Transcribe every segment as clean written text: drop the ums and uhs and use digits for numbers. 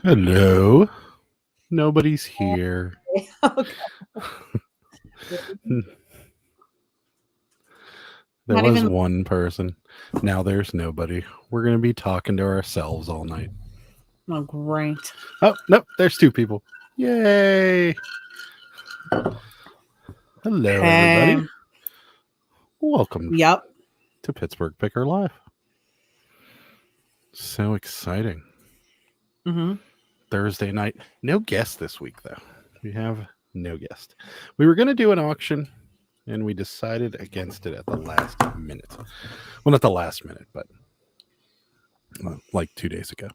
Hello. Nobody's here. Okay. There Not was even. one person. Now there's nobody. We're going to be talking to ourselves all night. Oh, great. Oh, nope. There's two people. Yay. Hello, Hey. everybody. Welcome Yep. to Pittsburgh Picker Live. So exciting. Mm-hmm. Thursday night. No guest this week, though. We have no guest. We were going to do an auction, and we decided against it at the last minute. Well, not the last minute, but like 2 days ago.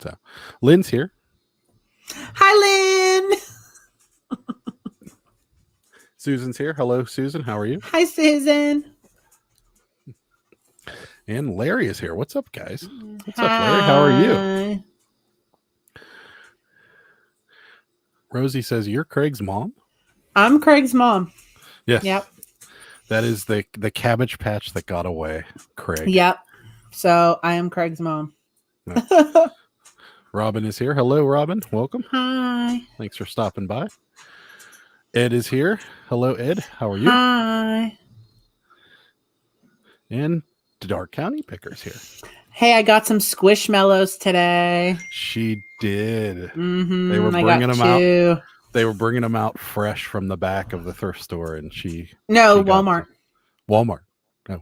So, Lynn's here. Hi, Lynn. Susan's here. Hello, Susan. How are you? Hi, Susan. And Larry is here. What's up, guys? What's up, Larry? How are you? Hi. Rosie says, "You're Craig's mom?" I'm Craig's mom. Yes. Yep. That is the Cabbage Patch that got away, Craig. Yep. So I am Craig's mom. Yeah. Robin is here. Hello, Robin. Welcome. Hi. Thanks for stopping by. Ed is here. Hello, Ed. How are you? Hi. And the Dark County Picker's here. Hey, I got some squishmallows today. She did. Mm-hmm. They were I bringing got them two. out. They were bringing them out fresh from the back of the thrift store, and No, she got Walmart. Walmart.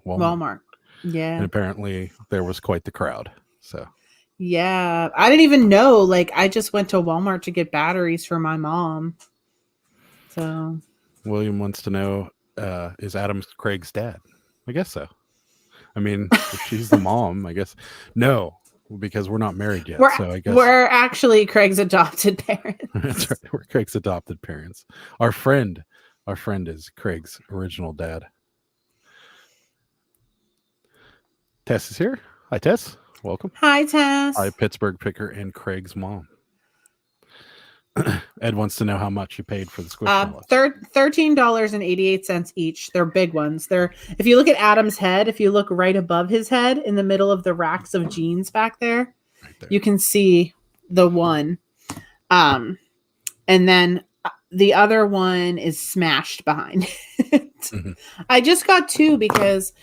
Walmart. Yeah. And apparently there was quite the crowd. So Yeah. I didn't even know. Like, I just went to Walmart to get batteries for my mom. So William wants to know, is Adam Craig's dad? I guess so. I mean, if she's the mom, I guess. No, because we're not married yet. So I guess we're actually Craig's adopted parents. that's right. We're Craig's adopted parents. Our friend is Craig's original dad. Tess is here. Hi, Tess. Welcome. Hi, Tess. Hi, Pittsburgh Picker and Craig's mom. Ed wants to know how much you paid for the squishmallows. $13.88 each. They're big ones. They're, if you look at Adam's head, if you look right above his head in the middle of the racks of jeans back there, Right there. you can see the one. And then the other one is smashed behind it. Mhm. I just got two because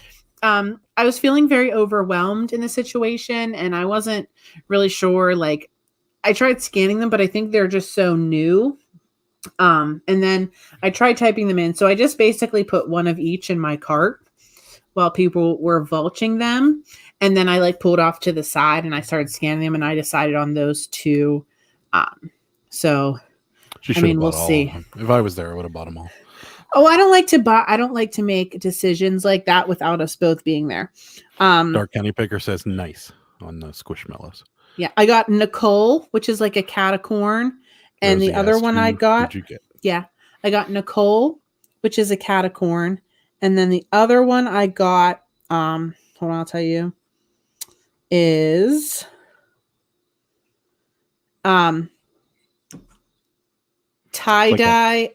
I was feeling very overwhelmed in the situation and I wasn't really sure. Like, I tried scanning them, but I think they're just so new. And then I tried typing them in. So I just basically put one of each in my cart while people were vulching them. And then I like pulled off to the side and I started scanning them and I decided on those two. So She I mean, we'll all see. of them. If I was there, I would have bought them all. Oh, I don't like to make decisions like that without us both being there. Dark County Picker says nice on the squishmallows. Yeah, I got Nicole, which is like a catacorn, and Rosie the other asked, one I who got, did you get? yeah, I got Nicole, which is a catacorn, and then the other one I got, hold on, I'll tell you, is tie-dye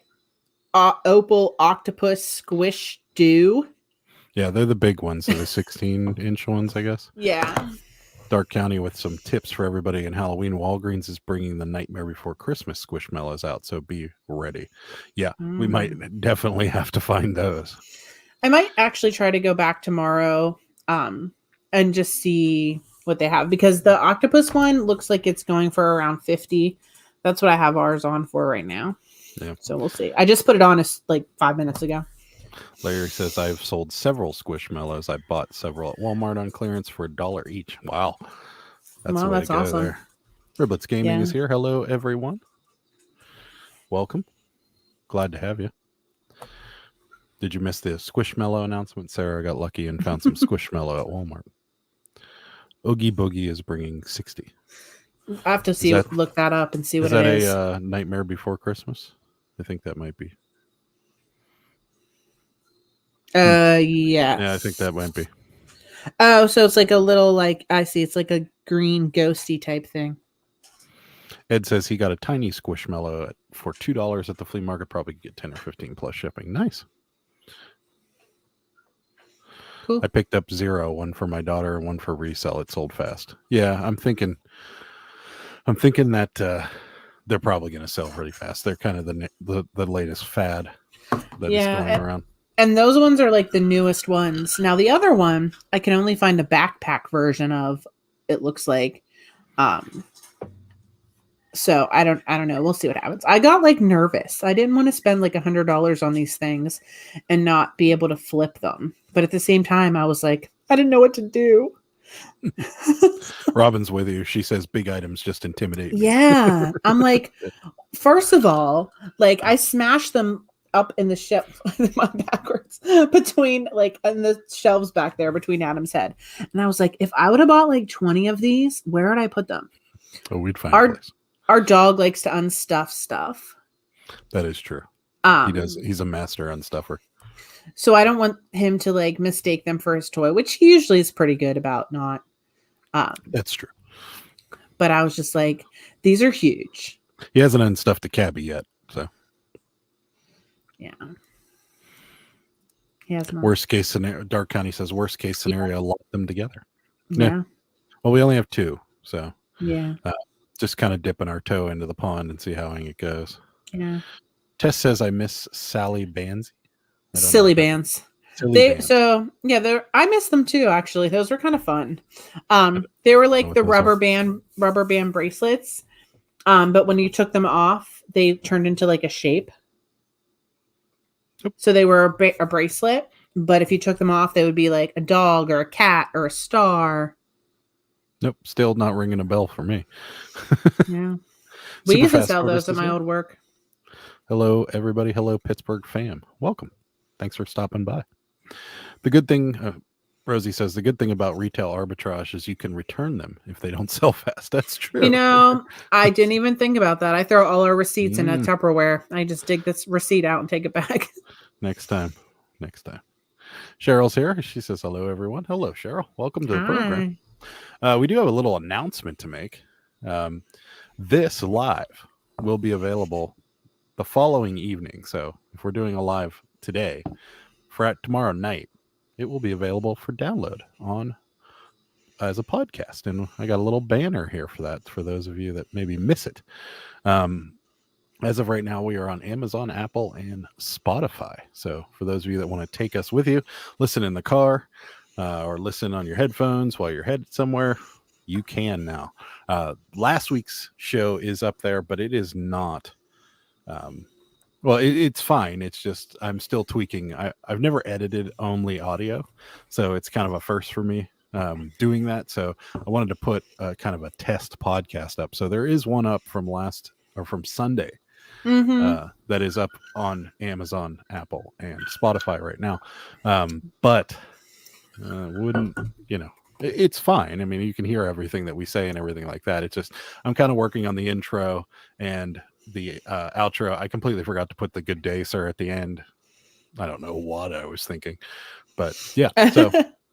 opal octopus squish dew. Yeah, they're the big ones. They're the 16-inch ones, I guess. Yeah. Dark County with some tips for everybody in Halloween. Walgreens is bringing the Nightmare Before Christmas squishmallows out, so be ready. Yeah, we might definitely have to find those. I might actually try to go back tomorrow and just see what they have because the octopus one looks like it's going for around 50. That's what I have ours on for right now. Yeah. So we'll see. I just put it on like 5 minutes ago. Larry says, I've sold several squishmallows. I bought several at Walmart on clearance for $1 each. Wow. That's That's awesome. there. Riblets Gaming is here. Hello, everyone. Welcome. Glad to have you. Did you miss the Squishmallow announcement? Sarah got lucky and found some Squishmallow at Walmart. Oogie Boogie is bringing 60. I have to look that up and see what it is. Is that a Nightmare Before Christmas? I think that might be. Yeah. Yeah, I think that might be. Oh, so it's like a little, like, I see. It's like a green ghosty type thing. Ed says he got a tiny Squishmallow for $2 at the flea market. Probably get 10 or 15 plus shipping. Nice. Cool. I picked up 0, one for my daughter and one for resale. It sold fast. Yeah, I'm thinking I'm thinking that they're probably going to sell pretty fast. They're kind of the latest fad that is going around. And those ones are like the newest ones. Now the other one, I can only find the backpack version of. It looks like, so I don't know. We'll see what happens. I got like nervous. I didn't want to spend like $100 on these things and not be able to flip them. But at the same time, I was like, I didn't know what to do. Robin's with you. She says big items just intimidate me. Yeah. I'm like, first of all, like I smashed them up in the shelf backwards between like in the shelves back there between Adam's head. And I was like, if I would have bought like 20 of these, where would I put them? Oh, we'd find a place. Our dog likes to unstuff stuff. That is true. He does. He's a master unstuffer. So I don't want him to like mistake them for his toy, which he usually is pretty good about not. That's true. But I was just like, these are huge. He hasn't unstuffed the cabbie yet, so. Yeah. He has not. Worst case scenario. Dark County says worst case scenario. Lock them together. Yeah. Well, we only have 2, so. Yeah. Just kind of dipping our toe into the pond and see how it goes. Yeah. Tess says I miss Sally Bands. Silly bands. Bands. So yeah, I miss them too. Actually, those were kind of fun. They were like the rubber band bracelets. But when you took them off, they turned into like a shape. Yep. So they were a bracelet, but if you took them off, they would be like a dog or a cat or a star. Nope, still not ringing a bell for me. Yeah, we used to sell those at my old work. Hello, everybody. Hello, Pittsburgh fam. Welcome. Thanks for stopping by. The good thing, Rosie says, the good thing about retail arbitrage is you can return them if they don't sell fast. That's true. You know, I didn't even think about that. I throw all our receipts in a Tupperware. I just dig this receipt out and take it back. Next time. Cheryl's here. She says, hello, everyone. Hello, Cheryl. Welcome to the program. We do have a little announcement to make. This live will be available the following evening. So if we're doing a live today, for tomorrow night, it will be available for download as a podcast. And I got a little banner here for that, for those of you that maybe miss it. As of right now, we are on Amazon, Apple, and Spotify. So for those of you that want to take us with you, listen in the car, or listen on your headphones while you're headed somewhere, you can now. Last week's show is up there, but it is not. Well, it's fine. It's just I'm still tweaking. I've never edited only audio, so it's kind of a first for me doing that. So I wanted to put kind of a test podcast up. So there is one up from Sunday that is up on Amazon, Apple, and Spotify right now. But wouldn't, it's fine. I mean, you can hear everything that we say and everything like that. It's just I'm kind of working on the intro and the outro. I completely forgot to put the good day, sir, at the end. I don't know what I was thinking, but yeah. So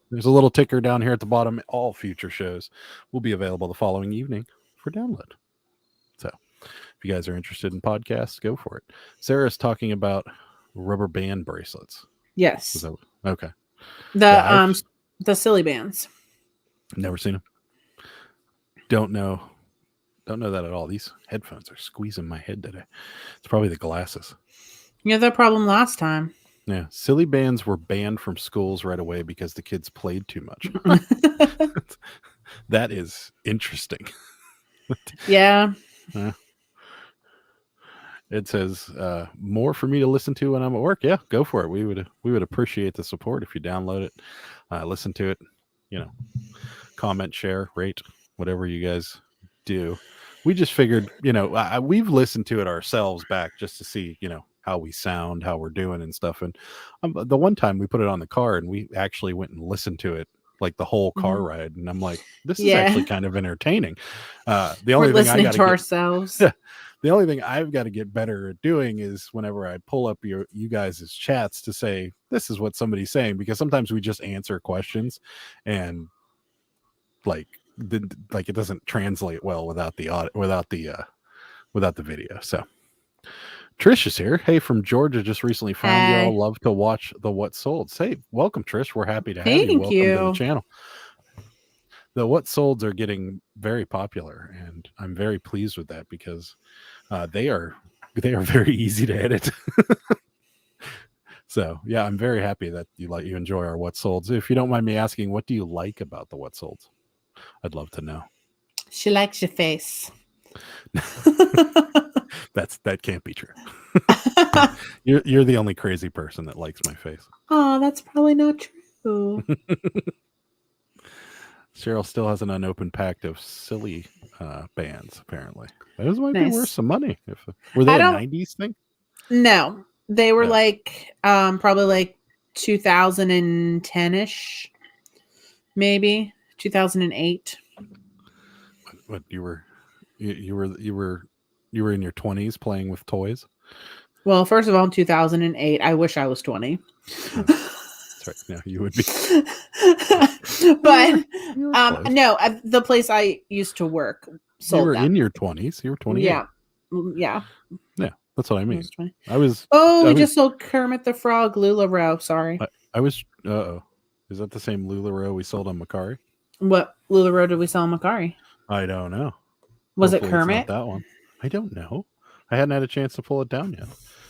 there's a little ticker down here at the bottom. All future shows will be available the following evening for download. So if you guys are interested in podcasts, go for it. Sarah's talking about rubber band bracelets. Yes. Okay. The silly bands. Never seen them. Don't know that at all. These headphones are squeezing my head today. It's probably the glasses. You had that problem last time. Yeah. Silly bands were banned from schools right away because the kids played too much. That is interesting. Yeah. It says more for me to listen to when I'm at work. Yeah, go for it. We would appreciate the support if you download it, listen to it, comment, share, rate, whatever you guys do. We just figured, we've listened to it ourselves back just to see, how we sound, how we're doing and stuff. And the one time we put it on the car and we actually went and listened to it like the whole car ride. And I'm like, this is actually kind of entertaining. The only we're thing listening to ourselves. The only thing I've got to get better at doing is whenever I pull up you guys' chats to say, this is what somebody's saying, because sometimes we just answer questions and like it doesn't translate well without the audio, without the video. So Trish is here. Hey, from Georgia, just recently found y'all. Love to watch the What Sold. Say welcome, Trish. We're happy to have you. Welcome to the channel. the what solds are getting very popular, and I'm very pleased with that because they are very easy to edit. So yeah, I'm very happy that you enjoy our what solds. If you don't mind me asking, what do you like about the what solds? I'd love to know. She likes your face. That can't be true. You're the only crazy person that likes my face. Oh, that's probably not true. Cheryl still has an unopened pack of silly bands. Apparently, those might be Nice. worth some money. Were they a '90s thing? No, they were like probably like 2010-ish, maybe 2008. What you were in your 20s playing with toys? Well, first of all, in 2008, I wish I was 20. That's right. No, you would be. But no, the place I used to work sold. You were them. in your 20s. You were 28. Yeah. Yeah, that's what I mean. I was. Oh, we just sold Kermit the Frog, LuLaRoe. Sorry. I was. Uh-oh. Is that the same LuLaRoe we sold on Macari? What LuLaRoe did we sell on Macari? I don't know. Was it Kermit? That one. I don't know. I hadn't had a chance to pull it down yet.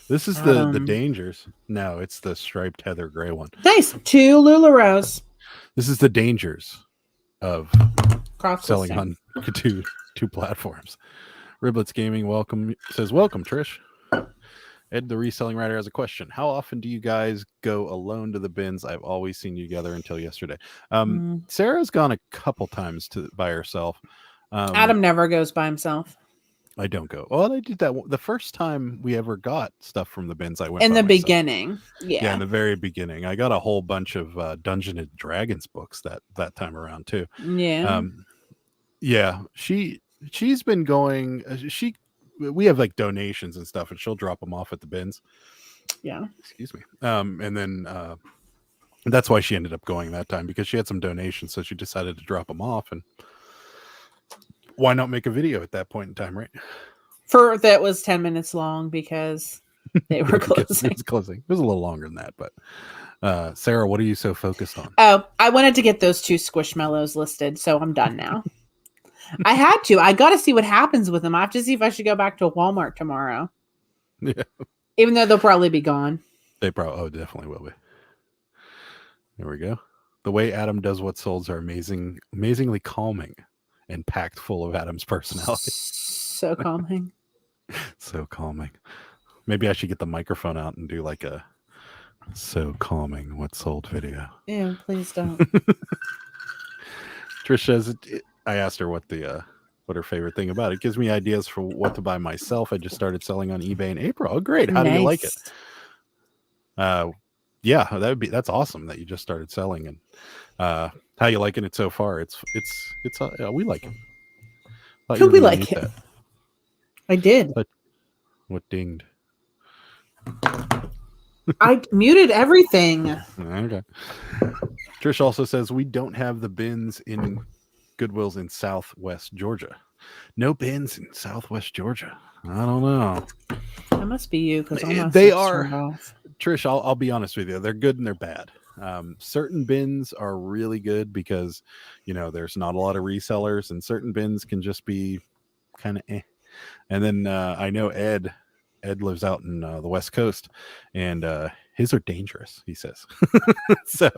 This is the Dangers. No, it's the striped heather gray one. Nice. 2 LuLaRoes. This is the dangers of selling on two platforms. Riblets Gaming says, welcome, Trish. Ed, the reselling writer, has a question. How often do you guys go alone to the bins? I've always seen you together until yesterday. Sarah's gone a couple times by herself. Adam never goes by himself. I don't go. Oh, I did that the first time we ever got stuff from the bins. I went in the beginning. Yeah, in the very beginning. I got a whole bunch of Dungeons and Dragons books that time around too. Yeah. Yeah. She's been going. We have like donations and stuff, and she'll drop them off at the bins. Yeah. Excuse me. And then that's why she ended up going that time, because she had some donations, so she decided to drop them off. And why not make a video at that point in time, right? That was 10 minutes long because they were closing. It was a little longer than that, but Sarah, what are you so focused on? Oh, I wanted to get those 2 Squishmallows listed, so I'm done now. I had to. I got to see what happens with them. I have to see if I should go back to Walmart tomorrow. Yeah. Even though they'll probably be gone. They definitely will be. There we go. The way Adam does what solds are amazingly calming and packed full of Adam's personality. So calming. So calming. Maybe I should get the microphone out and do like a so calming what sold video. Yeah, please don't. Trish says, I asked her what her favorite thing about it. It gives me ideas for what to buy myself. I just started selling on eBay in April. Oh, great. How do you like it? Yeah, that's awesome that you just started selling. And how you liking it so far? It's we like it. Could we like it? I did. But what dinged? I muted everything. Okay. Trish also says we don't have the bins in Goodwills in Southwest Georgia. No bins in Southwest Georgia. I don't know. That must be you, because they are. Trish, I'll be honest with you. They're good and they're bad. Certain bins are really good because, there's not a lot of resellers, and certain bins can just be kind of eh. And then I know Ed lives out in the West Coast, and his are dangerous, he says. So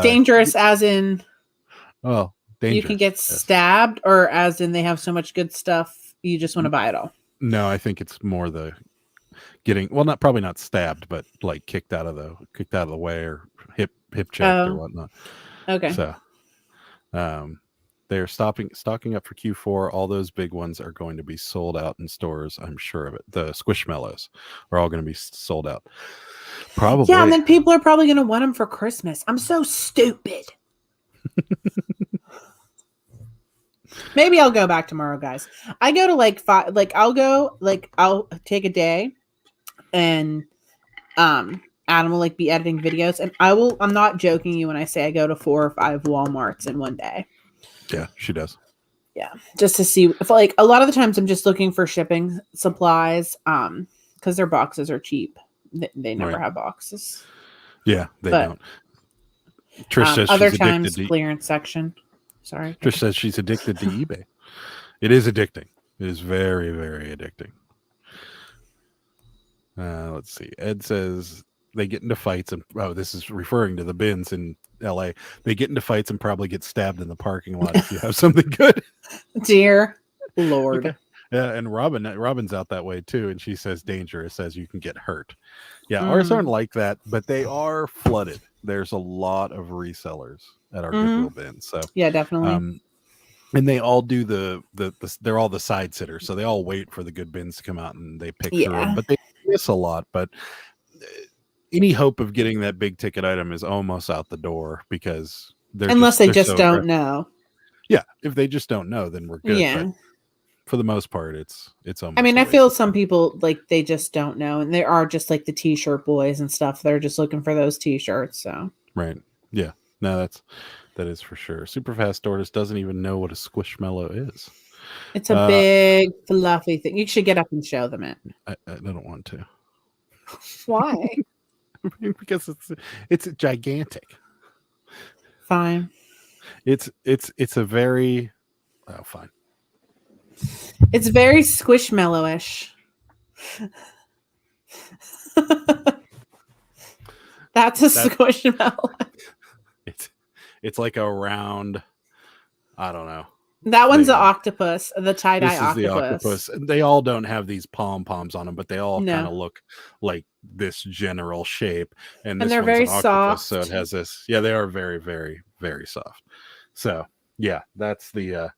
dangerous as in, well, dangerous. You can get stabbed, or as in they have so much good stuff you just want to buy it all? No, I think it's more the getting, probably not stabbed, but like kicked out of the way, or hip checked or whatnot. Okay. So they're stocking up for Q4. All those big ones are going to be sold out in stores. I'm sure of it. The Squishmallows are all going to be sold out. Probably. Yeah, and then people are probably going to want them for Christmas. I'm so stupid. Maybe I'll go back tomorrow, guys. I go to like 5. I'll take a day, and Adam will like be editing videos, and I'm not joking you when I say I go to 4 or 5 Walmarts in one day. Yeah, she does. Yeah, just to see if, like, a lot of the times I'm just looking for shipping supplies, because their boxes are cheap. They never have boxes. Yeah, they don't. Trish says other she's times addicted to clearance section. Sorry. Trish says she's addicted to eBay. It is addicting. It is very, very addicting. Let's see. Ed says they get into fights, and this is referring to the bins in LA. They get into fights and probably get stabbed in the parking lot if you have something good. Dear Lord. Okay. Yeah, and Robin's out that way too, and she says dangerous as you can get hurt. Yeah, ours aren't like that, but they are flooded. There's a lot of resellers at our Goodwill bins. So yeah, definitely. And they all do they're all the side sitters, so they all wait for the good bins to come out and they pick through them. But they miss a lot. But any hope of getting that big ticket item is almost out the door because unless they just don't know. Yeah, if they just don't know, then we're good. Yeah. But for the most part, it's almost. I mean, I feel some people like they just don't know, and there are just like the t-shirt boys and stuff. They're just looking for those t-shirts. So right, yeah, no, that is for sure. Superfast Tortoise doesn't even know what a squishmallow is. It's a big fluffy thing. You should get up and show them it. I don't want to. Why? Because it's gigantic. Fine. It's a very fine. It's very squishmallowish. That's a squishmallow. It's like a round, I don't know. That one's the octopus, the tie-dye octopus. This is the octopus. They all don't have these pom-poms on them, but they all kind of look like this general shape. And they're very soft. So it has this. Yeah, they are very, very, very soft. So yeah, that's the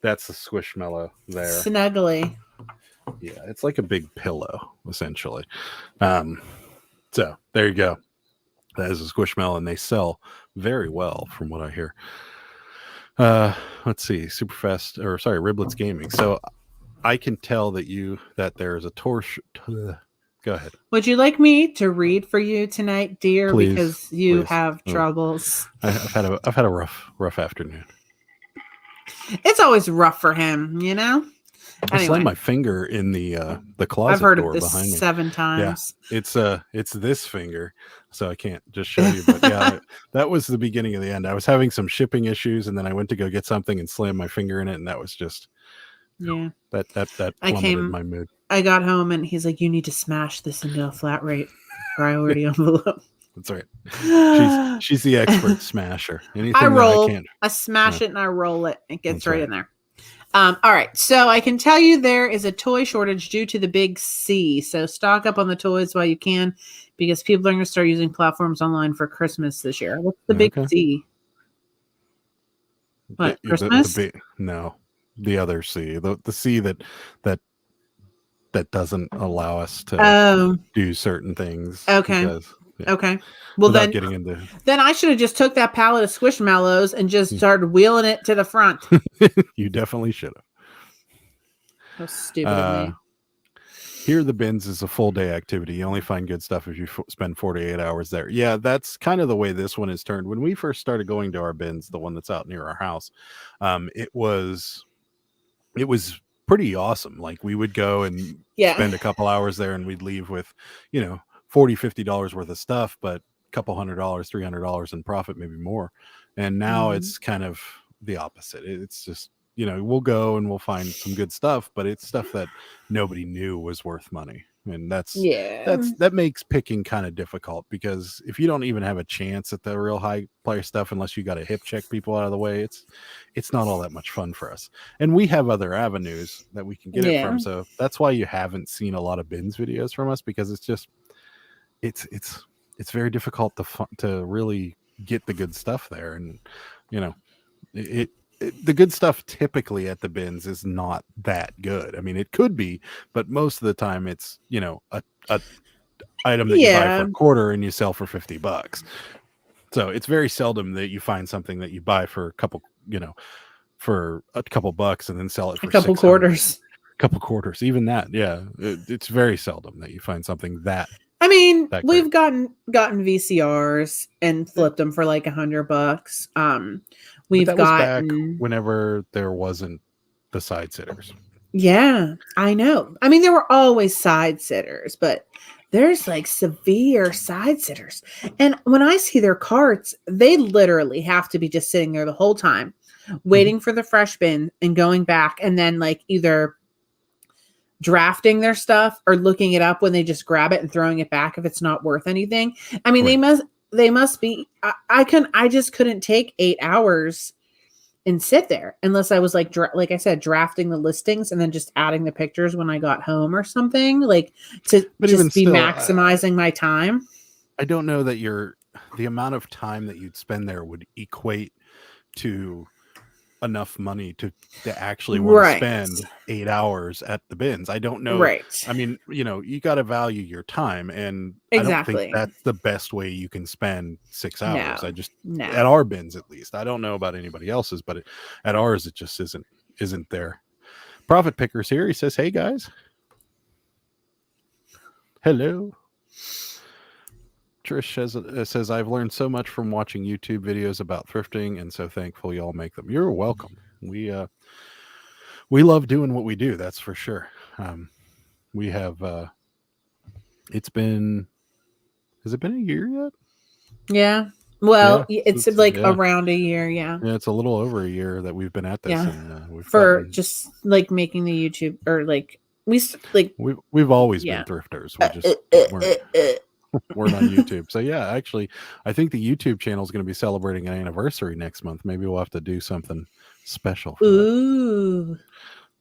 squishmallow there. Snuggly. Yeah, it's like a big pillow, essentially. So there you go. That is a squishmallow, and they sell very well from what I hear. Let's see, Riblets Gaming. So I can tell that there is a torch. Go ahead. Would you like me to read for you tonight, dear? Please, because you have troubles. I've had a rough afternoon. It's always rough for him, you know. I slammed my finger in the closet I've heard door of this behind me 7 times. Yeah, it's this finger, so I can't just show you. But yeah, that was the beginning of the end. I was having some shipping issues, and then I went to go get something and slammed my finger in it, and that was just that plummeted my mood. I got home, and he's like, "You need to smash this into a flat rate priority envelope." That's right. She's the expert smasher. Anything I smash it and I roll it. It gets right in there. All right. So I can tell you there is a toy shortage due to the big C. So stock up on the toys while you can, because people are going to start using platforms online for Christmas this year. What's the big C? What, Christmas? No, the other C. The C that doesn't allow us to do certain things. Okay. Because, okay. Well, then I should have just took that pallet of Squishmallows and just started wheeling it to the front. You definitely should have. How stupid of me. Here, the bins is a full day activity. You only find good stuff if you spend 48 hours there. Yeah, that's kind of the way this one is turned. When we first started going to our bins, the one that's out near our house, it was pretty awesome. Like, we would go and spend a couple hours there, and we'd leave with, $40-$50 worth of stuff, but a couple $100, $300 in profit, maybe more. And now it's kind of the opposite. It's just, we'll go and we'll find some good stuff, but it's stuff that nobody knew was worth money. And that makes picking kind of difficult, because if you don't even have a chance at the real high player stuff, unless you got to hip check people out of the way, it's not all that much fun for us. And we have other avenues that we can get it from. So that's why you haven't seen a lot of bins videos from us, because it's just, it's very difficult to really get the good stuff there. And, the good stuff typically at the bins is not that good. I mean, it could be, but most of the time it's, a item that you buy for a quarter and you sell for $50. So it's very seldom that you find something that you buy for a couple bucks and then sell it for a couple quarters. Couple quarters, even that. Yeah. It's very seldom that you find something that. I mean, we've gotten VCRs and flipped them for like $100. We've gotten back whenever there wasn't the side sitters. Yeah, I know. I mean, there were always side sitters, but there's like severe side sitters. And when I see their carts, they literally have to be just sitting there the whole time. waiting for the fresh bin and going back and then like either drafting their stuff or looking it up when they just grab it and throwing it back if it's not worth anything. I mean, Right. they must be, I just couldn't take 8 hours and sit there unless I was like I said, drafting the listings and then just adding the pictures when I got home or something, like to But even just be still, maximizing my time. I don't know that the amount of time that you'd spend there would equate to enough money to actually want to Right. spend 8 hours at the bins. I don't know. Right. I mean, you got to value your time, and I don't think Exactly. that's the best way you can spend 6 hours. No. I just No. at our bins, at least. I don't know about anybody else's, but at ours, it just isn't there. Profit Pickers here. He says, "Hey guys, hello." Trish says, I've learned so much from watching YouTube videos about thrifting, and so thankful y'all make them. You're welcome. We love doing what we do. That's for sure. We have. Has it been a year yet? Yeah. Well, Yeah, it's like around a year. Yeah. Yeah, it's a little over a year that we've been at this, Yeah. and we've just like making the YouTube or like we've always been thrifters. We just weren't on YouTube. So yeah, actually, I think the YouTube channel is going to be celebrating an anniversary next month. Maybe we'll have to do something special for that.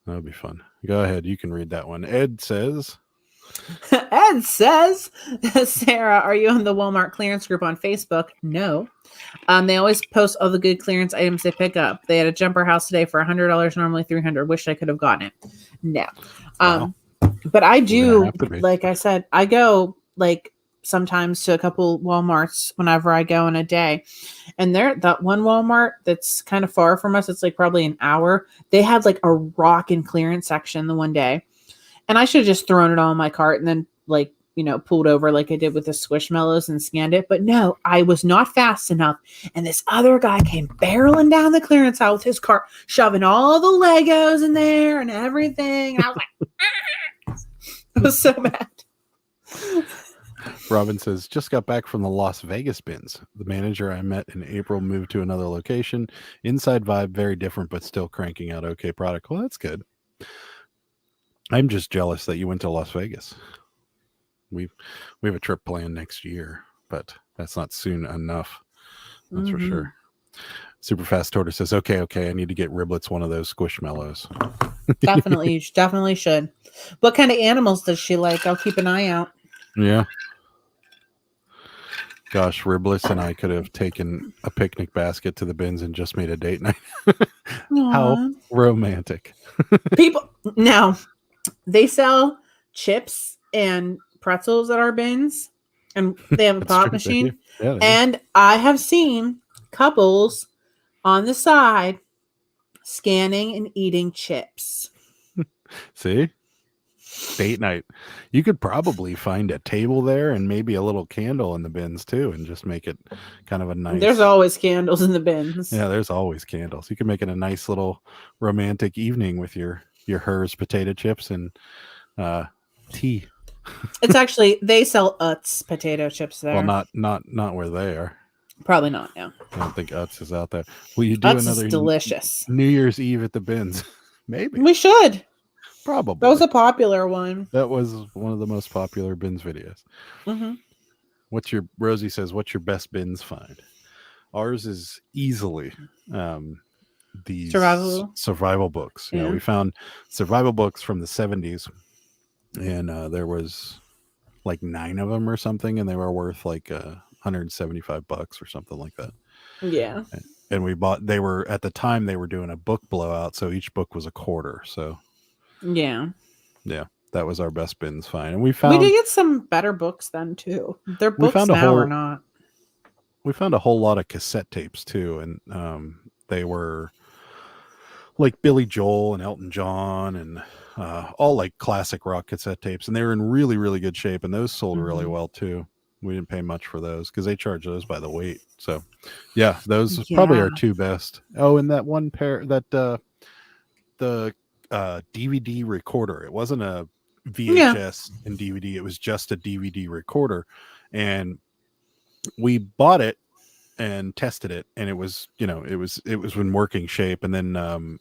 That'll be fun. Go ahead, you can read that one. Ed says, Sarah, are you on the Walmart clearance group on Facebook? No. They always post all the good clearance items they pick up. They had a jumper house today for $100, normally $300. Wish I could have gotten it. No. Wow. But I do, like I said, I go like sometimes to a couple Walmarts whenever I go in a day. And that one Walmart that's kind of far from us, it's like probably an hour. They had like a rockin' clearance section the one day. And I should have just thrown it all in my cart and then like, pulled over like I did with the Squishmallows and scanned it. But no, I was not fast enough. And this other guy came barreling down the clearance aisle with his cart, shoving all the Legos in there and everything. And I was like, I was so mad. Robin says, just got back from the Las Vegas bins. The manager I met in April moved to another location. Inside vibe, very different, but still cranking out okay product. Well, that's good. I'm just jealous that you went to Las Vegas. We have a trip planned next year, but that's not soon enough. That's for sure. Super Fast Tortoise says, okay, I need to get Riblets one of those Squishmallows. Definitely, you definitely should. What kind of animals does she like? I'll keep an eye out. Yeah. Gosh, Riblets and I could have taken a picnic basket to the bins and just made a date night. How romantic. People, now, they sell chips and pretzels at our bins, and they have a pop machine. Yeah, and I have seen couples on the side scanning and eating chips. See? Date night. You could probably find a table there and maybe a little candle in the bins too, and just make it kind of a nice. There's always candles in the bins. Yeah, there's always candles. You can make it a nice little romantic evening with your Hers potato chips and tea. It's actually, they sell Utz potato chips there. Well, not where they are. Probably not. No, I don't think Utz is out there. Will you do Utz another is delicious New Year's Eve at the bins? Maybe we should. Probably. That was a popular one. That was one of the most popular bins videos. Rosie says, what's your best bins find? Ours is easily these survival books. Yeah. We found survival books from the 70s, and there was like 9 of them or something, and they were worth like $175 or something like that. Yeah. And at the time they were doing a book blowout, so each book was $0.25. So yeah, that was our best bins find. And we did get some better books then too. Their books now are not. We found a whole lot of cassette tapes too, and they were like Billy Joel and Elton John and all like classic rock cassette tapes, and they were in really, really good shape, and those sold really well too. We didn't pay much for those because they charge those by the weight. So yeah, those probably our 2 best. Oh, and that one pair, that the DVD recorder. It wasn't a VHS and DVD. It was just a DVD recorder, and we bought it and tested it, and it was, you know, it was in working shape. And then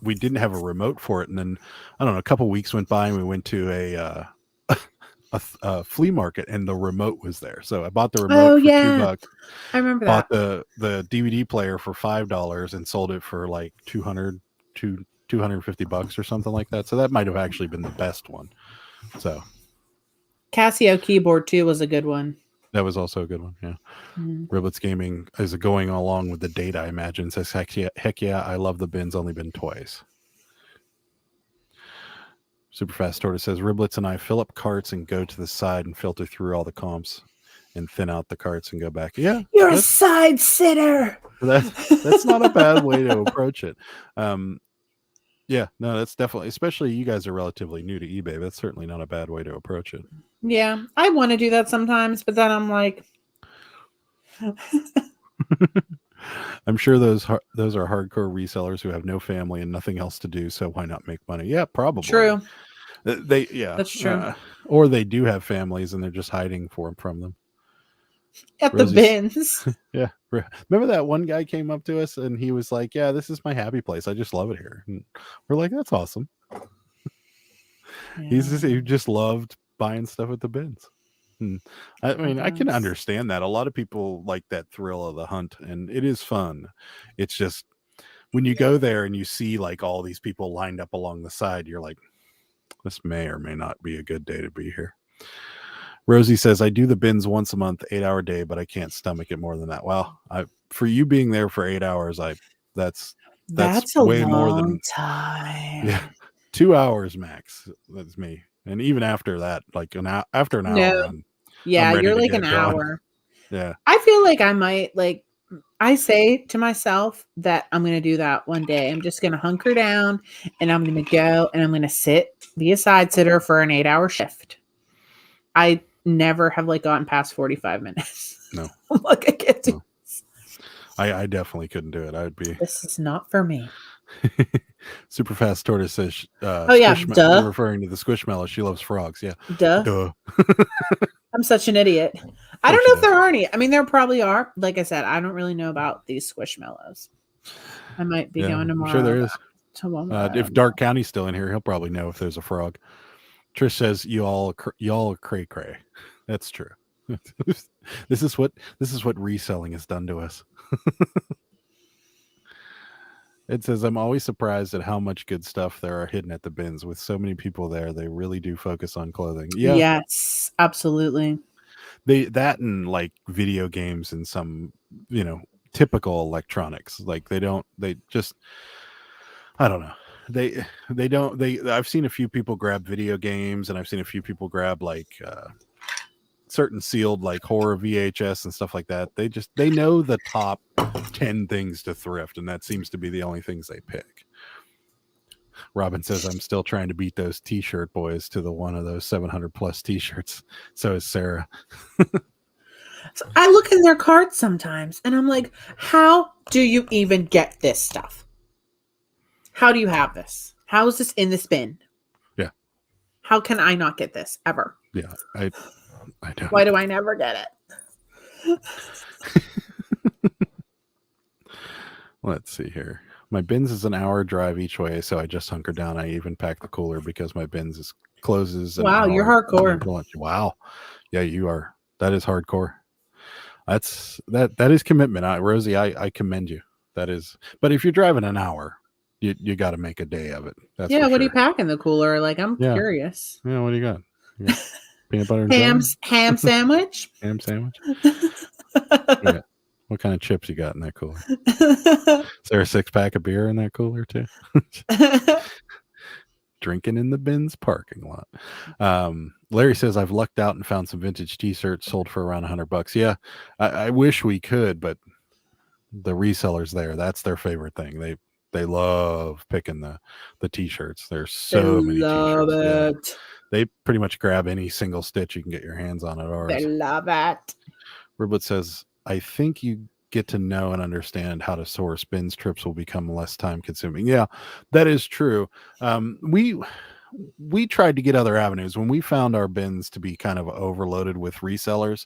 we didn't have a remote for it, and then I don't know, a couple weeks went by, and we went to a flea market, and the remote was there. So I bought the Oh remote for yeah, $2, I remember bought that. the DVD player for $5, and sold it for like 250 bucks or something like that. So that might have actually been the best one. So Casio keyboard too was a good one. that was also a good one. Yeah. Riblets Gaming is going along with the date, I imagine. Says, heck yeah, I love the bins, only been twice. Superfast Tortoise says, Riblets and I fill up carts and go to the side and filter through all the comps and thin out the carts and go back. Yeah. You're a side sitter. That's not a bad way to approach it. Yeah, no, that's definitely, especially you guys are relatively new to eBay. That's certainly not a bad way to approach it. Yeah, I want to do that sometimes, but then I'm like, I'm sure those are hardcore resellers who have no family and nothing else to do. So why not make money? Yeah, probably. true. That's true. Or they do have families and they're just hiding from them. At the bins. Yeah. Remember that one guy came up to us and he was like, yeah, this is my happy place. I just love it here. And we're like, that's awesome. Yeah. He just loved buying stuff at the bins. I mean, I can understand that. A lot of people like that thrill of the hunt, and it is fun. It's just when you go there and you see like all these people lined up along the side, you're like, this may or may not be a good day to be here. Rosie says, I do the bins once a month, 8-hour day, but I can't stomach it more than that. Well, for you being there for 8 hours, that's a way long more than time. Yeah, 2 hours max. That's me. And even after that, like after an hour, you're like an hour. Yeah, I feel like I might, like, I say to myself that I'm going to do that one day. I'm just going to hunker down and I'm going to go and I'm going to be a side sitter for an 8-hour shift. I never have like gotten past 45 minutes. No. I'm like, I can't do this. I definitely couldn't do it. This is not for me. Superfast Tortoise says, oh yeah, duh. Referring to the Squishmallow, she loves frogs. Yeah. Duh. I'm such an idiot. I don't know if there are any. I mean, there probably are. Like I said, I don't really know about these Squishmallows. I might be going tomorrow. I'm sure there is. If Dark County's still in here, he'll probably know if there's a frog. Trish says, you all cray cray. That's true. This is what reselling has done to us. It says, I'm always surprised at how much good stuff there are hidden at the bins. With so many people there, they really do focus on clothing. Yeah. Yes, absolutely. That and like video games and some, typical electronics. Like I don't know. I've seen a few people grab video games, and I've seen a few people grab like certain sealed like horror VHS and stuff like that. They know the top 10 things to thrift, and that seems to be the only things they pick. Robin says, I'm still trying to beat those t-shirt boys to the one of those 700 plus t-shirts. So is Sarah. So I look in their carts sometimes and I'm like, how do you even get this stuff? How do you have this? How is this in this bin? Yeah. How can I not get this ever? Yeah. I don't. Why do I never get it? Let's see here. My bins is an hour drive each way, so I just hunker down. I even pack the cooler because my bins closes. Wow, you're hardcore. Wow. Yeah, you are. That is hardcore. That is commitment. Rosie, I commend you. That is. But if you're driving an hour, you got to make a day of it. That's what do you pack in the cooler? Like, I'm curious. Yeah, what do you got? Peanut butter and ham sandwich. Ham sandwich. Yeah. What kind of chips you got in that cooler? Is there a 6-pack of beer in that cooler too? Drinking in the bins parking lot. Larry says, I've lucked out and found some vintage t-shirts sold for around $100. Yeah, I wish we could, but the resellers there, that's their favorite thing. They love picking the t-shirts. There's so many t-shirts. Yeah. They pretty much grab any single stitch you can get your hands on at ours. They love it. Riblet says, I think you get to know and understand how to source bins. Trips will become less time consuming. Yeah, that is true. We tried to get other avenues. When we found our bins to be kind of overloaded with resellers,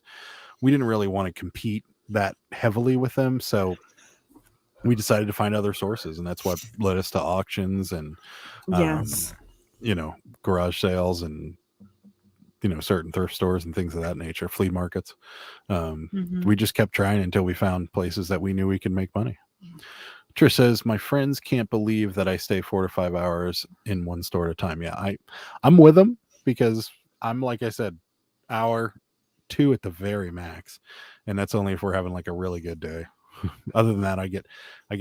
we didn't really want to compete that heavily with them, so we decided to find other sources, and that's what led us to auctions and Yes. garage sales and certain thrift stores and things of that nature, flea markets. We just kept trying until we found places that we knew we could make money. Trish says, my friends can't believe that I stay 4 to 5 hours in one store at a time. Yeah, I'm with them because I'm, like I said, hour 2 at the very max, and that's only if we're having like a really good day. Other than that, I get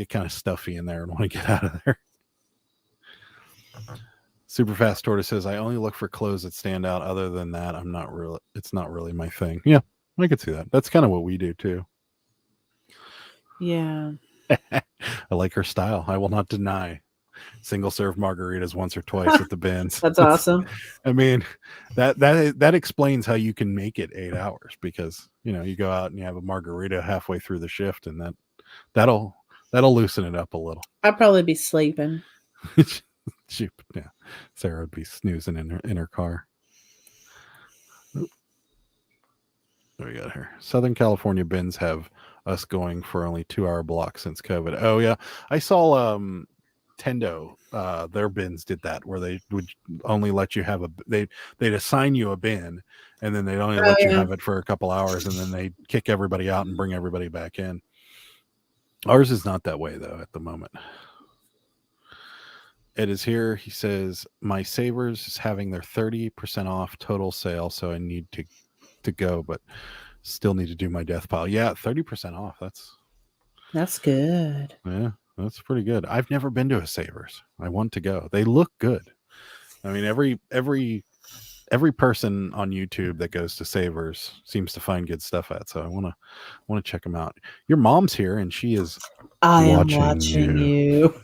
kind of stuffy in there and want to get out of there. Super Fast Tortoise says, I only look for clothes that stand out. Other than that, it's not really my thing. Yeah, I could see that. That's kind of what we do too. Yeah. I like her style. I will not deny. Single serve margaritas once or twice at the bins. That's awesome. I mean, that explains how you can make it 8 hours, because you go out and you have a margarita halfway through the shift, and that'll loosen it up a little. I'd probably be sleeping. Yeah, Sarah would be snoozing in her car. There we got her. Southern California bins have us going for only 2-hour blocks since COVID. Oh yeah, I saw Tendo, their bins did that, where they would only let you have they'd assign you a bin, and then they'd only let you have it for a couple hours, and then they'd kick everybody out and bring everybody back in. Ours is not that way though at the moment. Ed is here. He says, my Savers is having their 30% off total sale, so I need to go, but still need to do my death pile. Yeah, 30% off. That's good. Yeah, that's pretty good. I've never been to a Savers. I want to go. They look good. I mean, every person on YouTube that goes to Savers seems to find good stuff at. So I want to check them out. Your mom's here, and she is. I am watching you.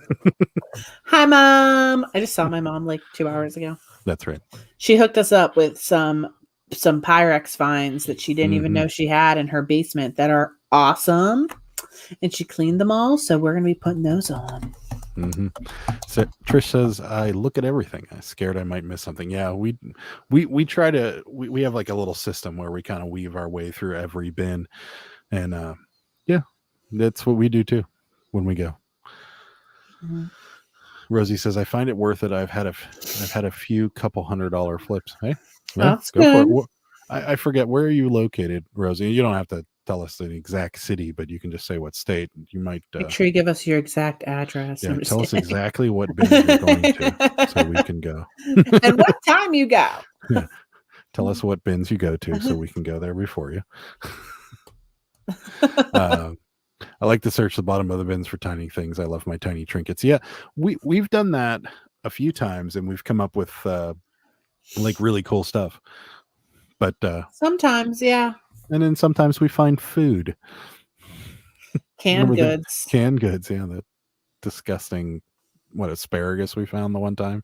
Hi, Mom. I just saw my mom like 2 hours ago. That's right. She hooked us up with some Pyrex finds that she didn't even know she had in her basement that are awesome. And she cleaned them all, so we're going to be putting those on. So Trish says, I look at everything. I'm scared I might miss something. Yeah, we try to, we have like a little system where we kind of weave our way through every bin. And yeah, that's what we do too when we go. Rosie says, I find it worth it. I've had a few couple $100 flips. Hey, yeah, that's go good. For it. I forget, where are you located, Rosie? You don't have to tell us the exact city, but you can just say what state. You might make sure you give us your exact address. Yeah, tell us exactly what bin you're going to, so we can go. And what time you go. Yeah. Tell us what bins you go to, so we can go there before you. I like to search the bottom of the bins for tiny things. I love my tiny trinkets. Yeah, we've done that a few times, and we've come up with like really cool stuff. But sometimes, yeah. And then sometimes we find food. Canned goods. Canned goods, yeah. The disgusting asparagus we found the one time,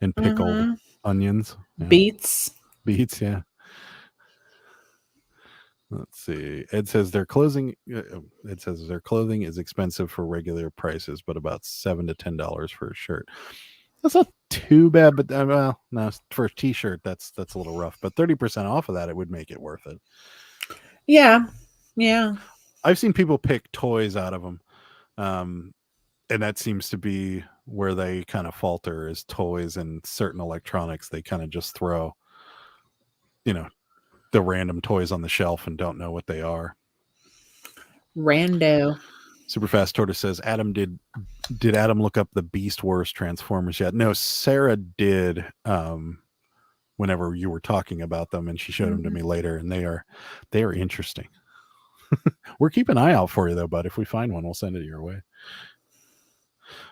and pickled onions. Yeah. Beets, yeah. Let's see. Ed says their clothing is expensive for regular prices, but about $7 to $10 for a shirt. That's not too bad, but well, no, for a t-shirt, that's a little rough. But 30% off of that, it would make it worth it. Yeah. I've seen people pick toys out of them, and that seems to be where they kind of falter, is toys and certain electronics. They kind of just throw, the random toys on the shelf and don't know what they are. Rando. Super Fast Tortoise says, Adam, did Adam look up the Beast Wars Transformers yet? No, Sarah did, whenever you were talking about them, and she showed them to me later, and they are interesting. We're keeping an eye out for you though, bud. If we find one, we'll send it your way.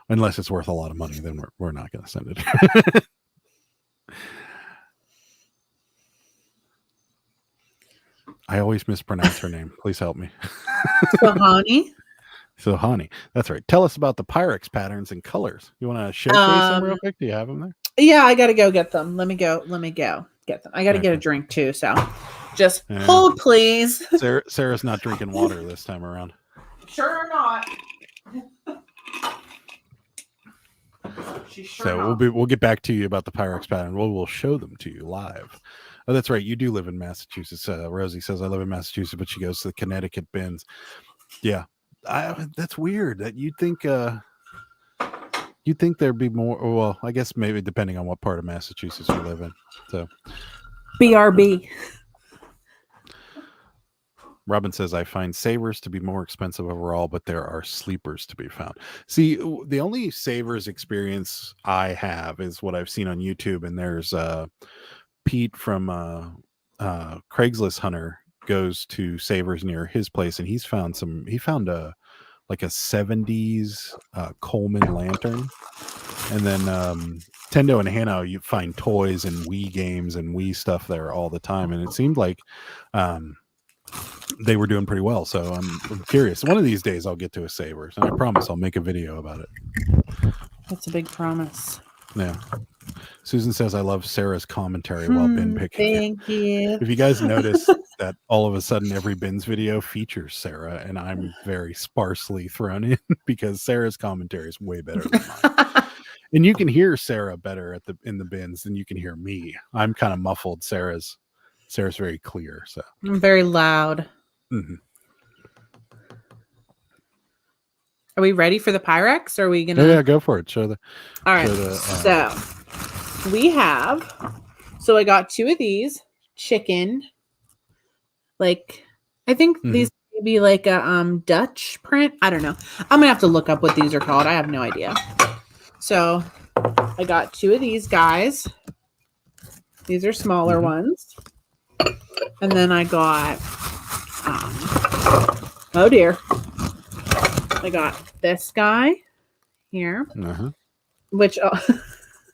Unless it's worth a lot of money, then we're not going to send it. I always mispronounce her name. Please help me. Sohani. That's right. Tell us about the Pyrex patterns and colors. You want to showcase them real quick? Do you have them there? Yeah, I got to go get them. Let me go get them. I got to get a drink too. So just hold, please. Sarah's not drinking water this time around. Sure not. We'll get back to you about the Pyrex pattern. We'll show them to you live. Oh, that's right. You do live in Massachusetts. Rosie says I live in Massachusetts, but she goes to the Connecticut bins. Yeah, that's weird. That you'd think there'd be more. Well, I guess maybe depending on what part of Massachusetts you live in. So, BRB. Robin says I find savers to be more expensive overall, but there are sleepers to be found. See, the only savers experience I have is what I've seen on YouTube, and there's Pete from Craigslist Hunter goes to savers near his place, and he found a like a 70s Coleman lantern. And then Tendo and Hannah, you find toys and Wii games and Wii stuff there all the time. And it seemed like they were doing pretty well. So I'm curious. One of these days I'll get to a Savers, and I promise I'll make a video about it. That's a big promise. Yeah. Susan says I love Sarah's commentary while bin picking. Thank you. If you guys notice that all of a sudden every bins video features Sarah, and I'm very sparsely thrown in because Sarah's commentary is way better than mine. And you can hear Sarah better in the bins than you can hear me. I'm kind of muffled. Sarah's very clear. So I'm very loud. Mm-hmm. Are we ready for the Pyrex? Or are we gonna? Yeah, go for it. All right. So we have. So I got 2 of these chicken. Like I think these may be like a Dutch print. I don't know. I'm gonna have to look up what these are called. I have no idea. So I got 2 of these guys. These are smaller ones. And then I got, oh dear. I got this guy here, which, so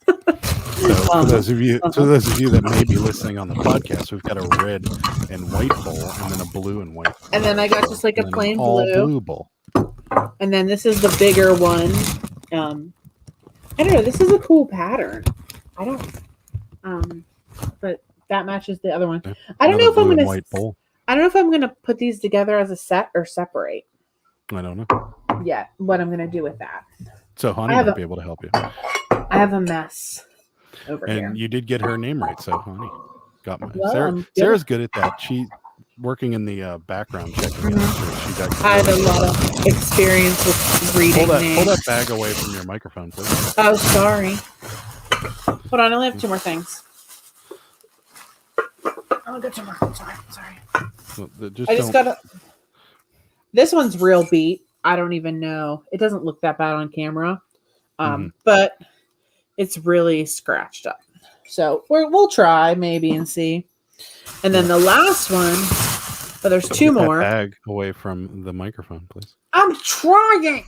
for those of you that may be listening on the podcast, we've got a red and white bowl, and then a blue and white bowl. And then I got just like a plain blue bowl. And then this is the bigger one. I don't know. This is a cool pattern. I don't, but that matches the other one. Yeah. I don't know if I'm gonna. White bowl. I don't know if I'm gonna put these together as a set or separate. I don't know. Yeah, what I'm gonna do with that. So Honey might be able to help you. I have a mess over here. And you did get her name right, so Honey got my. Well, Sarah's good at that. She working in the background checking. I have a lot of experience with reading names. Pull that bag away from your microphone, please. Oh, sorry. Hold on, I only have 2 more things. I'll get 2 more. Sorry. I just got This one's real beat. I don't even know. It doesn't look that bad on camera, but it's really scratched up. So we'll try maybe and see. And then the last one, but there's 2 more. That bag away from the microphone, please. I'm trying.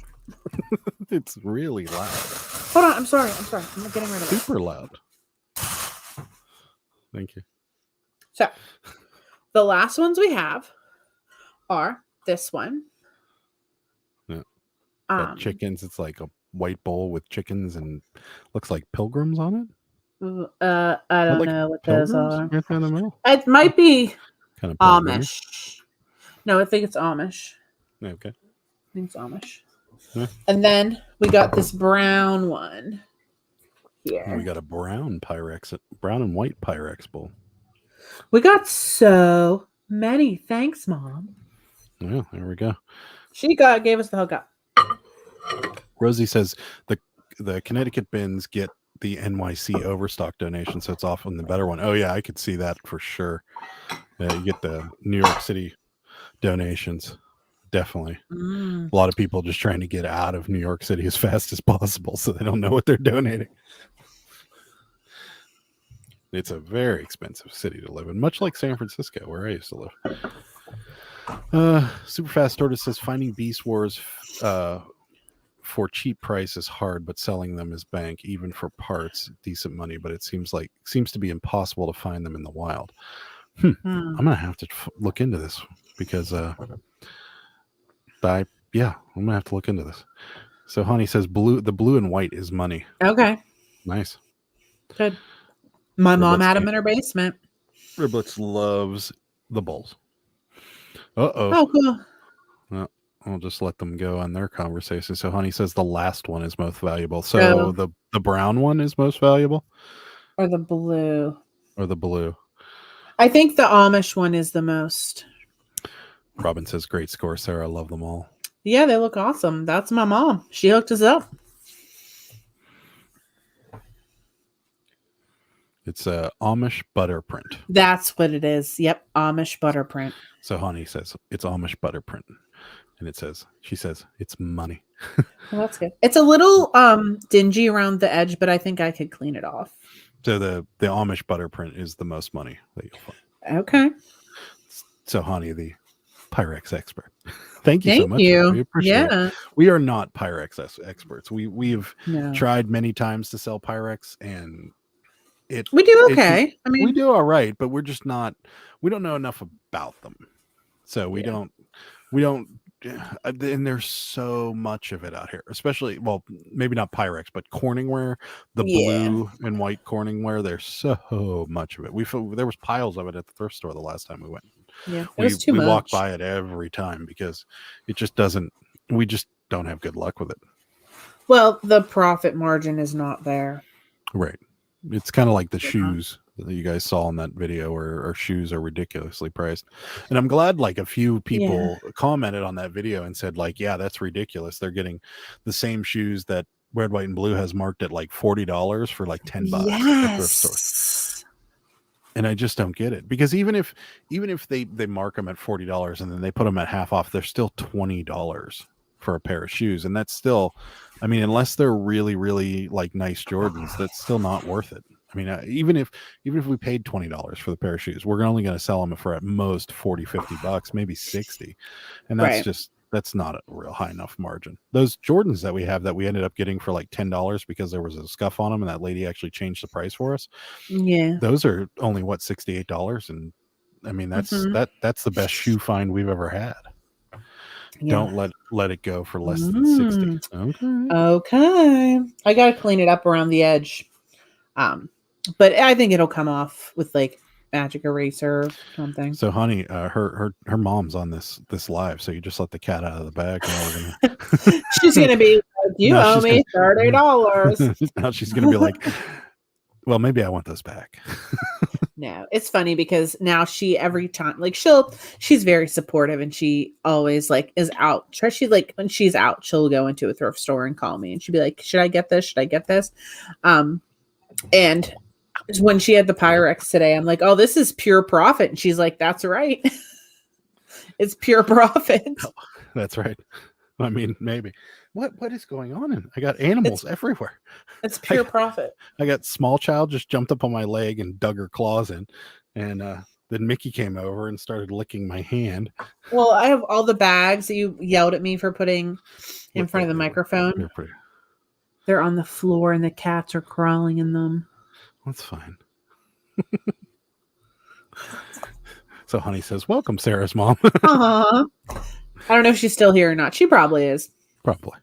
It's really loud. Hold on. I'm sorry. I'm not getting rid of it. Super loud. Thank you. So the last ones we have are this one. Yeah. Chickens. It's like a white bowl with chickens and looks like pilgrims on it. I don't know what those are. Right there in the middle? It might be kind of Amish. No, I think it's Amish. Okay. I think it's Amish. Yeah. And then we got this brown one here. And we got a brown and white Pyrex bowl. We got so many. Thanks, Mom. Yeah, there we go. She gave us the hookup. Rosie says the Connecticut bins get the NYC overstock donation, so it's often the better one. Oh yeah, I could see that for sure. You get the New York City donations. Definitely. A lot of people just trying to get out of New York City as fast as possible, so they don't know what they're donating. It's a very expensive city to live in, much like San Francisco, where I used to live. Superfast Tortoise says finding Beast Wars for cheap price is hard, but selling them is bank, even for parts, decent money. But it seems to be impossible to find them in the wild. I'm gonna have to look into this because I'm gonna have to look into this. So Honey says the blue and white is money. Okay. Nice. Good. My mom had them in her basement. Riblets loves the bowls. Uh-oh. Oh, cool. Well, I'll just let them go on their conversation. So Honey says the last one is most valuable. So the brown one is most valuable? Or the blue. I think the Amish one is the most. Robin says, great score, Sarah. I love them all. Yeah, they look awesome. That's my mom. She hooked us up. It's a Amish butter print. That's what it is. Yep, Amish butter print. So Honey says it's Amish butter print, and she says it's money. Well, that's good. It's a little dingy around the edge, but I think I could clean it off. So the Amish butter print is the most money that you'll find. Okay. So Honey, the Pyrex expert. Thank you so much. We appreciate it. We are not Pyrex experts. We've tried many times to sell Pyrex, and we do okay. I mean, we do all right, but we're just not. We don't know enough about them, so we don't. And there's so much of it out here, especially, well, maybe not Pyrex, but Corningware, the blue and white Corningware. There's so much of it. There was piles of it at the thrift store the last time we went. Yeah, we walk by it every time because it just doesn't. We just don't have good luck with it. Well, the profit margin is not there. Right. It's kind of like the shoes that you guys saw in that video, where our shoes are ridiculously priced. And I'm glad like a few people commented on that video and said like, yeah, that's ridiculous. They're getting the same shoes that Red, White, and Blue has marked at like $40 for like $10 at thrift stores. And I just don't get it, because even if they mark them at $40 and then they put them at half off, they're still $20 for a pair of shoes. And that's still, I mean, unless they're really, really like nice Jordans, that's still not worth it. I mean, even if we paid $20 for the pair of shoes, we're only going to sell them for at most $40-$50, maybe $60. And that's not a real high enough margin. Those Jordans that we have that we ended up getting for like $10 because there was a scuff on them and that lady actually changed the price for us. Yeah. Those are only $68. And I mean, that's the best shoe find we've ever had. Yeah. Don't let it go for less than 60. Okay. I got to clean it up around the edge. But I think it'll come off with like magic eraser or something. So Honey, her mom's on this live, so you just let the cat out of the bag. She's gonna be like, you owe me $30. Now she's gonna be like, well, maybe I want those back. No, it's funny because now every time like she's very supportive, and she always like is out. She like when she's out, she'll go into a thrift store and call me, and she'll be like, should I get this? Should I get this? And when she had the Pyrex today, I'm like, oh, this is pure profit. And she's like, that's right. It's pure profit. Oh, that's right. I mean, maybe. What is going on? I got animals everywhere. It's pure profit. I got small child just jumped up on my leg and dug her claws in. And then Mickey came over and started licking my hand. Well, I have all the bags that you yelled at me for putting in front of the microphone. They're on the floor and the cats are crawling in them. That's fine. So Honey says, welcome, Sarah's mom. I don't know if she's still here or not. She probably is. Probably.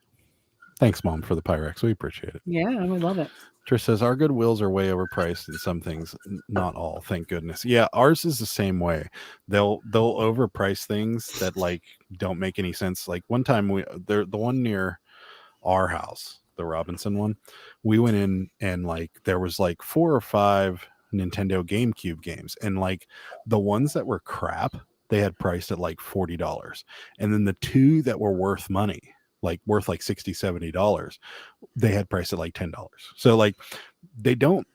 Thanks, Mom, for the Pyrex. We appreciate it. Yeah, I would love it. Trish says, our Goodwills are way overpriced in some things. Not all, thank goodness. Yeah, ours is the same way. They'll overprice things that like don't make any sense. Like one time the one near our house, the Robinson one, we went in and like there was like 4 or 5 Nintendo GameCube games, and like the ones that were crap they had priced at like $40, and then the 2 that were worth money, like worth like $60-$70, they had priced at like $10. So like they don't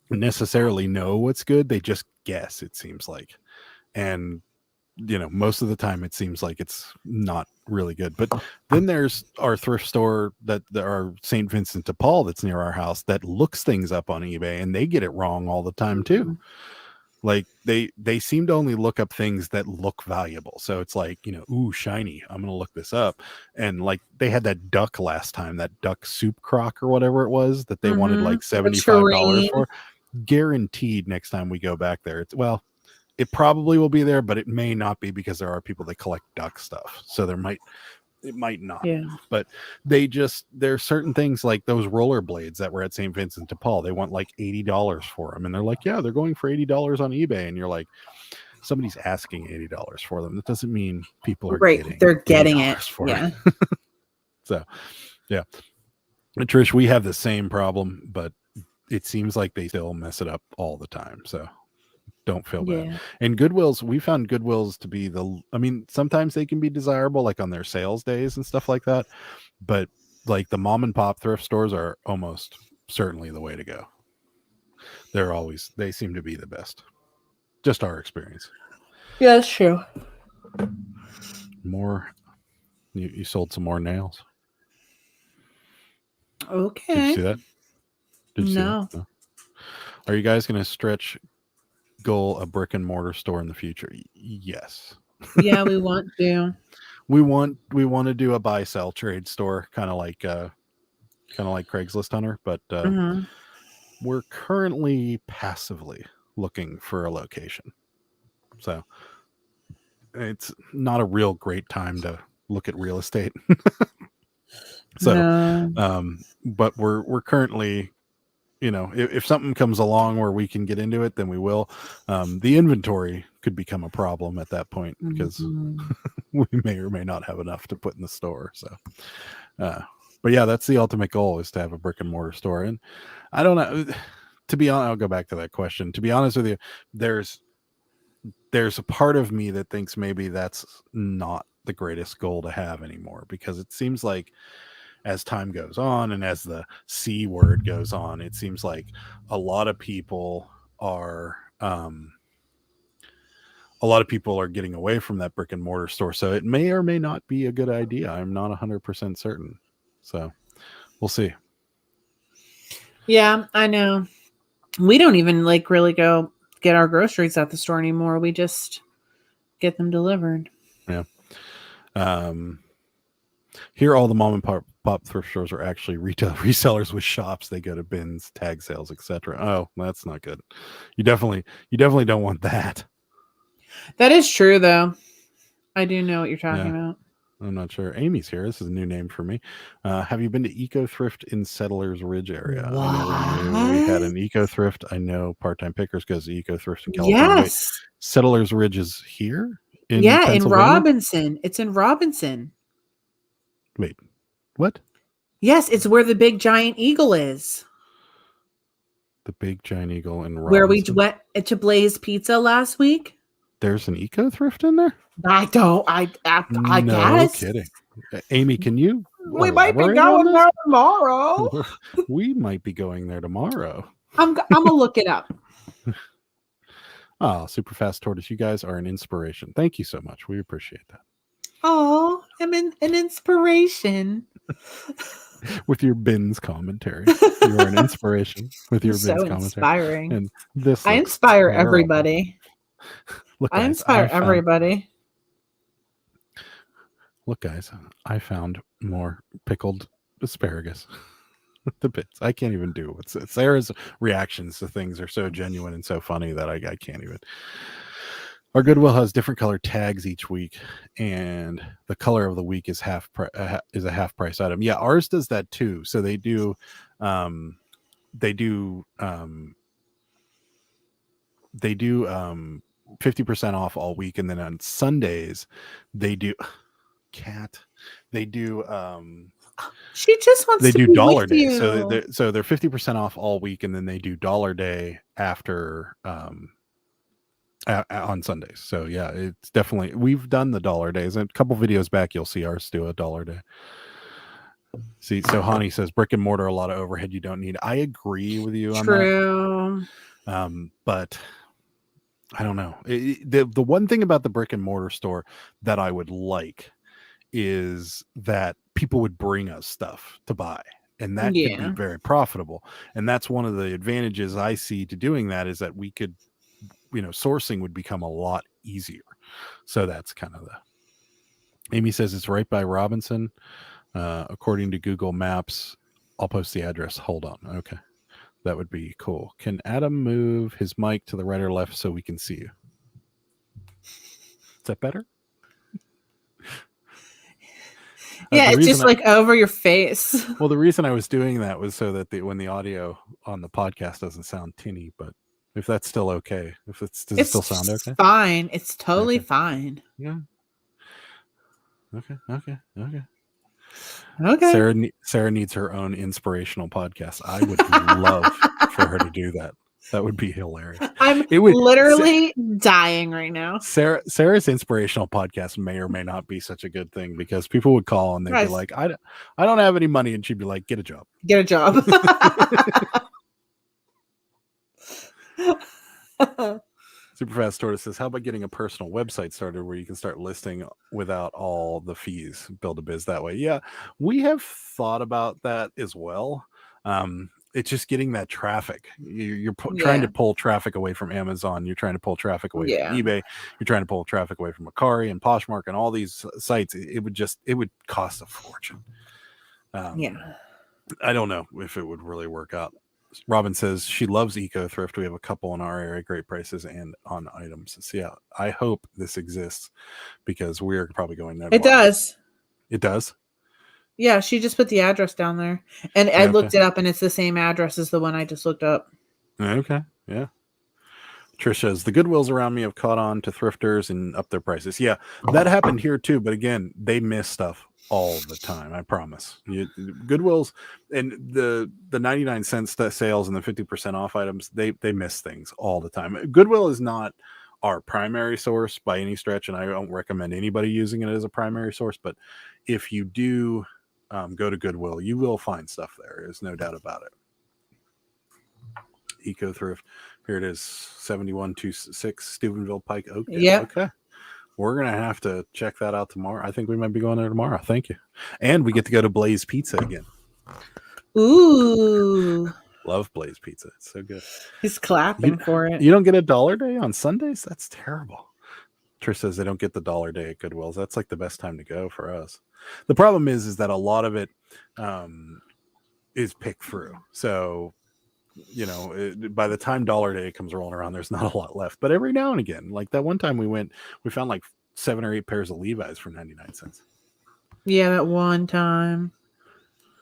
necessarily know what's good, they just guess, it seems like. And you know, most of the time it seems like it's not really good. But then there's our thrift store that our St. Vincent de Paul that's near our house that looks things up on eBay, and they get it wrong all the time too. Like they seem to only look up things that look valuable. So it's like, you know, ooh, shiny, I'm gonna look this up. And like they had that duck last time, that duck soup crock or whatever it was that they wanted like $75 for. Guaranteed next time we go back there, it probably will be there, but it may not be, because there are people that collect duck stuff. So it might not. Yeah. But there's certain things like those rollerblades that were at St. Vincent de Paul. They want like $80 for them. And they're like, yeah, they're going for $80 on eBay. And you're like, somebody's asking $80 for them. That doesn't mean people are getting it for it. So, yeah. And Trish, we have the same problem, but it seems like they still mess it up all the time. So don't feel bad. Yeah. And we found Goodwills to be sometimes they can be desirable, like on their sales days and stuff like that. But like the mom and pop thrift stores are almost certainly the way to go. They seem to be the best. Just our experience. Yeah, that's true. You sold some more nails. Okay. Did you see that? Did you see No. that? No. Are you guys going to stretch goal a brick and mortar store in the future? Yes. Yeah, we want to. We want to do a buy sell trade store, kind of like Craigslist Hunter, but we're currently passively looking for a location. So it's not a real great time to look at real estate. So, no. But we're currently, if something comes along where we can get into it, then we will. The inventory could become a problem at that point because we may or may not have enough to put in the store. So, but yeah, that's the ultimate goal, is to have a brick and mortar store. And I don't know, to be honest, I'll go back to that question. To be honest with you, there's a part of me that thinks maybe that's not the greatest goal to have anymore, because it seems like as time goes on and as the C word goes on, it seems like a lot of people are getting away from that brick and mortar store. So it may or may not be a good idea. I'm not 100% certain. So we'll see. Yeah, I know. We don't even really go get our groceries at the store anymore. We just get them delivered. Yeah. Here, all the mom and pop thrift stores are actually retail resellers with shops. They go to bins, tag sales, etc. Oh, that's not good. You definitely don't want that. That is true, though. I do know what you're talking about. I'm not sure. Amy's here. This is a new name for me. Have you been to Eco Thrift in Settlers Ridge area? What? I never knew we had an Eco Thrift. I know Part-Time Pickers goes to Eco Thrift in California. Yes. Wait, Settlers Ridge is here? In Robinson. It's in Robinson. Wait, what? Yes, it's where the big giant eagle is. The big giant eagle in Robinson? Where we went to Blaze Pizza last week. There's an Eco Thrift in there? I guess. No kidding. Amy, can you? We might be going there tomorrow. We might be going there tomorrow. I'm gonna look it up. Oh, Super Fast Tortoise, you guys are an inspiration. Thank you so much. We appreciate that. Oh, I'm an inspiration. With your bins commentary. You are an inspiration with your bins commentary. Inspiring. And this I inspire everybody. Look, guys, I inspire everybody. Look, guys, I found more pickled asparagus. The bits. I can't even do it. Sarah's reactions to things are so genuine and so funny that I can't even. Our Goodwill has different color tags each week, and the color of the week is a half price item. Yeah, ours does that too. So they do 50% off all week, and then on Sundays they do she just wants to be dollar with day. you. So they're 50% off all week, and then they do dollar day after on Sundays. So yeah, it's definitely, we've done the dollar days, and a couple videos back you'll see ours do a dollar day. See, so Hani says brick and mortar, a lot of overhead you don't need. I agree with you on True. that. But I don't know. The one thing about the brick and mortar store that I would like is that people would bring us stuff to buy, and that could be very profitable. And that's one of the advantages I see to doing that, is that we could, sourcing would become a lot easier. So that's kind of Amy says it's right by Robinson. According to Google Maps, I'll post the address. Hold on. Okay. That would be cool. Can Adam move his mic to the right or left so we can see you? Is that better? Yeah, it's just over your face. Well, the reason I was doing that was so that when the audio on the podcast doesn't sound tinny, but if that's still okay, does it still sound okay? Fine. It's totally fine. Yeah. Okay. Sarah needs her own inspirational podcast. I would love for her to do that. That would be hilarious. I'm It would literally dying right now. Sarah's inspirational podcast may or may not be such a good thing because people would call and they'd be Guys, like, I don't have any money. And she'd be like, get a job. get a job. Superfast Tortoise says, how about getting a personal website started where you can start listing without all the fees? Build a biz that way. Yeah, we have thought about that as well. It's just getting that traffic. You're trying to pull traffic away from Amazon. You're trying to pull traffic away from eBay. You're trying to pull traffic away from Macari and Poshmark and all these sites. It would cost a fortune. I don't know if it would really work out. Robin says she loves eco thrift. We have a couple in our area, great prices and on items. So yeah, I hope this exists because we're probably going there. It does. It does. Yeah, she just put the address down there, and I looked it up, and it's the same address as the one I just looked up. Okay, yeah. Trish says the Goodwills around me have caught on to thrifters and up their prices. Yeah, that happened here too, but again, they miss stuff all the time. I promise. Goodwills and the 99-cent sales and the 50% off items, they miss things all the time. Goodwill is not our primary source by any stretch, and I don't recommend anybody using it as a primary source. But if you do go to Goodwill, you will find stuff there. There's no doubt about it. Eco Thrift. Here it is, 7126 Steubenville Pike, Oakdale. Yeah. Okay. We're going to have to check that out tomorrow. I think we might be going there tomorrow. Thank you. And we get to go to Blaze Pizza again. Ooh. Love Blaze Pizza. It's so good. He's clapping for it. You don't get $1 day on Sundays? That's terrible. Trish says they don't get the $1 day at Goodwill's. That's like the best time to go for us. The problem is that a lot of it is picked through. So, by the time $1 day comes rolling around, there's not a lot left. But every now and again, like that one time we found like 7 or 8 pairs of Levi's for 99 cents. Yeah, that one time.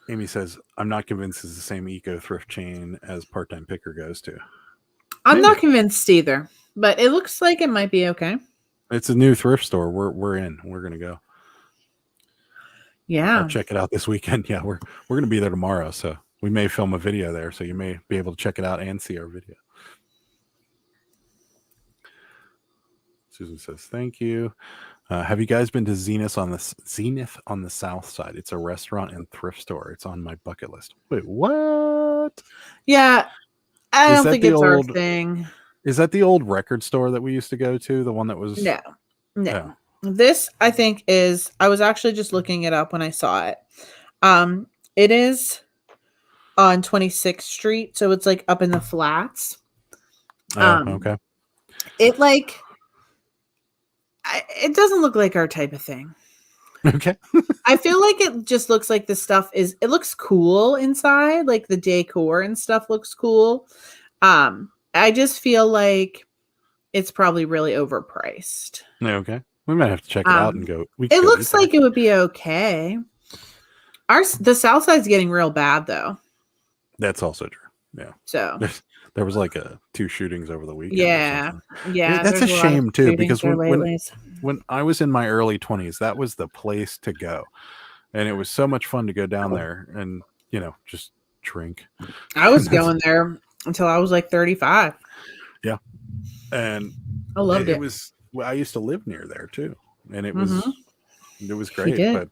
Amy says, I'm not convinced it's the same eco thrift chain as Part-Time Picker goes to. I'm not convinced either, but it looks like it might be okay. It's a new thrift store. We're in. We're gonna go. Yeah. I'll check it out this weekend. Yeah, we're gonna be there tomorrow, so we may film a video there, so you may be able to check it out and see our video. Susan says, thank you. Have you guys been to Zenith on the south side? It's a restaurant and thrift store. It's on my bucket list. Wait, what? Yeah, I don't think it's our thing. Is that the old record store that we used to go to? The one that was... No. This, I think, is... I was actually just looking it up when I saw it. It is on 26th Street, so it's like up in the flats. Okay. It it doesn't look like our type of thing. Okay. I feel like it just looks like the stuff is... It looks cool inside, like the decor and stuff looks cool. I just feel like it's probably really overpriced. Okay. We might have to check it out and go. It looks like it would be okay. The south side's getting real bad though. That's also true. Yeah. So there was like 2 shootings over the weekend. Yeah. That's a shame too, because when I was in my early 20s, that was the place to go. And it was so much fun to go down there and, just drink. I was going there until I was like 35. Yeah. And I loved it. I used to live near there too. And it was great, but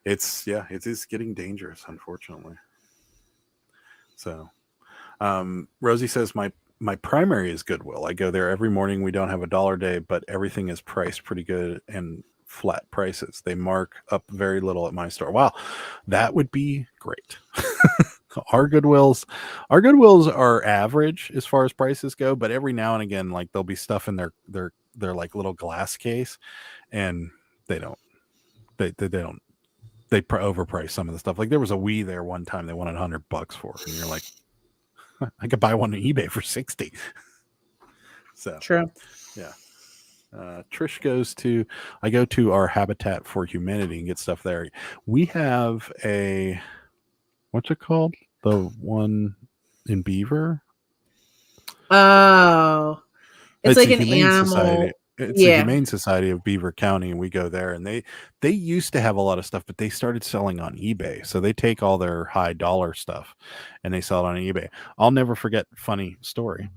it is getting dangerous, unfortunately. So, Rosie says my primary is Goodwill. I go there every morning. We don't have $1 day, but everything is priced pretty good and flat prices. They mark up very little at my store. Wow, that would be great. Our Goodwills are average as far as prices go, but every now and again, like there'll be stuff in their like little glass case, and they overprice some of the stuff. Like there was a Wii there one time they wanted $100 for, and you're like, I could buy one on eBay for 60. So true. Yeah. Trish I go to our Habitat for Humanity and get stuff there. We have what's it called? The one in Beaver. Oh, it's like an animal. Society. it's the Humane Society of Beaver County, and we go there, and they used to have a lot of stuff, but they started selling on eBay. So they take all their high dollar stuff and they sell it on eBay. I'll never forget, funny story.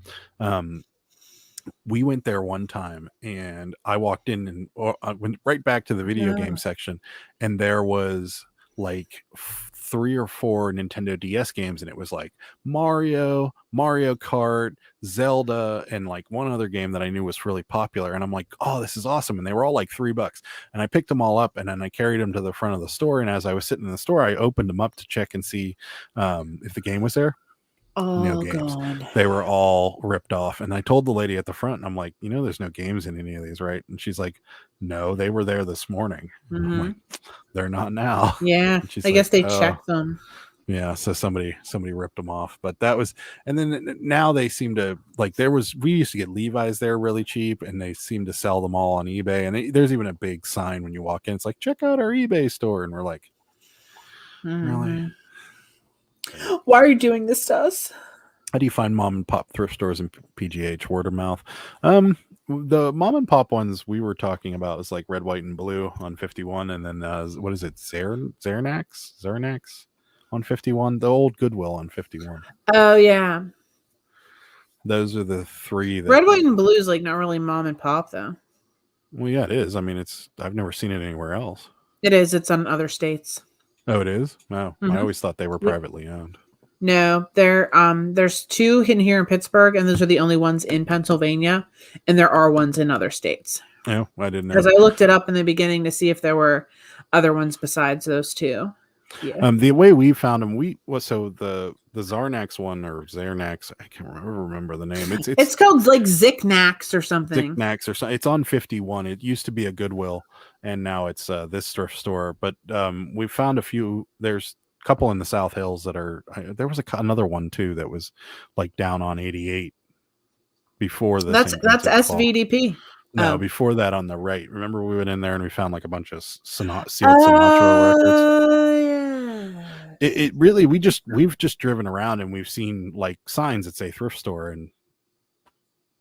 We went there one time, and I walked in, and I went right back to the video game section, and there was like 3 or 4 Nintendo DS games, and it was like Mario Kart, Zelda, and like one other game that I knew was really popular. And I'm like, oh, this is awesome. And they were all like $3. And I picked them all up, and then I carried them to the front of the store. And as I was sitting in the store, I opened them up to check and see if the game was there. No games. God. They were all ripped off. And I told the lady at the front, and I'm like, there's no games in any of these, right? And she's like, no, they were there this morning. I'm like, they're not now. Yeah, I guess they checked them. Yeah, so somebody ripped them off. But that was, and then now they seem to, like, we used to get Levi's there really cheap, and they seem to sell them all on eBay. And there's even a big sign when you walk in. It's like, check out our eBay store. And we're like, really? Why are you doing this to us? How do you find mom and pop thrift stores in PGH? Word of mouth. The mom and pop ones we were talking about is like Red, White, and Blue on 51, and then what is it? Zernax on 51. The old Goodwill on 51. Oh yeah, those are the 3. Red, White, and Blue is like not really mom and pop though. Well, yeah, it is. I mean, I've never seen it anywhere else. It is. It's on other states. Oh, it is? No, I always thought they were privately owned. No, there's 2 in here in Pittsburgh, and those are the only ones in Pennsylvania, and there are ones in other states. Oh, I didn't know. Because I looked it up in the beginning to see if there were other ones besides those 2. Yeah. The way we found them, the Zarnax one, or Zernax, I can't remember the name. It's called like Ziknax or something. Ziknax or something. It's on 51. It used to be a Goodwill, and now it's this thrift store. But we found a few. There's a couple in the South Hills that are. There was another one too that was like down on 88 before this. That's SVDP. No, before that on the right. Remember we went in there and we found like a bunch of sealed Sinatra records. Yeah. It really, we've just driven around and we've seen like signs that say thrift store, and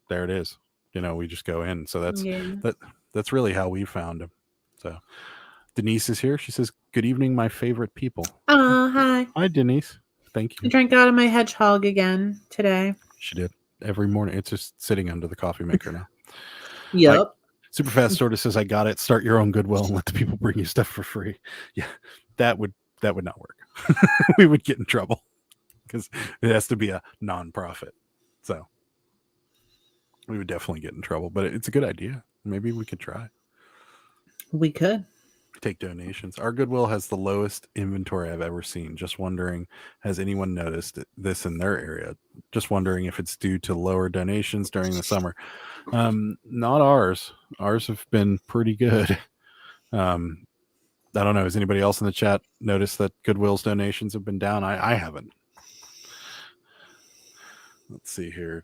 there it is. We just go in. So that's really how we found him. So Denise is here. She says, "Good evening, my favorite people." Oh, hi. Hi, Denise. Thank you. I drank out of my hedgehog again today. She did every morning. It's just sitting under the coffee maker now. Yep. Superfast sort of says, "I got it. Start your own Goodwill and let the people bring you stuff for free." Yeah, that would not work. We would get in trouble because it has to be a non-profit. So we would definitely get in trouble. But it's a good idea. Maybe we could try. We could take donations. Our Goodwill has the lowest inventory I've ever seen. Just wondering, has anyone noticed this in their area? Just wondering if it's due to lower donations during the summer. Not ours. Ours have been pretty good. I don't know. Has anybody else in the chat noticed that Goodwill's donations have been down? I haven't. Let's see here.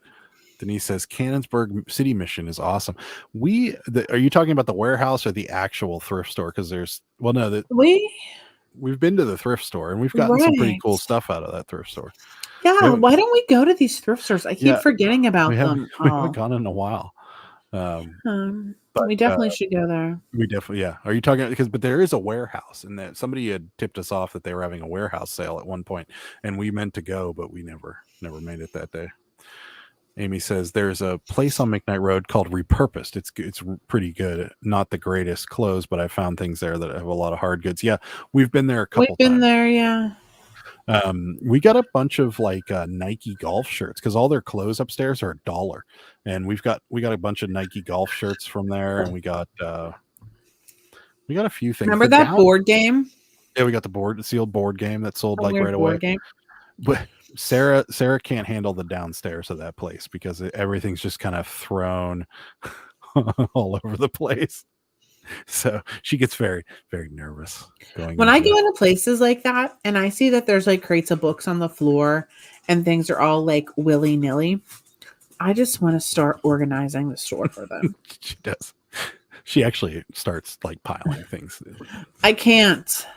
Denise says Cannonsburg City Mission is awesome. Are you talking about the warehouse or the actual thrift store? Because we've been to the thrift store and we've gotten some pretty cool stuff out of that thrift store. Yeah, why don't we go to these thrift stores? I keep forgetting about them. We haven't gone in a while. But we definitely should go there. We definitely, yeah. Are you talking but there is a warehouse, and that somebody had tipped us off that they were having a warehouse sale at one point, and we meant to go, but we never made it that day. Amy says there's a place on McKnight Road called Repurposed. It's pretty good. Not the greatest clothes, but I found things there that have a lot of hard goods. Yeah, we've been there a couple times. We've been there, yeah. We got a bunch of like Nike golf shirts because all their clothes upstairs are $1, and we got a bunch of Nike golf shirts from there, and we got a few things. Remember that board game? Yeah, we got the sealed board game that sold like right away. Game. But Sarah can't handle the downstairs of that place because everything's just kind of thrown all over the place. So she gets very, very nervous when I go into places like that and I see that there's like crates of books on the floor and things are all like willy-nilly. I just want to start organizing the store for them. She does. She actually starts like piling things. I cannot.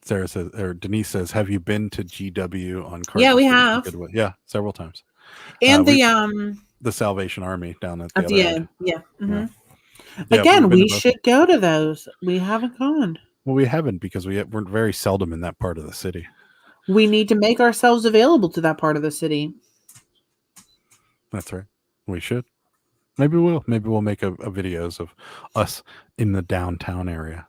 Sarah says, or Denise says, have you been to GW on Carter? Yeah, we have. Yeah, several times. And the Salvation Army down at the at other the end. end. Yeah. Mm-hmm. Yeah, Again, we've been we to both. should go to those. We haven't gone. Well, we haven't because we're very seldom in that part of the city. We need to make ourselves available to that part of the city. That's right. We should. Maybe we'll make a videos of us in the downtown area.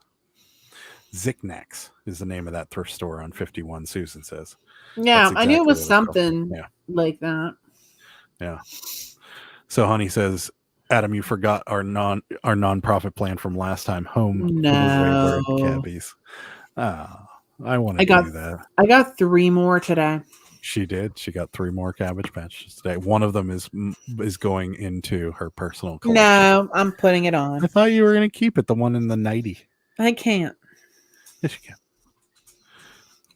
Zicknacks is the name of that thrift store on 51, Susan says. Yeah, That's I knew it exactly was what it's called. something Yeah. like that. Yeah. So Honey says, Adam, you forgot our nonprofit plan from last time, home for the wayward cabbies. I wanted to do that. I got 3 more today. She did. She got 3 more Cabbage Patches today. One of them is going into her personal collection. No, I'm putting it on. I thought you were going to keep it, the one in the 90. I can't. Yes, you can.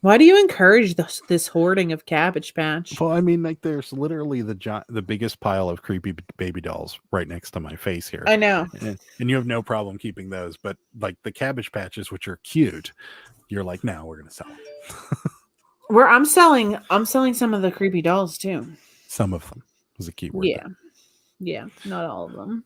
Why do you encourage this hoarding of Cabbage Patch? Well, I mean, like, there's literally the biggest pile of creepy baby dolls right next to my face here. I know. And you have no problem keeping those, but like the Cabbage Patches, which are cute, you're like, no, we're going to sell them. I'm selling some of the creepy dolls too. Some of them was a key word. Yeah. There. Yeah, not all of them.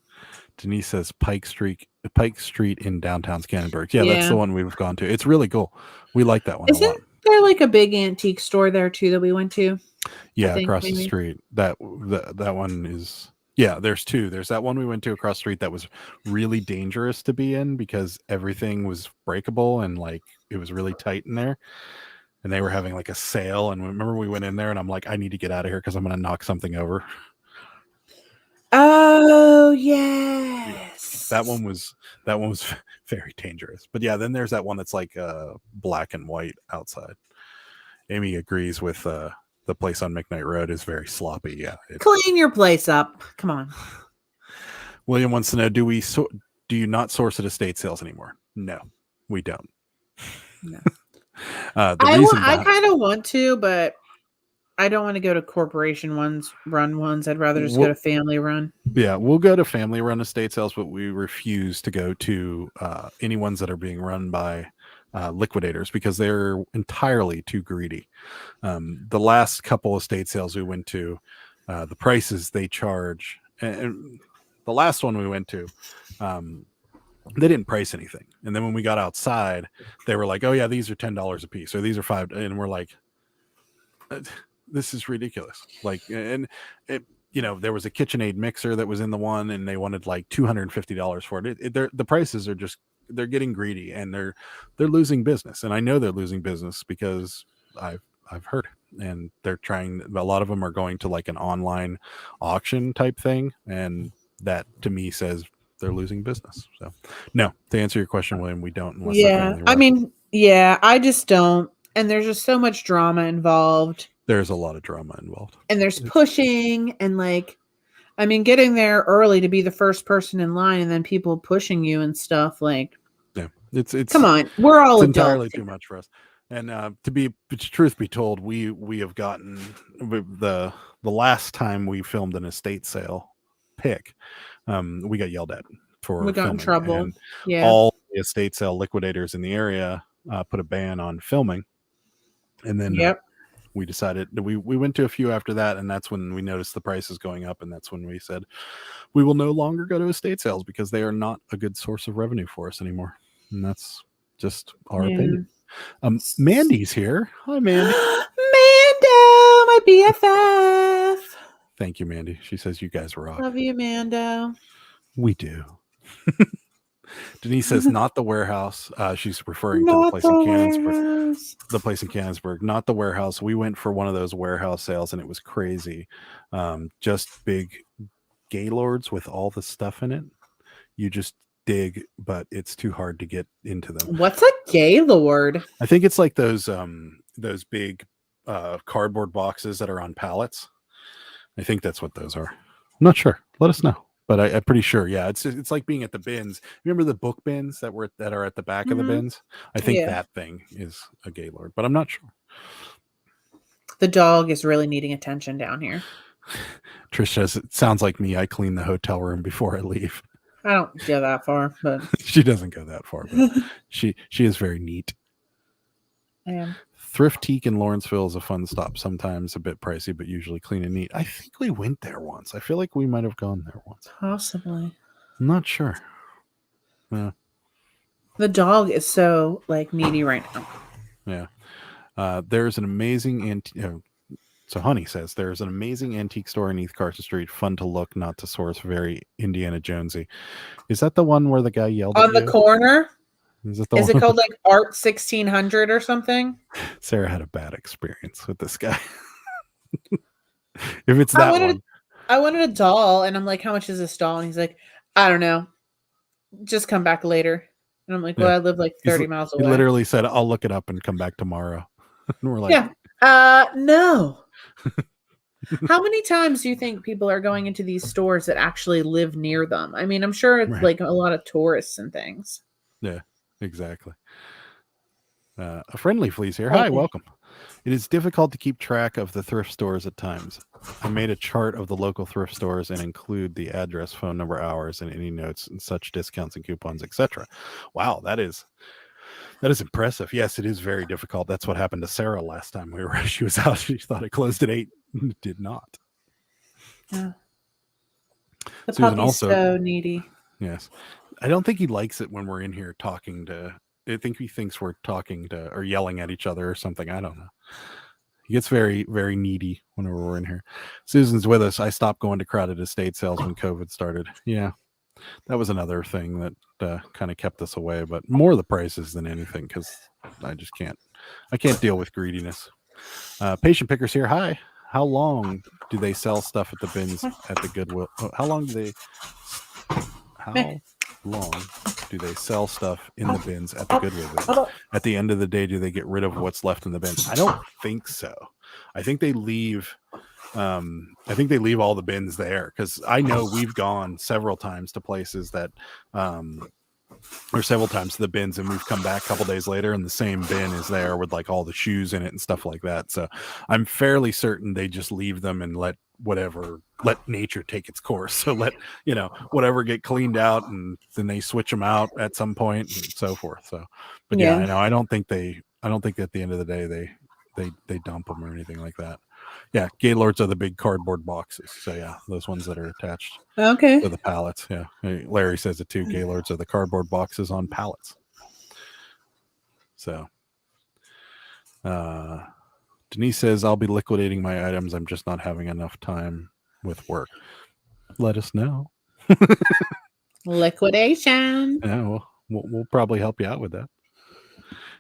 Denise says Pike Street in downtown Scannenberg. Yeah, that's the one we've gone to. It's really cool. We like that one a lot. Isn't there like a big antique store there too that we went to? Yeah, across the street. That one is. Yeah, there's 2. There's that one we went to across the street that was really dangerous to be in because everything was breakable and like it was really tight in there. And they were having like a sale. And remember we went in there and I'm like, I need to get out of here because I'm going to knock something over. Oh, yes. That one was very dangerous. But yeah, then there's that one that's like black and white outside. Amy agrees with the place on McKnight Road is very sloppy. Yeah. Clean your place up. Come on. William wants to know, do you not source at estate sales anymore? No, we don't. No. I kind of want to, but I don't want to go to corporation run ones. I'd rather just go to family run. Yeah, we'll go to family run estate sales, but we refuse to go to any ones that are being run by liquidators because they're entirely too greedy. The last couple estate sales we went to, the prices they charge, and the last one we went to, they didn't price anything. And then when we got outside, they were like, oh yeah, these are $10 a piece or these are $5. And we're like, this is ridiculous. Like, and it, there was a KitchenAid mixer that was in the one and they wanted like $250 for it. The prices are just, they're getting greedy and they're losing business. And I know they're losing business because I've heard it. And they're trying, a lot of them are going to like an online auction type thing. And that to me says they're losing business. So no, to answer your question, William, we don't. Yeah. I mean, yeah, I just don't. And there's just so much drama involved. There's a lot of drama involved. And there's pushing and like, I mean, getting there early to be the first person in line and then people pushing you and stuff like, yeah, it's come on, we're all entirely too much for us. And truth be told, we have gotten the last time we filmed an estate sale pick, we got yelled at for we got filming. In trouble. And yeah, all the estate sale liquidators in the area put a ban on filming. And then we decided that we went to a few after that, and that's when we noticed the prices going up, and that's when we said we will no longer go to estate sales because they are not a good source of revenue for us anymore. And that's just our opinion. Mandy's here. Hi, Mandy. Mando, my BFF. Thank you, Mandy. She says you guys rock. Love you, Mando. We do. Denise says not the warehouse. She's referring to the place in Canonsburg. The place in Canonsburg, not the warehouse. We went for one of those warehouse sales and it was crazy. Just big gaylords with all the stuff in it. You just dig, but it's too hard to get into them. What's a gaylord? I think it's like those big cardboard boxes that are on pallets. I think that's what those are. I'm not sure. Let us know. But I'm pretty sure, yeah. It's like being at the bins. Remember the book bins that are at the back of the bins? I think that thing is a gaylord, but I'm not sure. The dog is really needing attention down here. Trish says it sounds like me. I clean the hotel room before I leave. I don't go that far, but she doesn't go that far. But she is very neat. I am. Thriftique in Lawrenceville is a fun stop. Sometimes a bit pricey, but usually clean and neat. I think we went there once. I feel like we might have gone there once. Possibly. I'm not sure. The dog is so like needy right now. Yeah. There's an amazing so Honey says there's an amazing antique store in East Carson Street. Fun to look, not to source. Very Indiana Jonesy. Is that the one where the guy yelled on at the you? corner? Is it the Is one? it called like Art 1600 or something? Sarah had a bad experience with this guy. If it's that one. I wanted a doll, and I'm like, how much is this doll? And he's like, I don't know. Just come back later. And I'm like, well, I live like 30 miles away. He literally said, I'll look it up and come back tomorrow. And we're like, yeah. No. How many times do you think people are going into these stores that actually live near them? I mean, I'm sure it's like a lot of tourists and things. Yeah, exactly. A friendly fleece here. Hi, welcome. It is difficult to keep track of the thrift stores at times. I made a chart of the local thrift stores and include the address, phone number, hours, and any notes and such discounts and coupons, etc. Wow, that is impressive. Yes, it is very difficult. That's what happened to Sarah last time she was out. She thought it closed at 8. It did not. Yeah. The Susan puppy's also, so needy. Yes. I don't think he likes it when we're in here talking to. I think he thinks we're talking to or yelling at each other or something. I don't know. He gets very, very needy whenever we're in here. Susan's with us. I stopped going to crowded estate sales when COVID started. Yeah. That was another thing that kind of kept us away, but more the prices than anything because I just can't. I can't deal with greediness. Patient pickers here. Hi. How long do they sell stuff at the bins at the Goodwill? How long do they sell stuff in the bins at the Goodwill bins? At the end of the day, do they get rid of what's left in the bins? I don't think so. I think they leave. I think they leave all the bins there because I know we've gone several times to places that, or several times to the bins, and we've come back a couple days later, and the same bin is there with like all the shoes in it and stuff like that. So I'm fairly certain they just leave them and let nature take its course. So let whatever get cleaned out, and then they switch them out at some point and so forth. So, but yeah, I know. I don't think at the end of the day they dump them or anything like that. Yeah, Gaylords are the big cardboard boxes. So yeah, those ones that are attached to the pallets. Yeah, Larry says it too. Gaylords are the cardboard boxes on pallets. So, Denise says, I'll be liquidating my items. I'm just not having enough time with work. Let us know. Liquidation. Yeah, well, we'll probably help you out with that.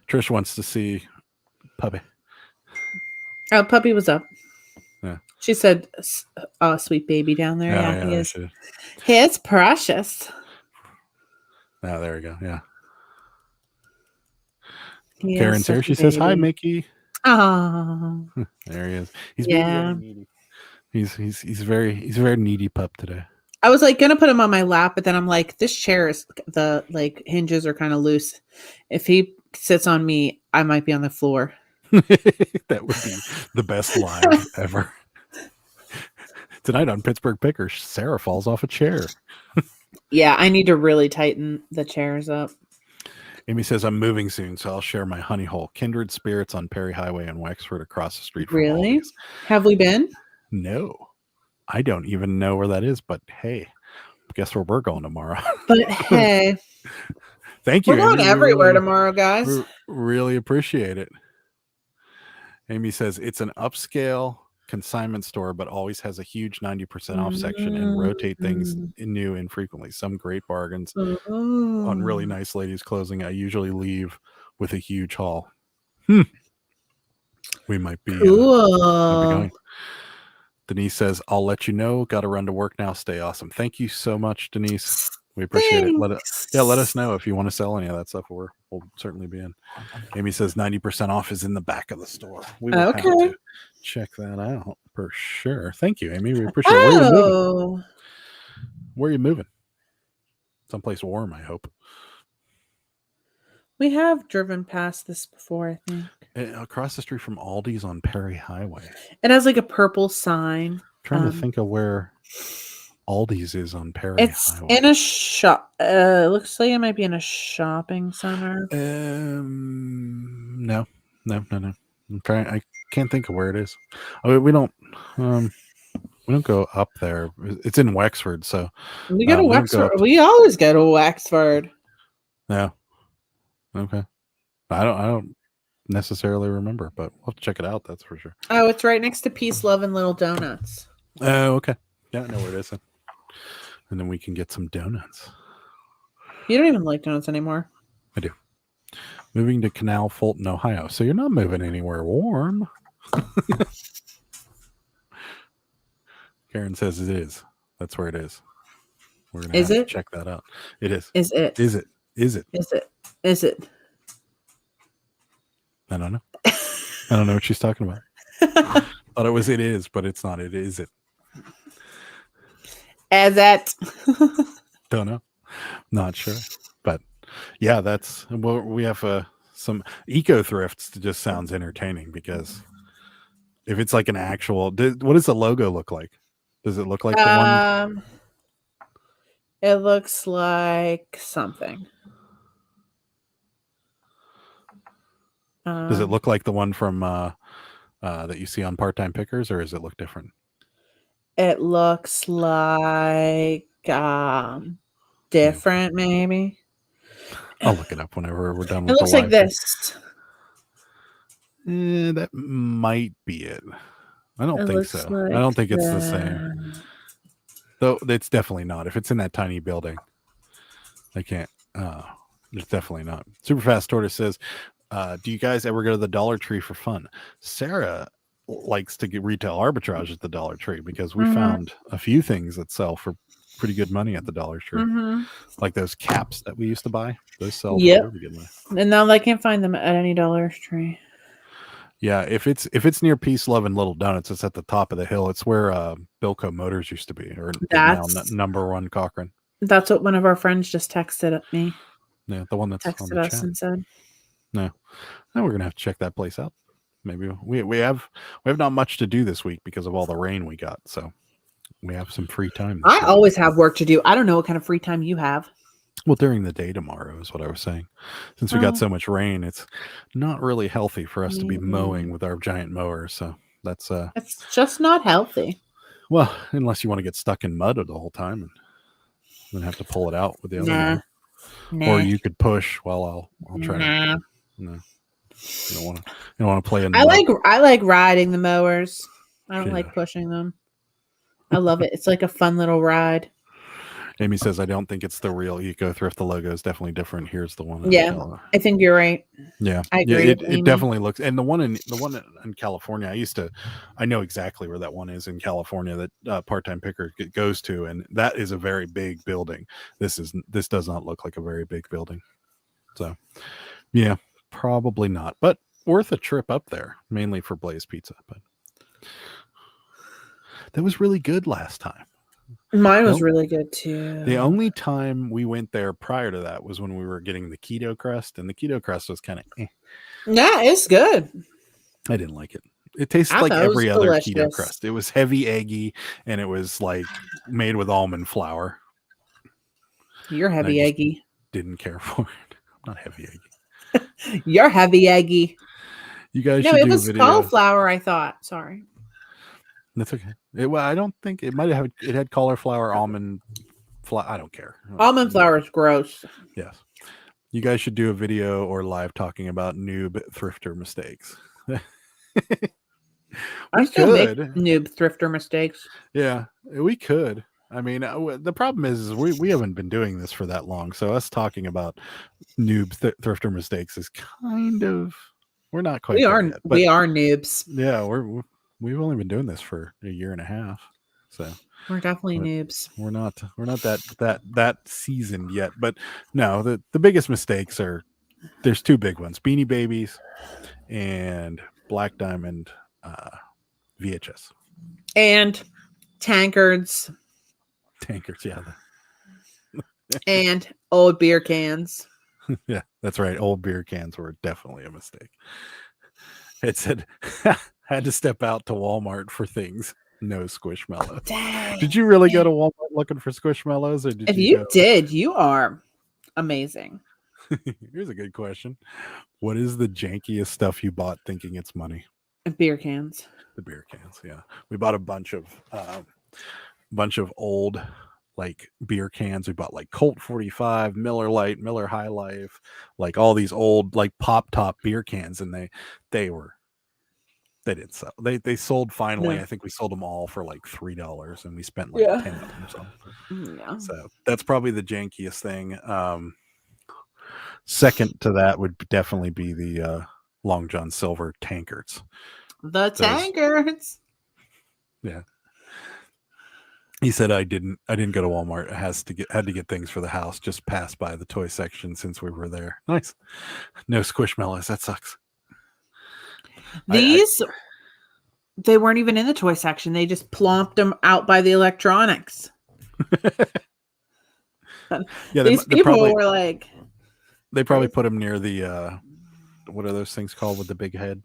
Trish wants to see Puppy. Oh, Puppy was up. Yeah. She said, "Oh, sweet baby down there." Yeah, he is. He's precious. Oh, there we go. Yeah. Karen's here. She says, "Hi, Mickey." Oh, there he is. He's very needy. He's very needy pup today. I was like gonna put him on my lap, but then I'm like, this chair is the hinges are kind of loose. If he sits on me, I might be on the floor. That would be the best line ever. Tonight on Pittsburgh Pickers, Sarah falls off a chair. Yeah, I need to really tighten the chairs up. Amy says, I'm moving soon, so I'll share my honey hole. Kindred Spirits on Perry Highway in Wexford across the street from Really? Aldi's. Have we been? No. I don't even know where that is, but hey, guess where we're going tomorrow. But hey. Thank you, We're going everywhere tomorrow, guys. Really appreciate it. Amy says, it's an upscale consignment store, but always has a huge 90% off section and rotate things new infrequently. Some great bargains on really nice ladies' clothing. I usually leave with a huge haul. We might be, going. Denise says, I'll let you know. Got to run to work now. Stay awesome. Thank you so much, Denise. We appreciate it. Let us know if you want to sell any of that stuff. We'll certainly be in. Amy says 90% off is in the back of the store. We will have to check that out for sure. Thank you, Amy. We appreciate it. Where are you moving? Someplace warm, I hope. We have driven past this before, I think. Across the street from Aldi's on Perry Highway. It has like a purple sign. I'm trying to think of where Aldi's is on Perry Highway. In a shop. Looks like it might be in a shopping center. No. I can't think of where it is. I mean, we don't go up there. It's in Wexford, so We go to we don't go Wexford. up. We always go to Wexford. Yeah. Okay. I don't necessarily remember, but we'll have to check it out. That's for sure. Oh, it's right next to Peace, Love, and Little Donuts. Oh, okay. Yeah, I know where it is. Then. And then we can get some donuts. You don't even like donuts anymore. I do. Moving to Canal Fulton, Ohio. So you're not moving anywhere warm. Karen says it is. That's where it is. We're gonna have to check that out. It is. Is it? Is it? Is it? Is it? Is it? I don't know. I don't know what she's talking about. Thought it was it is, but it's not. It is it. As it. Don't know. Not sure. But yeah, that's well, we have some eco thrifts. Just sounds entertaining because if it's like an actual, what does the logo look like? Does it look like the one? It looks like something. Does it look like the one from that you see on Part-Time Pickers, or does it look different? It looks like different, maybe. I'll look it up whenever we're done with it looks like this. That might be it. I don't think so. Like I don't think it's the same. Though it's definitely not. If it's in that tiny building, I can't. It's definitely not. Super Fast Tortoise says, do you guys ever go to the Dollar Tree for fun? Sarah likes to get retail arbitrage at the Dollar Tree because we found a few things that sell for pretty good money at the Dollar Tree. Like those caps that we used to buy. Those sell for really good money. And now I can't find them at any Dollar Tree. Yeah, if it's near Peace, Love, and Little Donuts, it's at the top of the hill. It's where Bilco Motors used to be, or that's now number one Cochran. That's what one of our friends just texted at me. Yeah, the one that's texted on the us chat. and said, "No, now we're gonna have to check that place out. Maybe we have not much to do this week because of all the rain we got, so we have some free time. I always have work to do. I don't know what kind of free time you have. Well, during the day tomorrow is what I was saying. Since we got so much rain, it's not really healthy for us to be mowing with our giant mower. So that's it's just not healthy. Well, unless you want to get stuck in mud the whole time and then have to pull it out with the other mower. Or you could push while I'll try. No, you don't want to play in. I like riding the mowers. I don't like pushing them. I love it. It's like a fun little ride. Amy says, I don't think it's the real Eco Thrift. The logo is definitely different. Here's the one. Yeah, I think you're right. Yeah, I agree. It definitely looks. And the one in California, I know exactly where that one is in California that Part-Time Picker goes to, and that is a very big building. This does not look like a very big building. So, yeah, probably not, but worth a trip up there, mainly for Blaze Pizza. But that was really good last time. Mine was really good too. The only time we went there prior to that was when we were getting the keto crust, and the keto crust was kind of Yeah, it's good. I didn't like it. It tasted like every other keto crust. It was heavy, eggy, and it was like made with almond flour. You're heavy eggy. Didn't care for it. I'm not heavy eggy. You're heavy eggy. You guys should do a video. No, it was cauliflower, I thought. Sorry. That's okay. I don't think it might have. It had cauliflower, almond flour. I don't care. Almond flour is gross. Yes. You guys should do a video or live talking about noob thrifter mistakes. I still make noob thrifter mistakes. Yeah, we could. I mean, the problem is we haven't been doing this for that long, so us talking about noob thrifter mistakes is kind of we're not quite. We are noobs. Yeah, we've only been doing this for a year and a half, so we're definitely noobs. We're not that seasoned yet, but no, the biggest mistakes are there's two big ones: Beanie Babies and Black Diamond VHS and tankards, yeah, and old beer cans. Yeah, that's right. Old beer cans were definitely a mistake. It said had to step out to Walmart for things. No Squishmallow. Dang. Did you really go to Walmart looking for Squishmallows, or if you did, you are amazing. Here's a good question. What is the jankiest stuff you bought thinking it's money? Beer cans. The beer cans, yeah. We bought a bunch of old like beer cans. We bought like Colt 45, Miller Lite, Miller High Life, like all these old like pop top beer cans, and they didn't sell. They sold finally. No. I think we sold them all for like $3, and we spent like Yeah. 10 of them. Yeah. So that's probably the jankiest thing. Second to that would definitely be the Long John Silver tankards. The tankards. Yeah. He said I didn't go to Walmart. Had to get things for the house. Just passed by the toy section since we were there. Nice. No Squishmallows. That sucks. These they weren't even in the toy section. They just plonked them out by the electronics. Yeah, these people were like, they probably put them near the what are those things called with the big head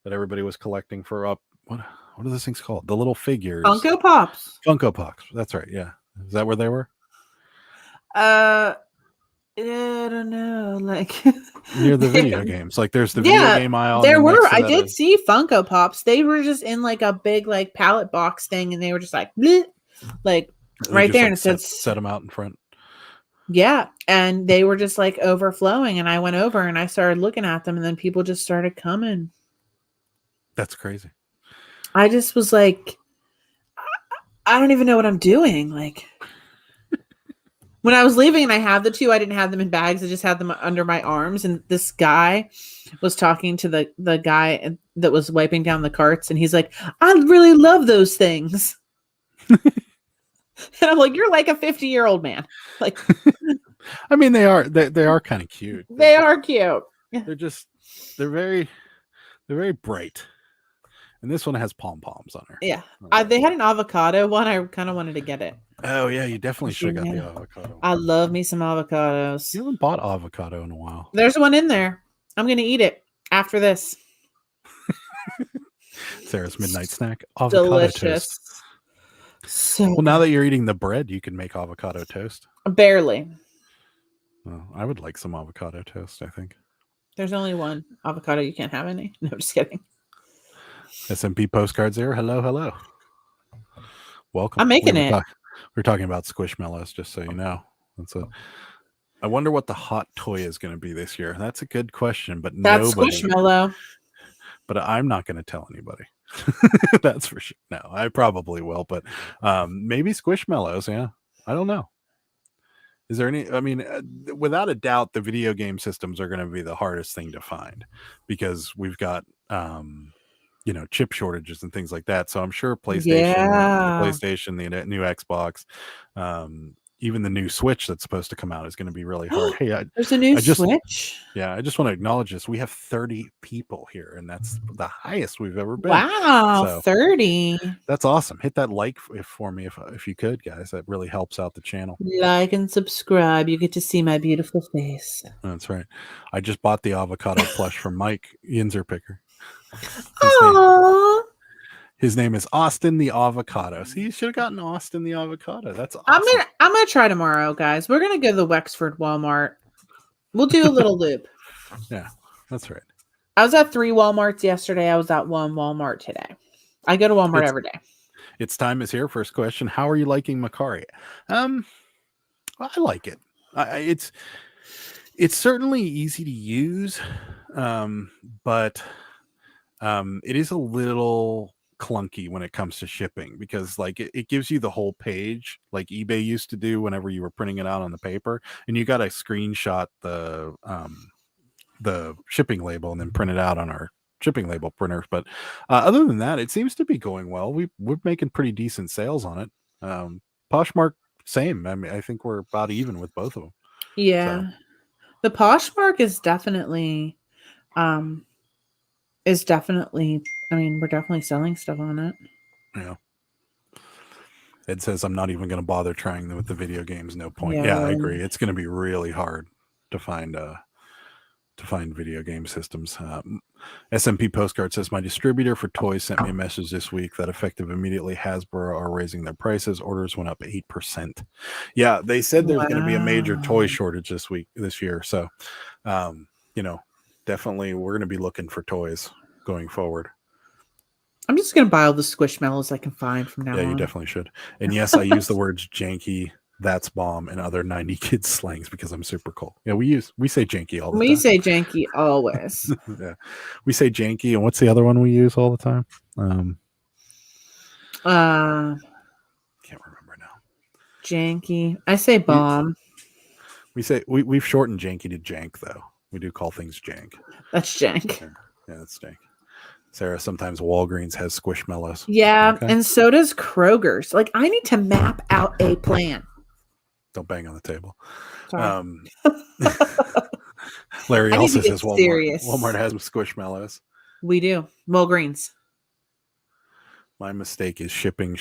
that everybody was collecting for up. What are those things called? The little figures. Funko Pops. Funko Pops. That's right. Yeah. Is that where they were? I don't know. Like near the video games. Like there's the video game aisle. There were. I did see Funko Pops. They were just in like a big like pallet box thing, and they were just like, bleh, like right there, and it said set them out in front. Yeah, and they were just like overflowing, and I went over and I started looking at them, and then people just started coming. That's crazy. I just was like, I don't even know what I'm doing. Like when I was leaving and I had the two, I didn't have them in bags. I just had them under my arms. And this guy was talking to the guy that was wiping down the carts. And he's like, I really love those things. And I'm like, you're like a 50-year-old man. Like, I mean, they are kind of cute. They are cute. They're very bright. And this one has pom-poms on her. Yeah. They had an avocado one. I kind of wanted to get it. Oh, yeah. You definitely should have got the avocado. I love me some avocados. You haven't bought avocado in a while. There's one in there. I'm going to eat it after this. Sarah's midnight snack. Avocado delicious. Toast. So well, now that you're eating the bread, you can make avocado toast. Barely. Oh, I would like some avocado toast, I think. There's only one avocado. You can't have any. No, just kidding. SMP postcards there. Hello. Welcome. I'm making it. We're talking about Squishmallows, just so you know. I wonder what the hot toy is going to be this year. That's a good question, but that's Squishmallow. But I'm not going to tell anybody. That's for sure. No, I probably will, but maybe Squishmallows. Yeah, I don't know. Is there any? I mean, without a doubt, the video game systems are going to be the hardest thing to find because we've got chip shortages and things like that. So I'm sure PlayStation, the new Xbox, even the new Switch that's supposed to come out is going to be really hard. Hey, there's a new Switch. Yeah, I just want to acknowledge this. We have 30 people here, and that's the highest we've ever been. Wow, so 30. That's awesome. Hit that like for me if you could, guys. That really helps out the channel. Like and subscribe. You get to see my beautiful face. That's right. I just bought the avocado plush from Mike Yinzer Picker. His name is Austin the Avocado. See, you should have gotten Austin the Avocado. That's awesome. I'm gonna try tomorrow, guys. We're gonna go to the Wexford Walmart. We'll do a little loop. Yeah, that's right. I was at 3 Walmarts yesterday. I was at 1 Walmart today. I go to Walmart every day. Its time is here. First question: how are you liking Macari? Well, I like it. It's certainly easy to use, but it is a little clunky when it comes to shipping because like it gives you the whole page like eBay used to do whenever you were printing it out on the paper, and you got to screenshot the shipping label and then print it out on our shipping label printers. But other than that, it seems to be going well. We're making pretty decent sales on it. Poshmark, same. I mean, I think we're about even with both of them. Yeah, so. The Poshmark is definitely I mean, we're definitely selling stuff on it. Yeah. Ed says, I'm not even going to bother trying them with the video games. No point. Yeah, I agree. It's going to be really hard to find to find video game systems. SMP Postcard says, my distributor for toys sent me a message this week that effective immediately Hasbro are raising their prices. Orders went up 8%. Yeah, they said there's going to be a major toy shortage this year. So, definitely we're going to be looking for toys going forward. I'm just going to buy all the Squishmallows I can find from now on. Yeah, you definitely should. And yes, I use the words janky, that's bomb, and other 90 kids slangs because I'm super cool. Yeah, we say janky all the time. We say janky always. Yeah, we say janky, and what's the other one we use all the time? Can't remember now. Janky. I say bomb. We say we've shortened janky to jank though. We do call things jank. That's jank. Yeah, that's jank. Sarah, sometimes Walgreens has Squishmallows. Yeah, okay. And so does Kroger's. Like, I need to map out a plan. Don't bang on the table. Larry also says Walmart has Squishmallows. We do. Walgreens. My mistake is shipping.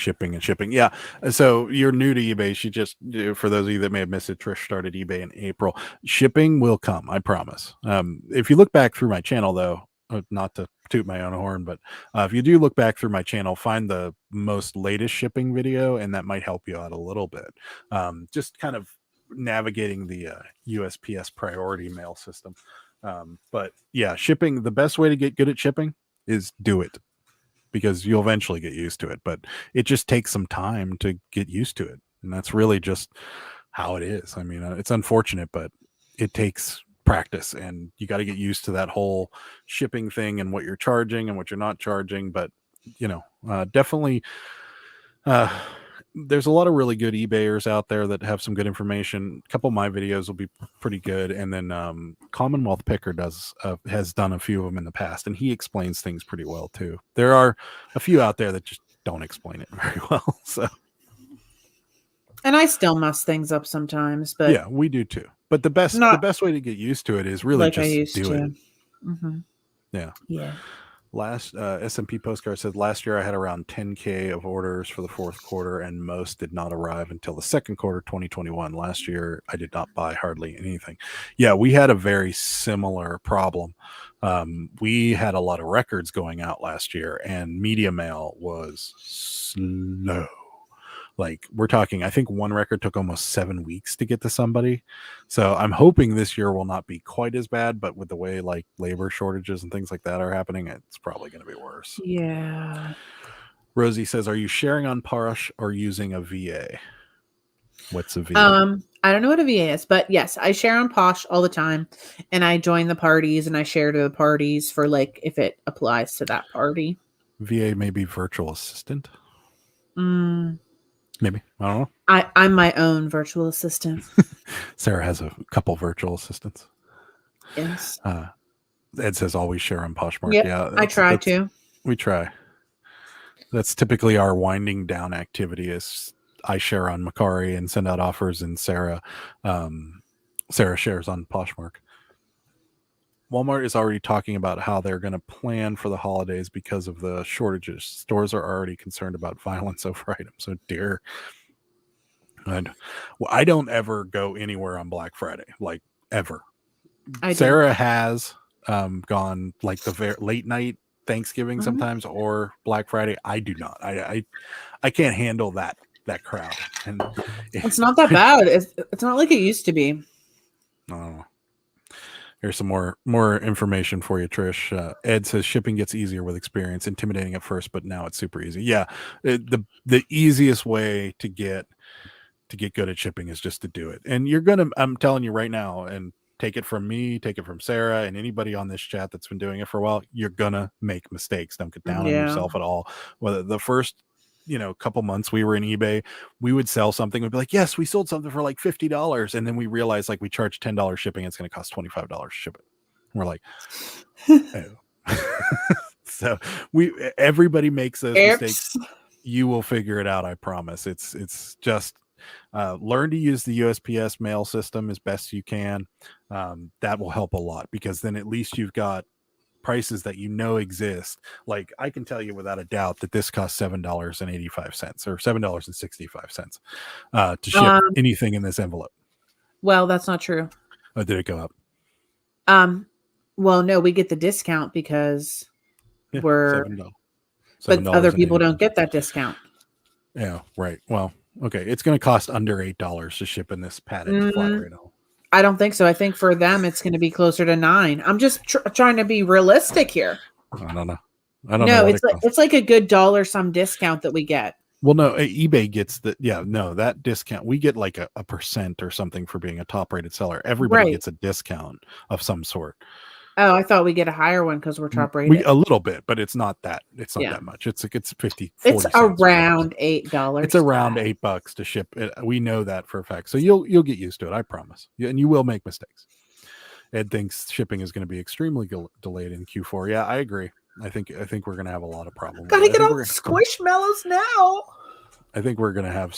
Yeah. So you're new to eBay. She just, for those of you that may have missed it, Trish started eBay in April. Shipping will come, I promise. If you look back through my channel, though, not to toot my own horn, but if you do look back through my channel, find the most latest shipping video, and that might help you out a little bit. Just kind of navigating the USPS priority mail system. But yeah, shipping, the best way to get good at shipping is do it, because you'll eventually get used to it, but it just takes some time to get used to it. And that's really just how it is. I mean, it's unfortunate, but it takes practice, and you got to get used to that whole shipping thing and what you're charging and what you're not charging. But definitely there's a lot of really good eBayers out there that have some good information. A couple of my videos will be pretty good, and then Commonwealth Picker has done a few of them in the past, and he explains things pretty well too. There are a few out there that just don't explain it very well. So, and I still mess things up sometimes, but yeah, we do too. But the best way to get used to it is really like just do it. Mm-hmm. Yeah. Yeah. Last SMP Postcard said, last year I had around 10K of orders for the fourth quarter, and most did not arrive until the second quarter 2021. Last year I did not buy hardly anything. Yeah, we had a very similar problem. We had a lot of records going out last year, and media mail was slow. Like, we're talking, I think one record took almost 7 weeks to get to somebody. So I'm hoping this year will not be quite as bad, but with the way like labor shortages and things like that are happening, it's probably going to be worse. Yeah. Rosie says, are you sharing on Posh or using a VA? What's a VA? I don't know what a VA is, but yes, I share on Posh all the time, and I join the parties and I share to the parties for like if it applies to that party. VA may be virtual assistant. Maybe. I don't know. I'm my own virtual assistant. Sarah has a couple virtual assistants. Yes. Ed says always share on Poshmark. Yep, yeah, I try to. We try. That's typically our winding down activity. Is I share on Macari and send out offers, and Sarah shares on Poshmark. Walmart is already talking about how they're going to plan for the holidays because of the shortages. Stores are already concerned about violence over items. So, dear. And I don't ever go anywhere on Black Friday, like ever. Sarah has gone like the late night Thanksgiving sometimes, or Black Friday. I do not. I can't handle that crowd. And it's not that bad. It's not like it used to be. No. Here's some more information for you, Trish. Ed says shipping gets easier with experience. Intimidating at first, but now it's super easy. Yeah, the easiest way to get good at shipping is just to do it. And I'm telling you right now, and take it from me, take it from Sarah, and anybody on this chat that's been doing it for a while, you're gonna make mistakes. Don't get down on yourself at all. Whether the first couple months we were in eBay, we would sell something, we'd be like, yes, we sold something for like $50, and then we realized like we charged $10 shipping, it's going to cost $25 to ship it. And we're like, oh. So everybody makes those mistakes. You will figure it out, I promise. It's just learn to use the USPS mail system as best you can. That will help a lot, because then at least you've got prices that exist. Like, I can tell you without a doubt that this costs $7.85 or $7.65 to ship anything in this envelope. Well, that's not true. Oh, did it go up? Well, no, we get the discount because Yeah, we're, $7. but other people $7.80. don't get that discount. Yeah, right. Well, okay. It's going to cost under $8 to ship in this padded flat rate. I don't think so. I think for them, it's going to be closer to 9. I'm just trying to be realistic here. I don't know. I don't know No, what it costs. it's like a good dollar some discount that we get. Well, no, eBay gets that discount. We get like a percent or something for being a top rated seller. Everybody Right. gets a discount of some sort. Oh, I thought we get a higher one because we're top rated. We a little bit, but it's not that much. It's 50, 40 It's cents around $8. It's around $8 to ship it. We know that for a fact. So you'll get used to it, I promise. And you will make mistakes. Ed thinks shipping is going to be extremely delayed in Q4. Yeah, I agree. I think we're going to have a lot of problems. Gotta get all the squishmallows now. I think we're going to have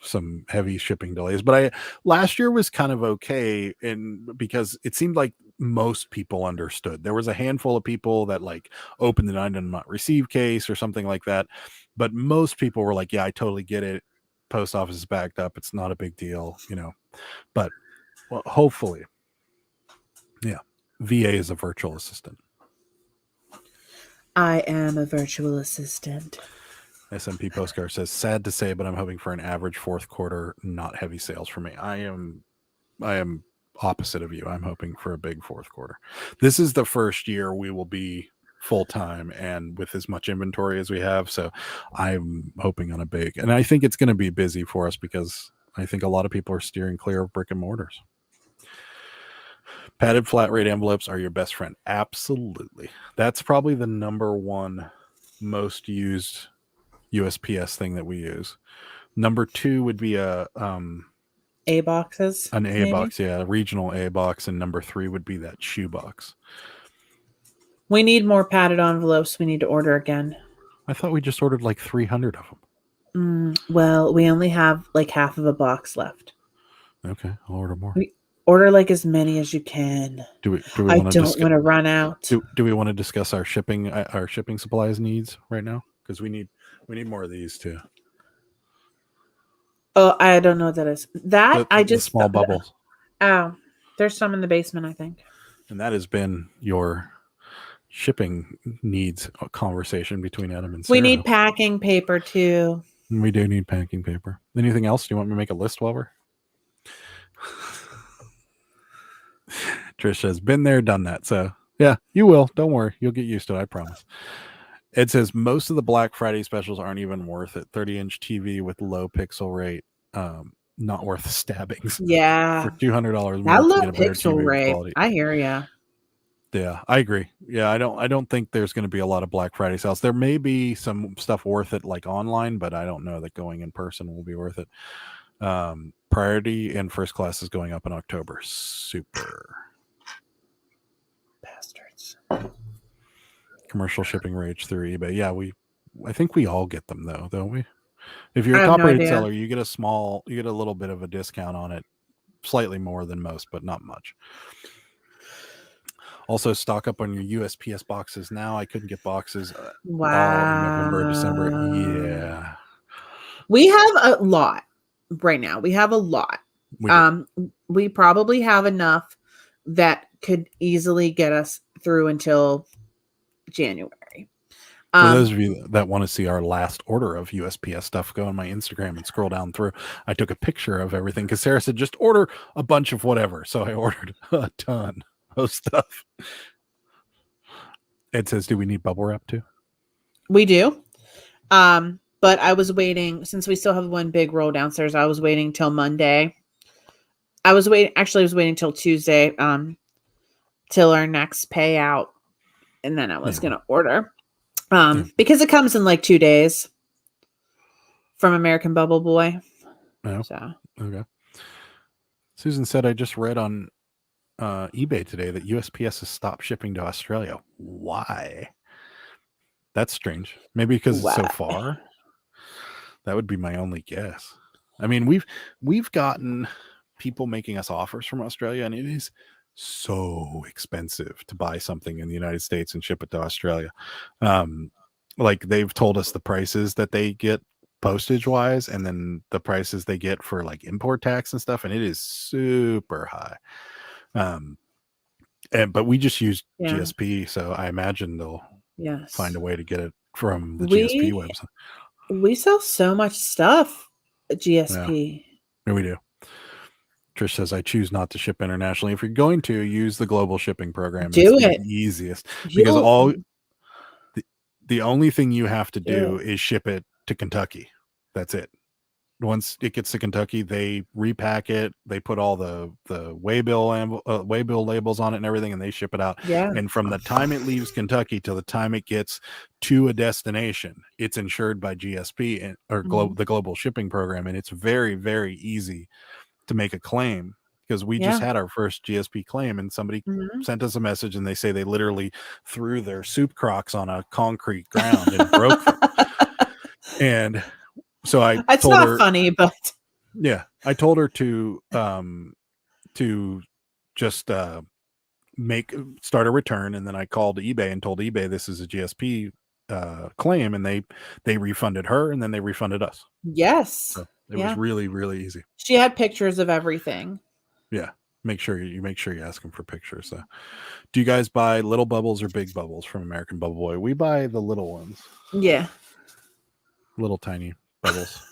some heavy shipping delays. But last year was kind of okay, and because it seemed like most people understood. There was a handful of people that like opened the did not receive case or something like that, but most people were like, "Yeah, I totally get it. Post office is backed up. It's not a big deal, you know." But well, hopefully, yeah. VA is a virtual assistant. I am a virtual assistant. SMP Postcard says, sad to say, but I'm hoping for an average fourth quarter, not heavy sales for me. I am opposite of you. I'm hoping for a big fourth quarter. This is the first year we will be full time and with as much inventory as we have. So I'm hoping on a big, and I think it's going to be busy for us because I think a lot of people are steering clear of brick and mortars. Padded flat rate envelopes are your best friend. Absolutely. That's probably the number one most used USPS thing that we use. Number two would be a boxes. An A maybe? Box, yeah, a regional A box, and number three would be that shoe box. We need more padded envelopes. We need to order again. I thought we just ordered like 300 of them. Well, we only have like half of a box left. Okay, I'll order more. We order like as many as you can. Do we I don't want to run out. Do we want to discuss our shipping supplies needs right now? Because we need more of these too. Oh, I don't know what that is. The small bubbles. Oh, there's some in the basement, I think. And that has been your shipping needs conversation between Adam and Sarah. We need packing paper too. We do need packing paper. Anything else? Do you want me to make a list while we're? Trish says, been there, done that. So yeah, you will. Don't worry. You'll get used to it. I promise. Ed says, most of the Black Friday specials aren't even worth it. 30-inch TV with low pixel rate. Not worth the stabbings. Yeah. For $200 more. That low pixel rate. Quality. I hear ya. Yeah, I agree. Yeah, I don't think there's going to be a lot of Black Friday sales. There may be some stuff worth it like online, but I don't know that going in person will be worth it. Priority and first class is going up in October. Super. Bastards. Commercial shipping rates through eBay. Yeah, I think we all get them though, don't we? If you're a top rated seller, you get a little bit of a discount on it, slightly more than most, but not much. Also, stock up on your USPS boxes now. I couldn't get boxes all in November, December. Yeah. We have a lot right now. We have a lot. We probably have enough that could easily get us through until January. For those of you that want to see our last order of USPS stuff, go on my Instagram and scroll down through. I took a picture of everything because Sarah said, just order a bunch of whatever. So I ordered a ton of stuff. Ed says, do we need bubble wrap too? We do. But I was waiting, since we still have one big roll downstairs, I was waiting till Monday. I was waiting till Tuesday, till our next payout. And then I was going to order. Because it comes in like 2 days from American Bubble Boy. Oh, so. Okay. Susan said, I just read on eBay today that USPS has stopped shipping to Australia. Why? That's strange. Maybe because it's so far. That would be my only guess. I mean, we've gotten people making us offers from Australia, and it is so expensive to buy something in the United States and ship it to Australia. Like they've told us the prices that they get postage wise, and then the prices they get for like import tax and stuff, and it is super high. but we just use Yeah. GSP, so I imagine they'll find Yes. a way to get it from the GSP website. We sell so much stuff at Yeah, GSP. we do. Trish says, I choose not to ship internationally. If you're going to use the global shipping program, Do it's it. the easiest because the only thing you have to do is ship it to Kentucky. That's it. Once it gets to Kentucky, they repack it. They put all the waybill labels on it and everything, and they ship it out. Yeah. And from the time it leaves Kentucky till the time it gets to a destination, it's insured by GSP or the global shipping program, and it's very, very easy to make a claim because we just had our first GSP claim, and somebody sent us a message, and they say they literally threw their soup crocs on a concrete ground and broke them. And so it's told not her, funny, but yeah, I told her to just start a return, and then I called eBay and told eBay this is a GSP claim, and they refunded her, and then they refunded us. Yes, so it was really, really easy. She had pictures of everything. Yeah, make sure you ask them for pictures. So, do you guys buy little bubbles or big bubbles from American Bubble Boy? We buy the little ones. Yeah, little tiny bubbles.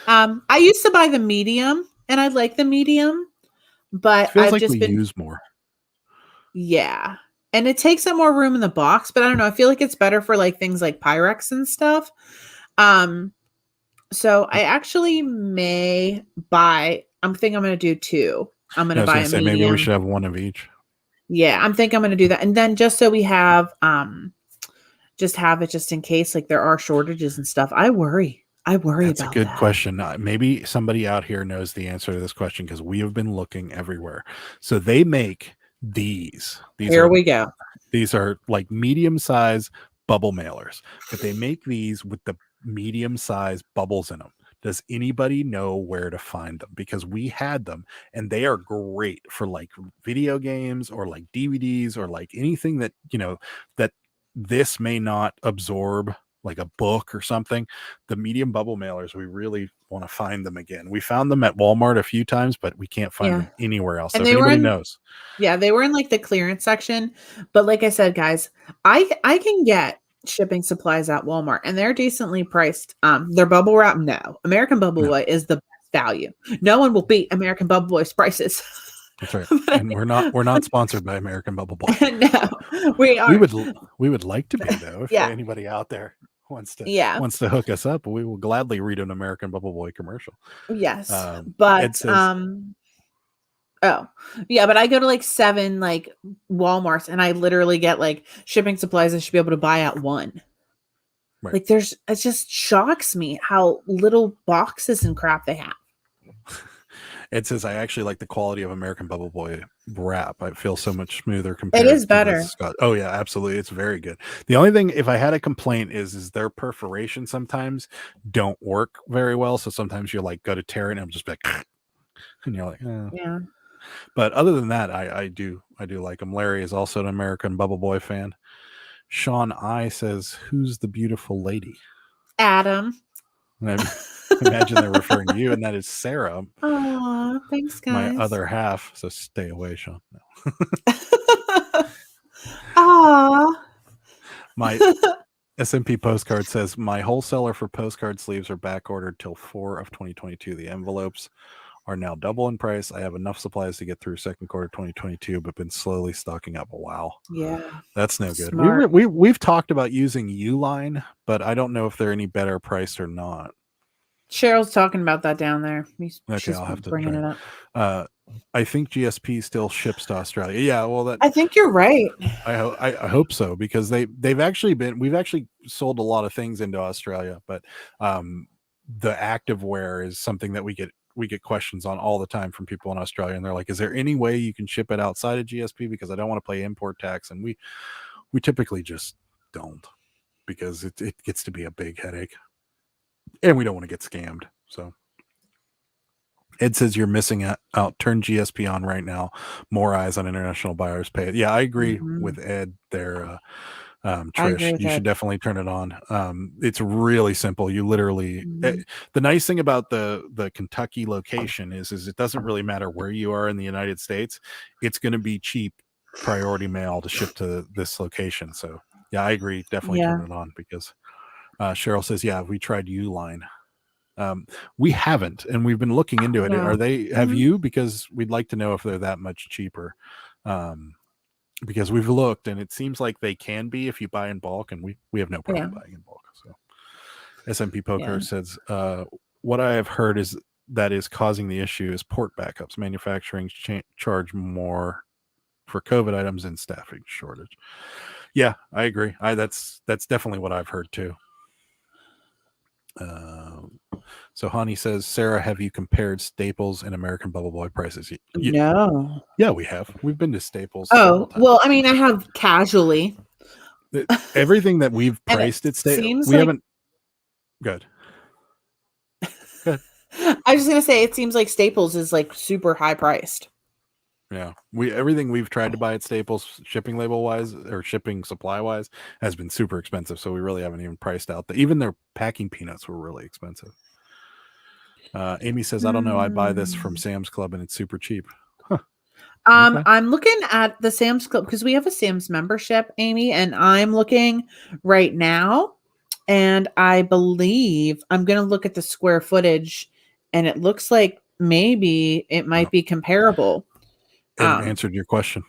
I used to buy the medium, and I like the medium, but I've just been use more. Yeah, and it takes up more room in the box, but I don't know. I feel like it's better for like things like Pyrex and stuff. So I actually may buy. I'm thinking I'm going to do 2. I'm going to buy a medium. Maybe we should have one of each. Yeah, I'm thinking I'm going to do that, and then just so we have, just have it just in case like there are shortages and stuff. I worry. That's about that. That's a good question. Maybe somebody out here knows the answer to this question because we have been looking everywhere. So they make these. Here we go. These are like medium-sized bubble mailers, but they make these with the medium-sized bubbles in them. Does anybody know where to find them? Because we had them, and they are great for like video games or like DVDs or like anything that, that this may not absorb, like a book or something. The medium bubble mailers, we really want to find them again. We found them at Walmart a few times, but we can't find them anywhere else. And so if anybody knows. Yeah, they were in like the clearance section. But like I said, guys, I can get shipping supplies at Walmart, and they're decently priced. Their bubble wrap, no. American Bubble Boy is the best value. No one will beat American Bubble Boy's prices. That's right. And we're not sponsored by American Bubble Boy. No, we are. We would like to be, though. If anybody out there wants to hook us up, we will gladly read an American Bubble Boy commercial. Yes, but oh yeah, but I go to like 7 like Walmarts, and I literally get like shipping supplies I should be able to buy at one. Right. Like it just shocks me how little boxes and crap they have. It says, I actually like the quality of American Bubble Boy wrap. I feel so much smoother compared to It is better. Oh, yeah, absolutely. It's very good. The only thing, if I had a complaint, is their perforation sometimes don't work very well. So sometimes you like go to tear it and I'm just like, and you're like, yeah. But other than that, I do like them. Larry is also an American Bubble Boy fan. Sean I says, who's the beautiful lady? Adam. Imagine they're referring to you, and that is Sarah. Oh, thanks, guys. My other half. So stay away, Sean. No. Aw. My SMP postcard says, my wholesaler for postcard sleeves are back ordered till 4 of 2022. The envelopes are now double in price. I have enough supplies to get through second quarter 2022, but been slowly stocking up. Wow. Yeah. That's no good. We've talked about using Uline, but I don't know if they're any better priced or not. Cheryl's talking about that down there. Okay, I'll have to bring it up. I think GSP still ships to Australia. Yeah, well, I think you're right. I hope so, because we've actually sold a lot of things into Australia, but the activewear is something that we get questions on all the time from people in Australia, and they're like, is there any way you can ship it outside of GSP, because I don't want to pay import tax? And we typically just don't, because it gets to be a big headache, and we don't want to get scammed. So Ed says you're missing out. Turn GSP on right now. More eyes on international buyers pay it. Yeah, I agree with Ed there. I agree Trish, with you should that. definitely turn it on. It's really simple. You literally the nice thing about the Kentucky location is it doesn't really matter where you are in the United States. It's going to be cheap priority mail to ship to this location. So yeah, I agree. Definitely Yeah. turn it on because Cheryl says, yeah, we tried Uline. We haven't, and we've been looking into it. No. Have you? Because we'd like to know if they're that much cheaper. Because we've looked and it seems like they can be if you buy in bulk, and we have no problem Yeah. buying in bulk. So SMP Poker Yeah. says, what I have heard is that is causing the issue is port backups. Manufacturing charge more for COVID items and staffing shortage. Yeah, I agree. That's definitely what I've heard too. So Hani says, Sarah, have you compared Staples and American Bubble Boy prices? No. Yeah, we have. We've been to Staples several Oh, times. well, I mean, I have casually. Everything that we've And it priced at Staples, seems we like haven't. Good. Good. I was just gonna say it seems like Staples is like super high priced. Yeah, everything we've tried to buy at Staples, shipping label wise or shipping supply wise, has been super expensive. So we really haven't even priced out. Even their packing peanuts were really expensive. Amy says, I don't know. I buy this from Sam's Club and it's super cheap. Huh. Okay. I'm looking at the Sam's Club because we have a Sam's membership, Amy, and I'm looking right now, and I believe I'm gonna look at the square footage, and it looks like maybe it might be comparable. It answered your question.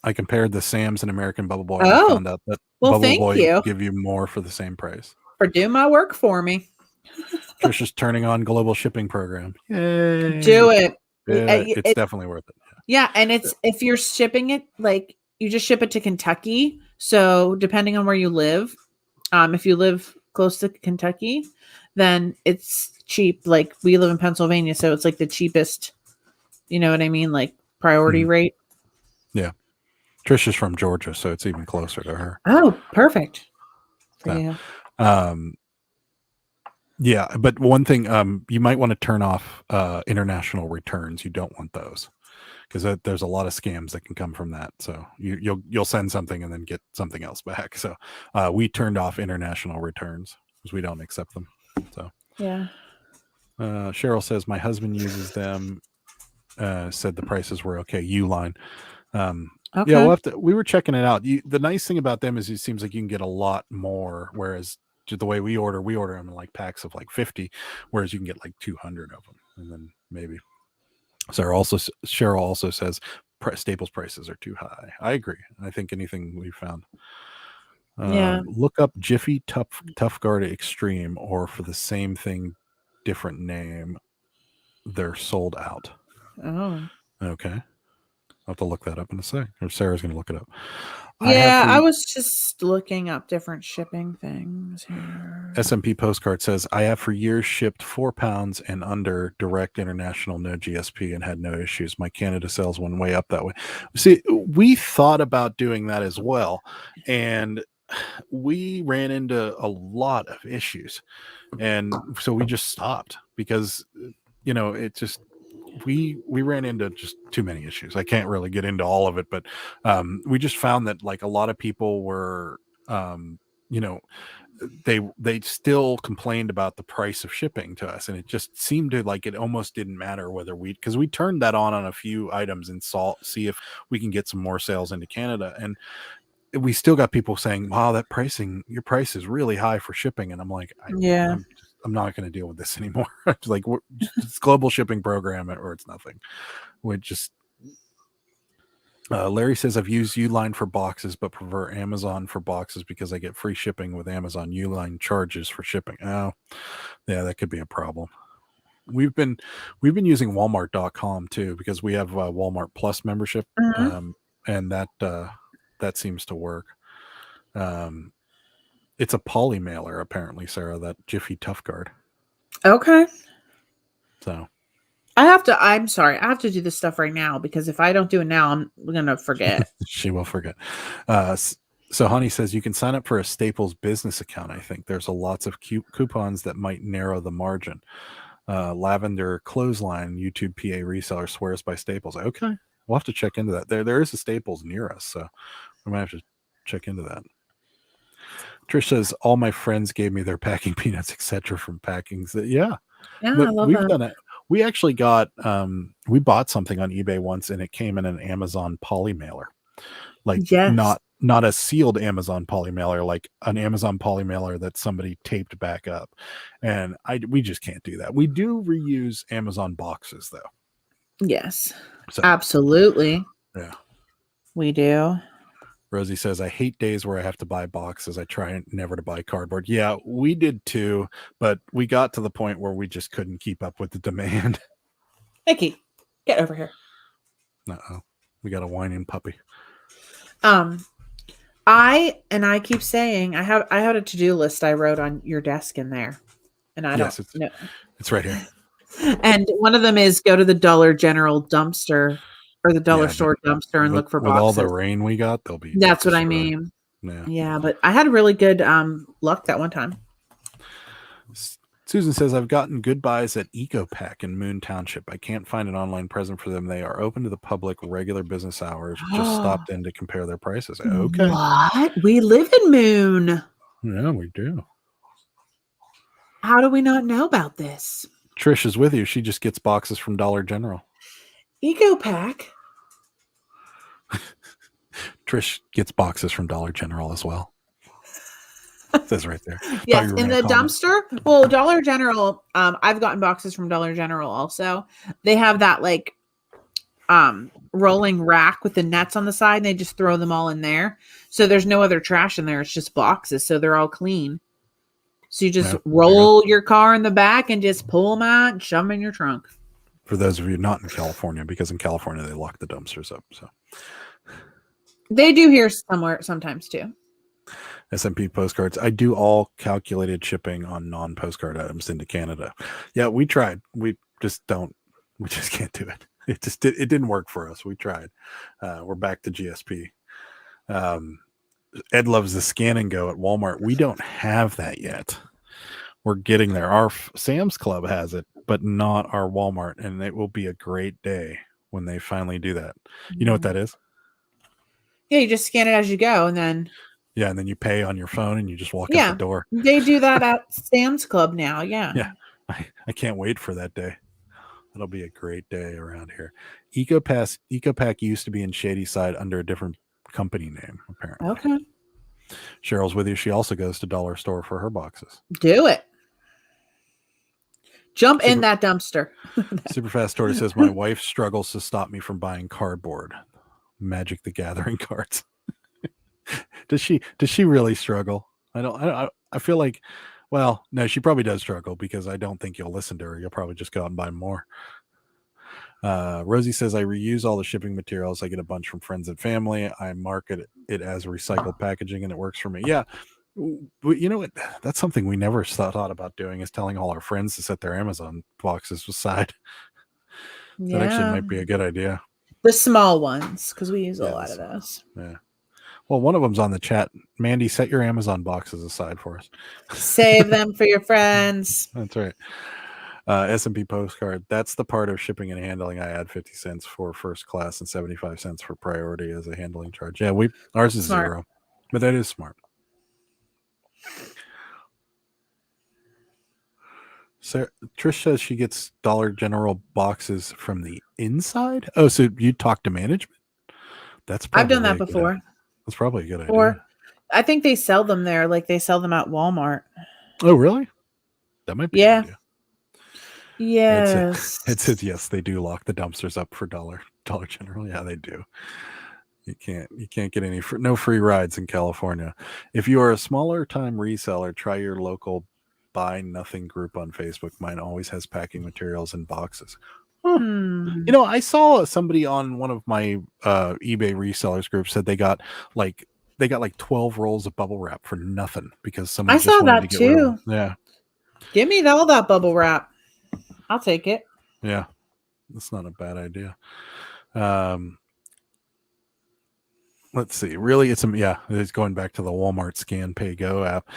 I compared the Sam's and American Bubble Boy, and I Oh, found out that well, Bubble thank Boy you give you more for the same price. for doing my work for me. Trisha's turning on global shipping program. Yay. Do it. It's definitely worth it. Yeah, and it's if you're shipping it, like you just ship it to Kentucky. So depending on where you live, if you live close to Kentucky, then it's cheap. Like we live in Pennsylvania, so it's like the cheapest. You know what I mean? Like priority rate. Yeah. Trisha's from Georgia, so it's even closer to her. Oh, perfect. So, yeah, but one thing, you might want to turn off international returns. You don't want those because there's a lot of scams that can come from that. So you'll send something and then get something else back. So we turned off international returns because we don't accept them. So yeah. Cheryl says my husband uses them. Said the prices were okay. Uline. Okay. Yeah, we were checking it out. The nice thing about them is it seems like you can get a lot more, whereas the way we order them in like packs of like 50, whereas you can get like 200 of them, and then maybe. Cheryl also says Staples prices are too high. I agree. I think anything we found. Look up Jiffy Tough Guard Extreme, or for the same thing, different name. They're sold out. Oh. Okay. I'll have to look that up in a sec. Or Sarah's going to look it up. Yeah, I was just looking up different shipping things here. SMP Postcard says, I have for years shipped 4 pounds and under direct international, no GSP, and had no issues. My Canada sales went way up that way. See, we thought about doing that as well. And we ran into a lot of issues. And so we just stopped because, it just, we ran into just too many issues. I can't really get into all of it, but we just found that like a lot of people were, they still complained about the price of shipping to us, and it just seemed to like it almost didn't matter whether because we turned that on a few items and see if we can get some more sales into Canada, and we still got people saying, wow, your price is really high for shipping. And I'm like, I'm not going to deal with this anymore. It's like, it's global shipping program or it's nothing. Larry says, I've used Uline for boxes, but prefer Amazon for boxes because I get free shipping with Amazon. Uline charges for shipping. Oh, yeah, that could be a problem. We've been using Walmart.com too, because we have a Walmart Plus membership. And that seems to work. It's a poly mailer, apparently, Sarah, that Jiffy Tough Guard. Okay. So I'm sorry. I have to do this stuff right now because if I don't do it now, I'm going to forget. She will forget. So Honey says you can sign up for a Staples business account. I think there's lots of coupons that might narrow the margin. Lavender Clothesline, YouTube PA reseller swears by Staples. Okay. We'll have to check into that. There is a Staples near us, so we might have to check into that. Trish says all my friends gave me their packing peanuts, etc. from packings. Yeah, Yeah, but I love we've that. done it. We actually got we bought something on eBay once, and it came in an Amazon poly mailer, like Yes. not a sealed Amazon poly mailer, like an Amazon poly mailer that somebody taped back up, and we just can't do that. We do reuse Amazon boxes though. Yes. So Absolutely. yeah. We do. Rosie says, I hate days where I have to buy boxes. I try never to buy cardboard. Yeah, we did too, but we got to the point where we just couldn't keep up with the demand. Mickey, get over here. Uh-oh. We got a whining puppy. I keep saying I had a to-do list I wrote on your desk in there. And I don't know. It's right here. And one of them is go to the Dollar General dumpster or the dollar store dumpster and look for boxes. With all the rain we got, they'll be. That's what I mean. Yeah. Yeah, but I had really good luck that one time. Susan says, I've gotten good buys at EcoPack in Moon Township. I can't find an online present for them. They are open to the public regular business hours. Just stopped in to compare their prices. Okay. What? We live in Moon. Yeah, we do. How do we not know about this? Trish is with you. She just gets boxes from Dollar General. EcoPack? Trish gets boxes from Dollar General as well. It says right there. Yes, in the dumpster. Well, Dollar General, I've gotten boxes from Dollar General also. They have that like rolling rack with the nets on the side, and they just throw them all in there. So there's no other trash in there. It's just boxes, so they're all clean. So you just roll your car in the back and just pull them out and shove them in your trunk. For those of you not in California, because in California they lock the dumpsters up. So they do here sometimes too. SMP postcards. I do all calculated shipping on non-postcard items into Canada. Yeah, we tried. We just can't do it. It didn't work for us. We tried. We're back to GSP. Ed loves the scan and go at Walmart. We don't have that yet. We're getting there. Our Sam's Club has it, but not our Walmart. And it will be a great day when they finally do that. You know what that is? Yeah, you just scan it as you go, and then. Yeah, and then you pay on your phone and you just walk out the door. They do that at Sam's Club now. Yeah. Yeah. I can't wait for that day. That'll be a great day around here. EcoPack used to be in Shadyside under a different company name, apparently. Okay. Cheryl's with you. She also goes to Dollar Store for her boxes. Do it. Jump in that dumpster. Super Fast Story says, my wife struggles to stop me from buying cardboard. Magic the Gathering cards. Does she really struggle? I feel like, well, no, she probably does struggle because I don't think you'll listen to her. You'll probably just go out and buy more. Rosie says, I reuse all the shipping materials. I get a bunch from friends and family. I market it as recycled packaging and it works for me. Yeah. You know what? That's something we never thought about doing, is telling all our friends to set their Amazon boxes aside. Yeah. That actually might be a good idea. The small ones, because we use a lot of those. Yeah. Well, one of them's on the chat. Mandy, set your Amazon boxes aside for us. Save them for your friends. That's right. S&P postcard. That's the part of shipping and handling I add 50 cents for first class and 75 cents for priority as a handling charge. Yeah, ours is smart. $0, but that is smart. Sarah, Trish says she gets Dollar General boxes from the inside. Oh, so you talk to management? I've done that before. That's probably a good idea. Or I think they sell them there, like they sell them at Walmart. Oh, really? That might be a good idea. Yes. It says yes, they do lock the dumpsters up for Dollar General. Yeah, they do. You can't get any no free rides in California. If you are a smaller time reseller, try your local Buy Nothing group on Facebook. Mine always has packing materials in boxes. You know, I saw somebody on one of my eBay resellers groups said they got like 12 rolls of bubble wrap for nothing because someone just wanted to get rid of them. Yeah. Give me all that bubble wrap. I'll take it. Yeah. That's not a bad idea. Let's see. Really, it's going back to the Walmart Scan Pay Go app.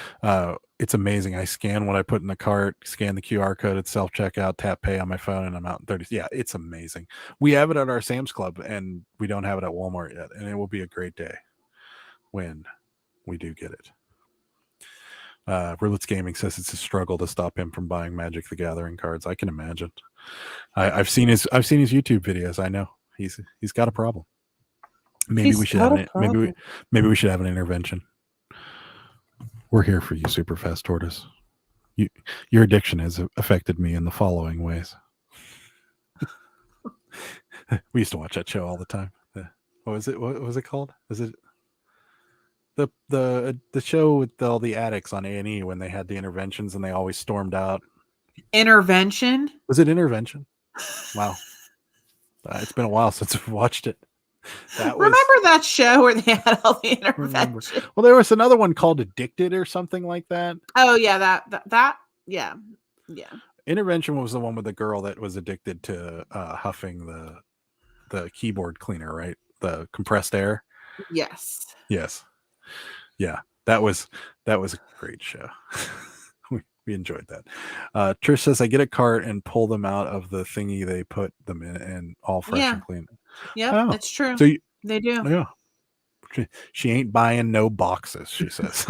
It's amazing. I scan what I put in the cart, scan the QR code at self-checkout, tap pay on my phone, and I'm out in 30. Yeah, it's amazing. We have it at our Sam's Club, and we don't have it at Walmart yet. And it will be a great day when we do get it. Roulette's Gaming says it's a struggle to stop him from buying Magic the Gathering cards. I can imagine. I've seen his YouTube videos. I know he's got a problem. Maybe we should have maybe we should have an intervention. We're here for you, Super Fast Tortoise. Your addiction has affected me in the following ways. We used to watch that show all the time. What was it? What was it called? Was it the show with all the addicts on A&E when they had the interventions and they always stormed out? Intervention? Was it Intervention? Wow. It's been a while since I've watched it. Remember that show where they had all the interventions? Well, there was another one called Addicted or something like that. Oh yeah, that yeah. Intervention was the one with the girl that was addicted to huffing the keyboard cleaner, right? The compressed air. Yes. Yeah. That was a great show. We enjoyed that. Trish says, I get a cart and pull them out of the thingy they put them in and all fresh and clean. Yeah, that's true. So they do. Yeah. She ain't buying no boxes, she says.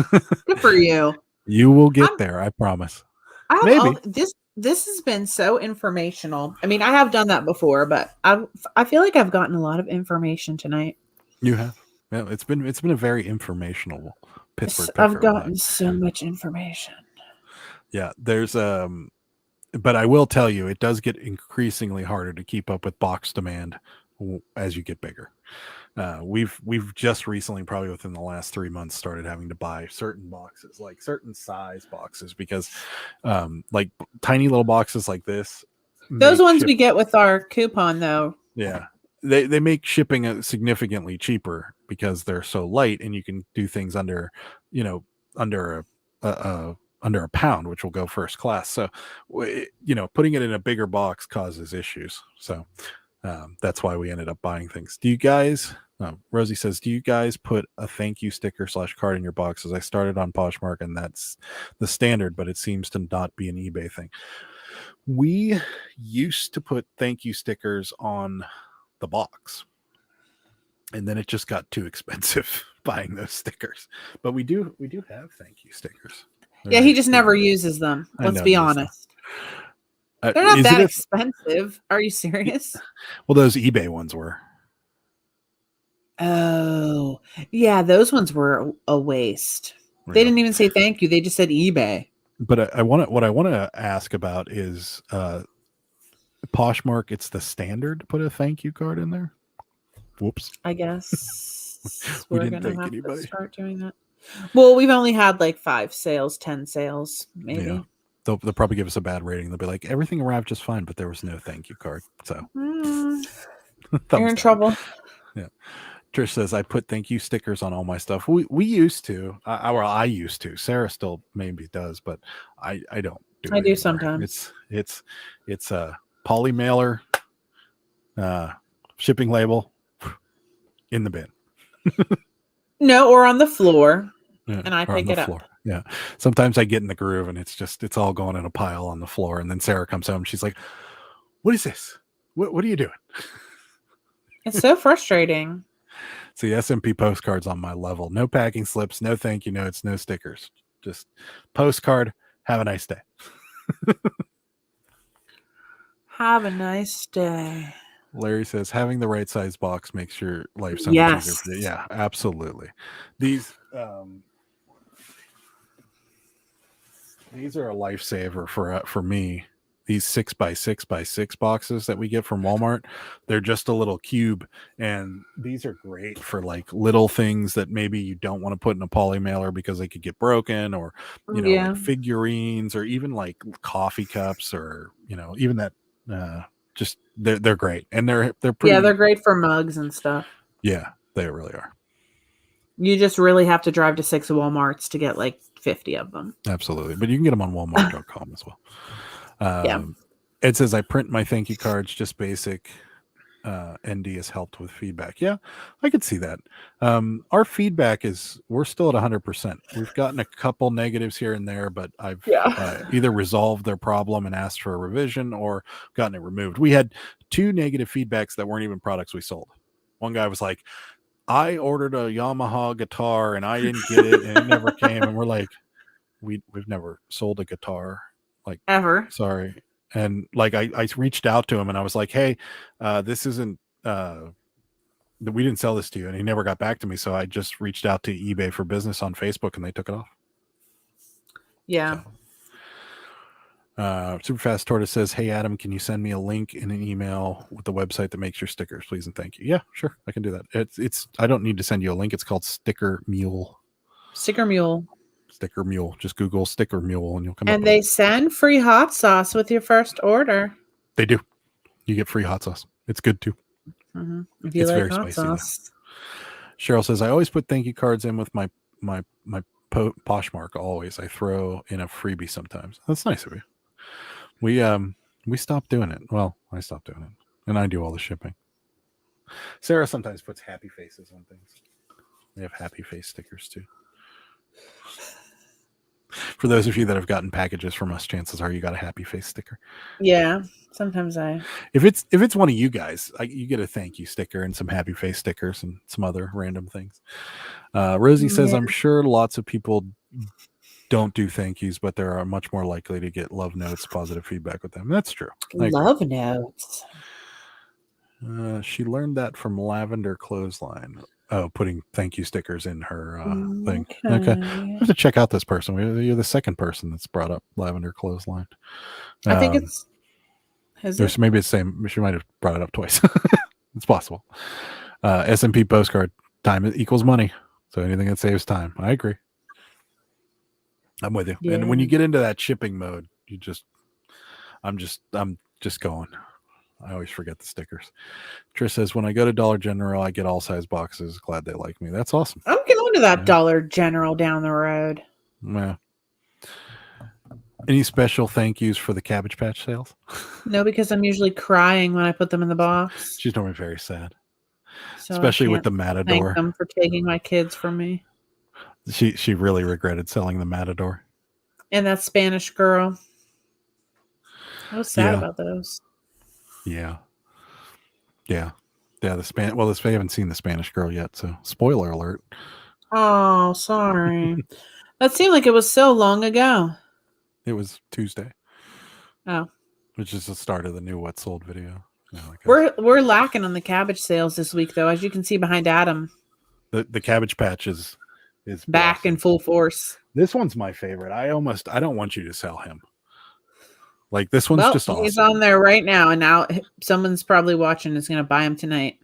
Good for you. You will get there, I promise. Maybe. This has been so informational. I mean, I have done that before, but I feel like I've gotten a lot of information tonight. You have? Yeah, it's been a very informational Pittsburgh. I've gotten so much information. Yeah, there's but I will tell you, it does get increasingly harder to keep up with box demand as you get bigger. We've just recently, probably within the last 3 months, started having to buy certain boxes, like certain size boxes, because like tiny little boxes like this. Those ones we get with our coupon, though. Yeah, they make shipping significantly cheaper because they're so light, and you can do things under a pound, which will go first class. So, putting it in a bigger box causes issues. So that's why we ended up buying things. Do you guys? Rosie says, do you guys put a thank you sticker / card in your boxes? I started on Poshmark and that's the standard, but it seems to not be an eBay thing. We used to put thank you stickers on the box, and then it just got too expensive buying those stickers. But we do have thank you stickers. Yeah, he just never uses them. Let's be honest. They're not that expensive. Are you serious? Well, those eBay ones were. Oh, yeah, those ones were a waste. They didn't even say thank you. They just said eBay. But what I want to ask about is Poshmark. It's the standard to put a thank you card in there. Whoops. I guess we we're didn't gonna thank have anybody. to start doing that. Well, we've only had like 5 sales, 10 sales, maybe. Yeah. They'll probably give us a bad rating. They'll be like, everything arrived just fine, but there was no thank you card. So you're in trouble. Yeah. Trish says, I put thank you stickers on all my stuff. We used to. I used to. Sarah still maybe does, but I don't do it. I do sometimes. It's a poly mailer, shipping label in the bin. No, or on the floor. Yeah, and I pick it up. Yeah. Sometimes I get in the groove and it's all going in a pile on the floor. And then Sarah comes home. She's like, what is this? What are you doing? It's so frustrating. See, SMP postcards on my level. No packing slips, no thank you notes, no stickers. Just postcard. Have a nice day. Have a nice day. Larry says, having the right size box makes your life so much easier. Yeah, absolutely. These are a lifesaver for me. These 6x6x6 boxes that we get from Walmart, they're just a little cube, and these are great for like little things that maybe you don't want to put in a poly mailer because they could get broken, or like figurines, or even like coffee cups, or even that. Just they're great, and they're pretty. Yeah, they're great for mugs and stuff. Yeah, they really are. You just really have to drive to 6 Walmarts to get like 50 of them. Absolutely, but you can get them on Walmart.com as well. It says, I print my thank you cards, just basic. ND has helped with feedback. Yeah, I could see that. Our feedback we're still at 100%. We've gotten a couple negatives here and there, but I've either resolved their problem and asked for a revision or gotten it removed. We had 2 negative feedbacks that weren't even products we sold. One guy was like, I ordered a Yamaha guitar and I didn't get it and it never came. And we're like, we've never sold a guitar, like, Ever. sorry. And like I reached out to him and I was like, hey, this isn't we didn't sell this to you, and he never got back to me. So I just reached out to eBay for Business on Facebook and they took it off. Yeah. Superfast Tortoise says, hey Adam, can you send me a link in an email with the website that makes your stickers, please and thank you? Yeah, sure, I can do that. It's I don't need to send you a link. It's called Sticker Mule. Sticker Mule. Sticker Mule. Just Google Sticker Mule and you'll come up. And they send free hot sauce with your first order. They do. You get free hot sauce. It's good too. Mm-hmm. If you It's like very hot spicy, sauce. Cheryl says, I always put thank you cards in with my Poshmark. Always. I throw in a freebie sometimes. That's nice of you. We stopped doing it. Well, I stopped doing it, and I do all the shipping. Sarah sometimes puts happy faces on things. We have happy face stickers too. For those of you that have gotten packages from us, chances are you got a happy face sticker. Yeah, sometimes I. If it's one of you guys, you get a thank you sticker and some happy face stickers and some other random things. Rosie says, I'm sure lots of people don't do thank yous, but they are much more likely to get love notes, positive feedback with them. That's true. Love notes. She learned that from Lavender Clothesline. Oh, putting thank you stickers in her thing. Okay. I have to check out this person. You're the second person that's brought up Lavender Clothesline. I think it's. Maybe it's the same. She might have brought it up twice. It's possible. S&P postcard. Time equals money. So anything that saves time. I agree. I'm with you. Yeah. And when you get into that shipping mode, I'm just going. I always forget the stickers. Trish says, when I go to Dollar General, I get all size boxes. Glad they like me. That's awesome. I'm going to that Dollar General down the road. Yeah. Any special thank yous for the Cabbage Patch sales? No, because I'm usually crying when I put them in the box. She's normally very sad. So especially with the Matador. Thank them for taking my kids from me. She really regretted selling the Matador. And that Spanish girl. I was sad about those. Yeah. Yeah. Yeah. Well, they haven't seen the Spanish girl yet, so spoiler alert. Oh, sorry. That seemed like it was so long ago. It was Tuesday. Oh. Which is the start of the new What Sold video. We're lacking on the cabbage sales this week, though, as you can see behind Adam. The Cabbage Patch is back in full force. This one's my favorite. I don't want you to sell him. Like, this one's just awesome. He's on there right now, and now someone's probably watching and is going to buy him tonight.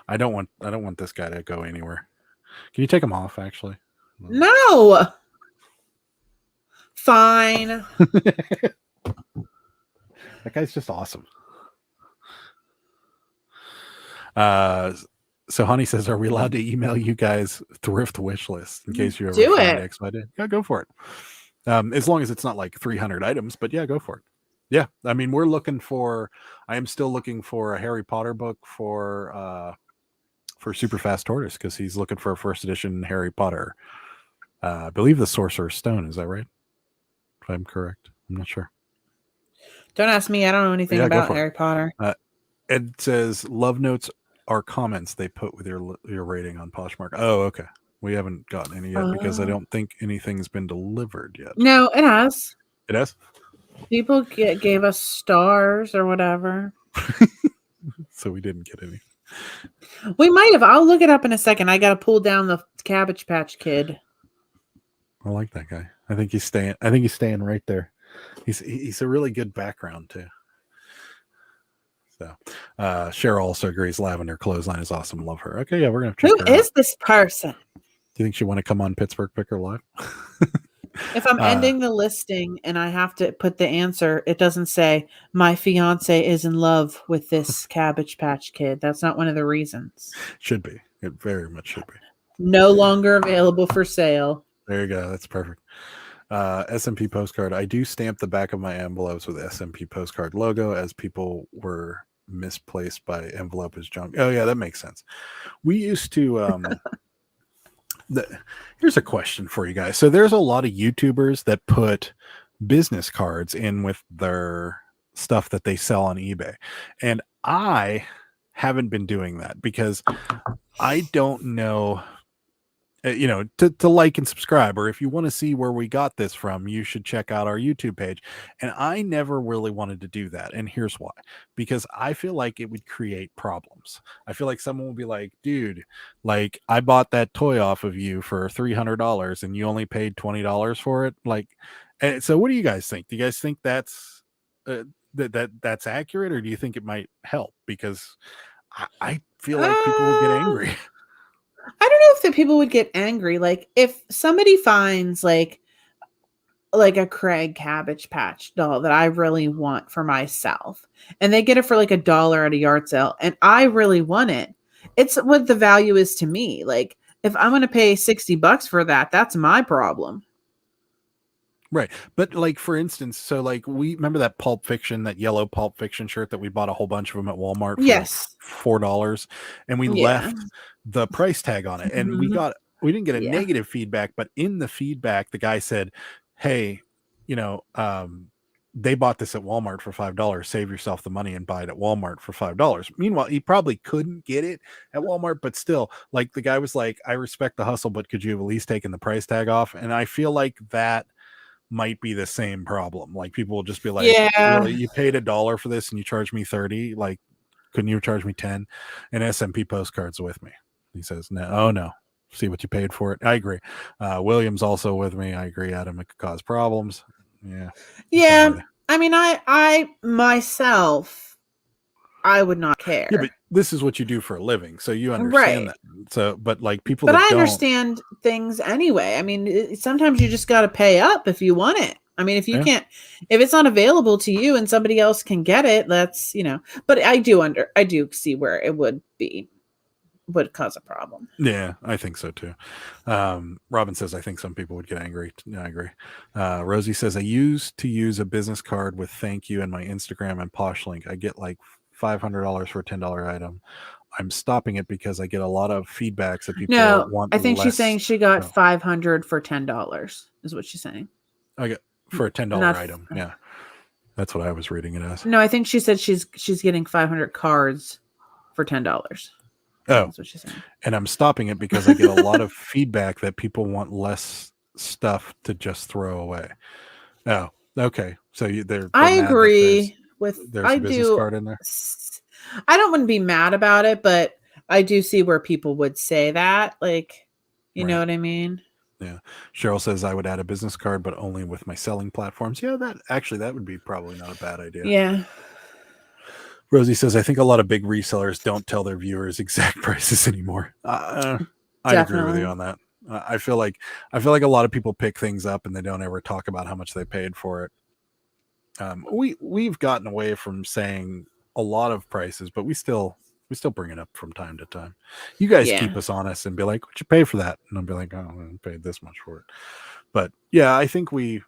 I don't want this guy to go anywhere. Can you take him off, actually? No. Fine. That guy's just awesome. So Honey says, are we allowed to email you guys thrift wish list in case you ever do find it? XYZ? Yeah, go for it. As long as it's not like 300 items, but yeah, go for it. Yeah, I mean, I am still looking for a Harry Potter book for Superfast Tortoise, because he's looking for a first edition Harry Potter. I believe the Sorcerer's Stone. Is that right? If I'm correct, I'm not sure. Don't ask me. I don't know anything about Harry Potter. Ed says, love notes are comments they put with your rating on Poshmark. Oh, okay. We haven't gotten any yet because I don't think anything's been delivered yet. No, it has. It has? People gave us stars or whatever. So we didn't get any. We might have. I'll look it up in a second. I got to pull down the Cabbage Patch Kid. I like that guy. I think he's staying right there. He's a really good background too. So Cheryl also agrees Lavender Clothesline is awesome. Love her. Okay, yeah, we're gonna check her out. Who is this person? Do you think she want to come on Pittsburgh Picker Live? If I'm ending the listing and I have to put the answer, it doesn't say my fiance is in love with this Cabbage Patch Kid. That's not one of the reasons. Should be. It very much should be. No longer available for sale. There you go. That's perfect. SMP postcard. I do stamp the back of my envelopes with SMP postcard logo, as people were misplaced by envelope as junk. Oh yeah, that makes sense. We used to here's a question for you guys. So there's a lot of YouTubers that put business cards in with their stuff that they sell on eBay. And I haven't been doing that because I don't know to like and subscribe, or if you want to see where we got this from, you should check out our YouTube page. And I never really wanted to do that, and here's why: because I feel like it would create problems. I feel like someone would be like, dude, like, I bought that toy off of you for $300 and you only paid $20 for it. Like, and so what do you guys think? Do you guys think that's that's accurate, or do you think it might help? Because I feel like people will get angry. I don't know if the people would get angry. Like if somebody finds like a Craig Cabbage Patch doll that I really want for myself, and they get it for like $1 at a yard sale, and I really want it. It's what the value is to me. Like if I'm going to pay $60 for that, that's my problem. Right. But like, for instance, so like, we remember that Pulp Fiction, that yellow Pulp Fiction shirt that we bought a whole bunch of them at Walmart for Yes. $4, and we Yeah. left the price tag on it, and Mhm. we didn't get a Yeah. negative feedback, but in the feedback the guy said, hey, they bought this at Walmart for $5. Save yourself the money and buy it at Walmart for $5. Meanwhile, he probably couldn't get it at Walmart, but still, like, the guy was like, I respect the hustle, but could you have at least taken the price tag off? And I feel like that might be the same problem. Like, people will just be like, Yeah. really, you paid $1 for this and you charged me 30? Like, couldn't you charge me 10? And SMP postcards with me. He says, no, oh no. See what you paid for it. I agree. William's also with me. I agree, Adam. It could cause problems. Yeah. Yeah. I mean, I myself, I would not care. Yeah, but this is what you do for a living, so you understand Right. that. So, but like, people But that I don't, understand things anyway. I mean, sometimes you just got to pay up if you want it. I mean, if you yeah, can't, if it's not available to you and somebody else can get it, that's, but I do see where it would cause a problem. yeah, I think so too. Robin says, I think some people would get angry. Yeah, I agree. Rosie says, I used to use a business card with thank you and my Instagram and Posh link. I get like $500 for a $10 item. I'm stopping it because I get a lot of feedbacks that people No, want I think she's less. saying she got Oh, 500 for $10 is what she's saying. I get for a $10 Not item. Yeah, that's what I was reading it as. No, I think she said she's getting 500 cards for $10. Oh, That's what she's saying. and I'm stopping it because I get a lot of feedback that people want less stuff to just throw away. Oh, okay. So they're I mad that agree with there's I a business do card in there. I don't want to be mad about it, but I do see where people would say that, like, you know Right. what I mean? Yeah. Cheryl says I would add a business card, but only with my selling platforms. Yeah, that would be probably not a bad idea. Yeah. Rosie says, I think a lot of big resellers don't tell their viewers exact prices anymore. I'd agree with you on that. I feel like a lot of people pick things up and they don't ever talk about how much they paid for it. We've gotten away from saying a lot of prices, but we still bring it up from time to time. You guys keep us honest and be like, what'd you pay for that? And I'll be like, oh, I paid this much for it. But yeah, I think we've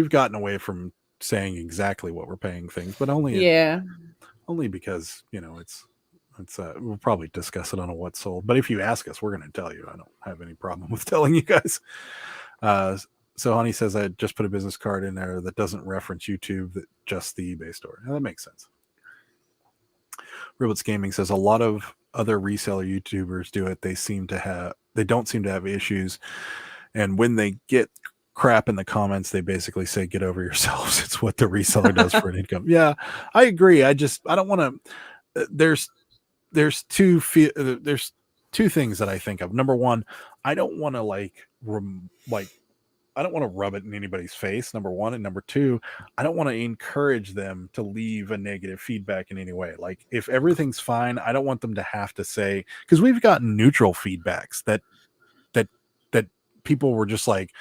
gotten away from saying exactly what we're paying things, but only because, we'll probably discuss it on a What's Sold. But if you ask us, we're going to tell you. I don't have any problem with telling you guys. So Honey says, I just put a business card in there that doesn't reference YouTube, that just the eBay store. Now, that makes sense. Riblets Gaming says, a lot of other reseller YouTubers do it. They don't seem to have issues. And when they get crap in the comments, they basically say, get over yourselves. It's what the reseller does for an income. Yeah, I agree. I don't want to, there's two things that I think of. Number one, I don't want to I don't want to rub it in anybody's face, number one. And number two, I don't want to encourage them to leave a negative feedback in any way. Like, if everything's fine, I don't want them to have to say, because we've gotten neutral feedbacks that people were just like,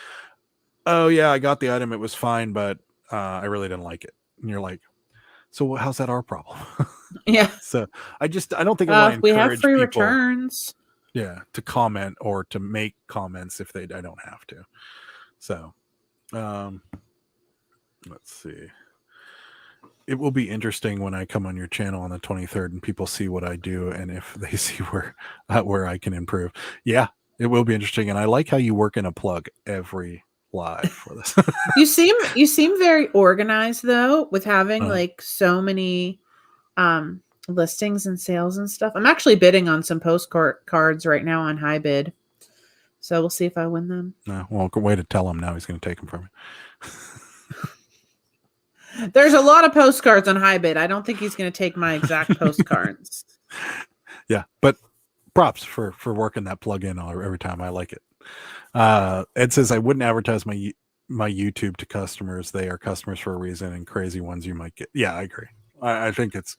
oh yeah, I got the item, it was fine, but I really didn't like it. And you're like, so how's that our problem? Yeah. So I don't think I want to we have encourage free people, returns. yeah, to comment or to make comments if I don't have to. So let's see. It will be interesting when I come on your channel on the 23rd and people see what I do, and if they see where I can improve. Yeah, it will be interesting. And I like how you work in a plug every live for this. You seem very organized though, with having like so many listings and sales and stuff. I'm actually bidding on some postcards right now on high bid. So we'll see if I win them. No, well, good way to tell him now he's going to take them from me. There's a lot of postcards on High-Bid. I don't think he's going to take my exact postcards. Yeah, but props for working that plug in every time. I like it. Ed says, I wouldn't advertise my YouTube to customers. They are customers for a reason, and crazy ones you might get. Yeah, I agree. I think it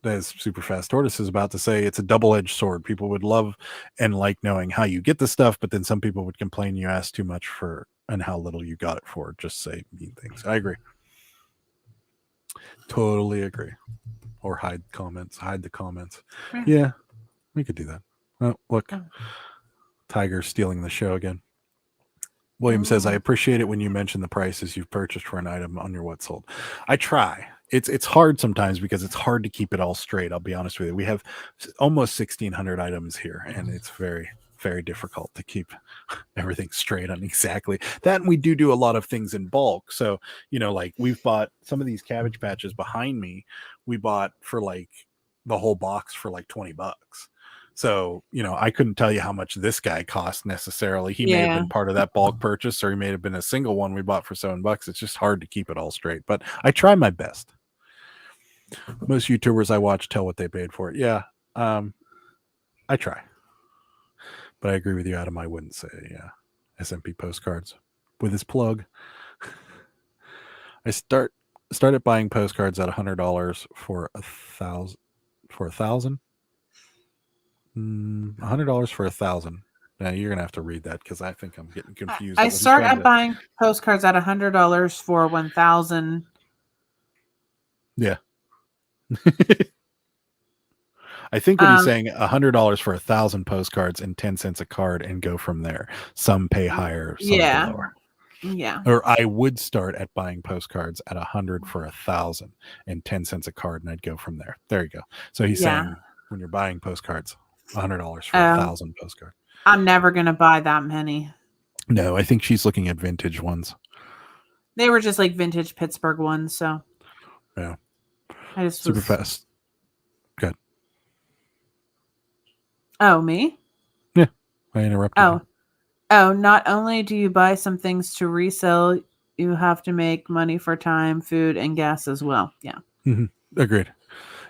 is super fast. Tortoise is about to say it's a double-edged sword. People would love and like knowing how you get the stuff, but then some people would complain you ask too much for and how little you got it for. Just say mean things. I agree. Totally agree. Or hide the comments. Yeah, we could do that. Oh, look, Tiger's stealing the show again. William says, I appreciate it when you mention the prices you've purchased for an item on your What Sold. I try. It's hard sometimes because it's hard to keep it all straight. I'll be honest with you. We have almost 1,600 items here, and it's very, very difficult to keep everything straight on exactly that. And we do a lot of things in bulk. So, like we've bought some of these Cabbage Patches behind me. We bought for like the whole box for like $20. So, I couldn't tell you how much this guy cost necessarily. He may have been part of that bulk purchase, or he may have been a single one we bought for $7. It's just hard to keep it all straight, but I try my best. Most YouTubers I watch tell what they paid for it. Yeah. I try, but I agree with you, Adam. I wouldn't say, SMP postcards with his plug. I started buying postcards at $100 for $1,000. $100 for $1,000. Now you're gonna have to read that because I think I'm getting confused. I started buying postcards at $100 for 1,000. Yeah. I think what he's saying, $100 for 1,000 postcards and 10 cents a card, and go from there. Some pay higher, some pay lower. Yeah. Or I would start at buying postcards at $100 for 1,000 and 10 cents a card, and I'd go from there. There you go. So he's saying when you're buying postcards, $100 for 1,000 postcards. I'm never gonna buy that many. No, I think she's looking at vintage ones. They were just like vintage Pittsburgh ones, so yeah. I just super fast. Good. Oh, me? Yeah, I interrupted. Oh, not only do you buy some things to resell, you have to make money for time, food, and gas as well. Yeah. Mm-hmm. Agreed.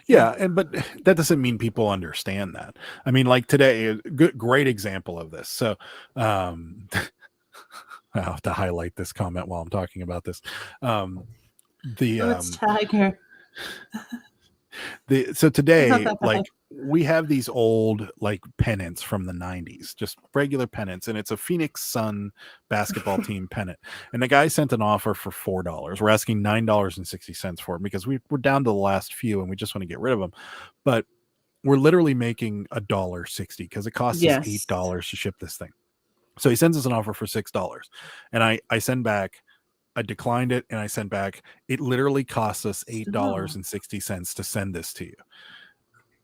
Yeah, but that doesn't mean people understand that. I mean, like today, great example of this. So, I'll have to highlight this comment while I'm talking about this. It's Tiger. So today, like we have these old like pennants from the 90s, just regular pennants, and it's a Phoenix Sun basketball team pennant. And the guy sent an offer for $4. We're asking $9.60 for it because we're down to the last few and we just want to get rid of them. But we're literally making $1.60 because it costs us $8 to ship this thing. So he sends us an offer for $6, and I send back. I declined it, and I sent back, it literally costs us $8.60 to send this to you.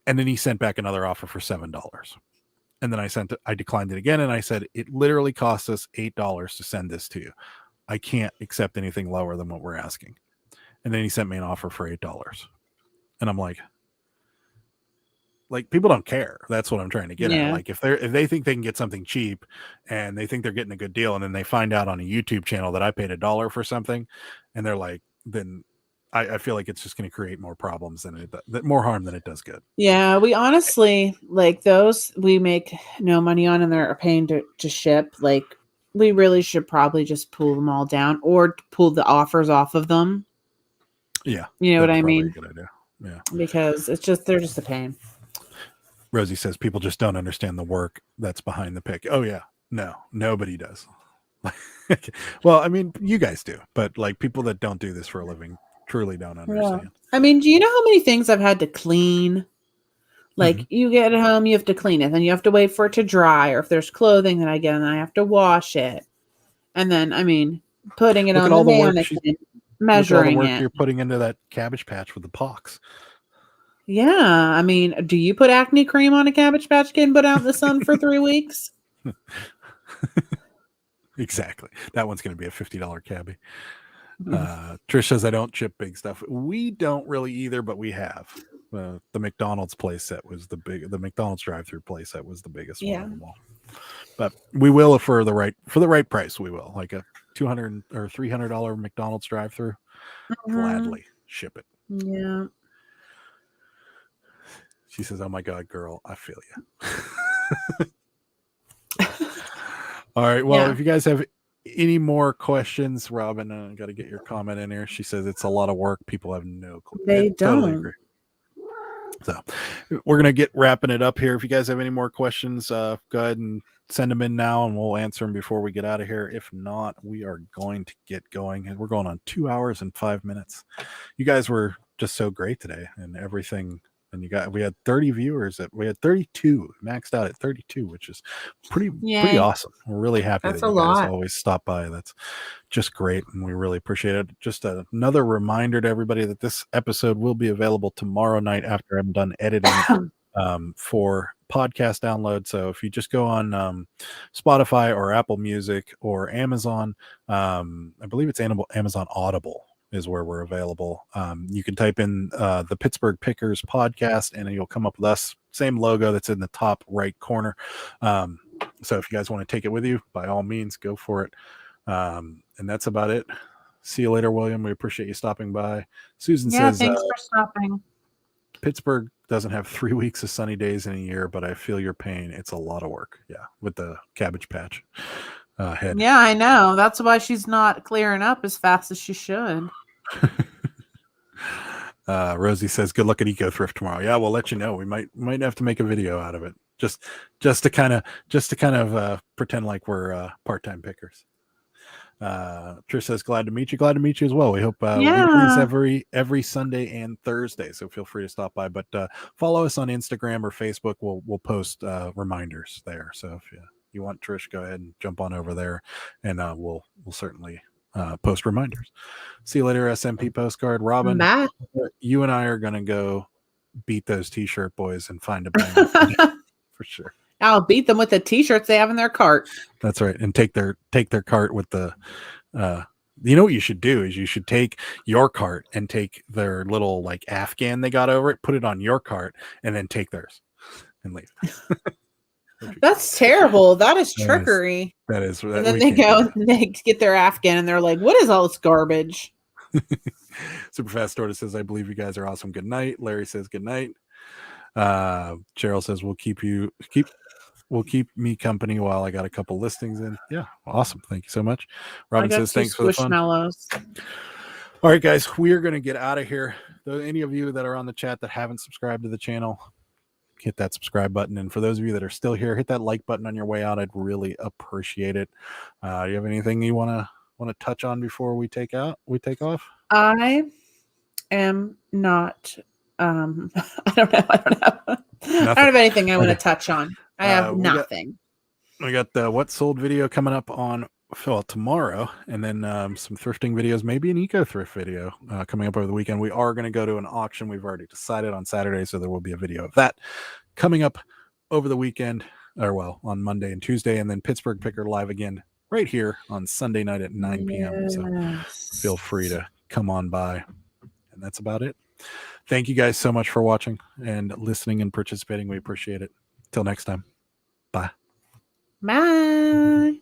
And then he sent back another offer for $7. And then I declined it again, and I said, it literally costs us $8 to send this to you. I can't accept anything lower than what we're asking. And then he sent me an offer for $8. And I'm like people don't care. That's what I'm trying to get at. Like if they think they can get something cheap and they think they're getting a good deal, and then they find out on a YouTube channel that I paid $1 for something, and they're like, then I feel like it's just going to create more problems more harm than it does good. Yeah, we honestly like those we make no money on, and they're a pain to ship. Like we really should probably just pull them all down or pull the offers off of them. Yeah, you know what I mean. A good idea. Yeah, because they're just a pain. Rosie says people just don't understand the work that's behind the pick. Oh yeah, no, nobody does. Well, I mean, you guys do, but like people that don't do this for a living truly don't understand. Yeah. I mean, do you know how many things I've had to clean? Like you get it home, you have to clean it, then you have to wait for it to dry, or if there's clothing that I get, and I have to wash it, and then I mean, putting it on the mannequin, measuring all the work it. You're putting into that Cabbage Patch with the pox. Yeah, I mean, do you put acne cream on a Cabbage Patch Kid and put out in the sun for 3 weeks? Exactly. That one's going to be a $50 cabbie. Trish says, I don't chip big stuff. We don't really either, but we have. the McDonald's place that was the McDonald's drive-through place that was the biggest one of them all. But we will for the right price. We will, like a $200 or $300 McDonald's drive-through. Gladly ship it. Yeah. She says, "Oh my God, girl, I feel you." All right. Well, if you guys have any more questions, Robin, I got to get your comment in here. She says it's a lot of work. People have no clue. They don't. Totally agree. So we're going to get wrapping it up here. If you guys have any more questions, go ahead and send them in now and we'll answer them before we get out of here. If not, we are going to get going, and we're going on 2 hours and 5 minutes. You guys were just so great today and everything. And we had 30 viewers. We had 32, maxed out at 32, which is pretty awesome. We're really happy that you guys always stop by. That's just great, and we really appreciate it. Just another reminder to everybody that this episode will be available tomorrow night after I'm done editing for podcast download. So if you just go on Spotify or Apple Music or Amazon, I believe it's Amazon Audible is where we're available. You can type in the Pittsburgh Pickers podcast and you'll come up with us. Same logo that's in the top right corner. So if you guys want to take it with you, by all means, go for it. And that's about it. See you later, William. We appreciate you stopping by. Susan says, thanks for stopping. Pittsburgh doesn't have 3 weeks of sunny days in a year, but I feel your pain. It's a lot of work. Yeah, with the Cabbage Patch head. Yeah, I know. That's why she's not clearing up as fast as she should. Rosie says, "Good luck at Eco Thrift tomorrow." Yeah, we'll let you know. We might have to make a video out of it, just to kind of pretend like we're part-time pickers. Trish says, "Glad to meet you." Glad to meet you as well. We hope weeklies every Sunday and Thursday. So feel free to stop by. But follow us on Instagram or Facebook. We'll post reminders there. So if you want Trish, go ahead and jump on over there, and we'll certainly post reminders. See you later, SMP Postcard. Robin, bye. You and I are gonna go beat those t-shirt boys and find a banger for sure. I'll beat them with the t-shirts they have in their cart. That's right, and take their cart with the. You know what you should do is you should take your cart and take their little like Afghan they got over it, put it on your cart, and then take theirs and leave. That's terrible. That is trickery. That is. And then they go and they get their Afghan and they're like, "What is all this garbage?" Superfast Tortoise says, "I believe you guys are awesome. Good night." Larry says, "Good night." Cheryl says, "We'll keep me company while I got a couple listings in." Yeah, awesome. Thank you so much. Robin says, "Thanks for the fun." All right, guys, we are going to get out of here. Though any of you that are on the chat that haven't subscribed to the channel, hit that subscribe button, and for those of you that are still here, hit that like button on your way out. I'd really appreciate it. Do you have anything you want to touch on before we take off? I am not I don't know. I don't have anything I want to touch on. I have nothing. We got the What Sold video coming up on tomorrow, and then some thrifting videos, maybe an eco thrift video coming up over the weekend. We are going to go to an auction. We've already decided on Saturday, so there will be a video of that coming up over the weekend, on Monday and Tuesday, and then Pittsburgh Picker live again right here on Sunday night at 9 p.m. So feel free to come on by, and that's about it. Thank you guys so much for watching and listening and participating. We appreciate it. Till next time. Bye. Bye.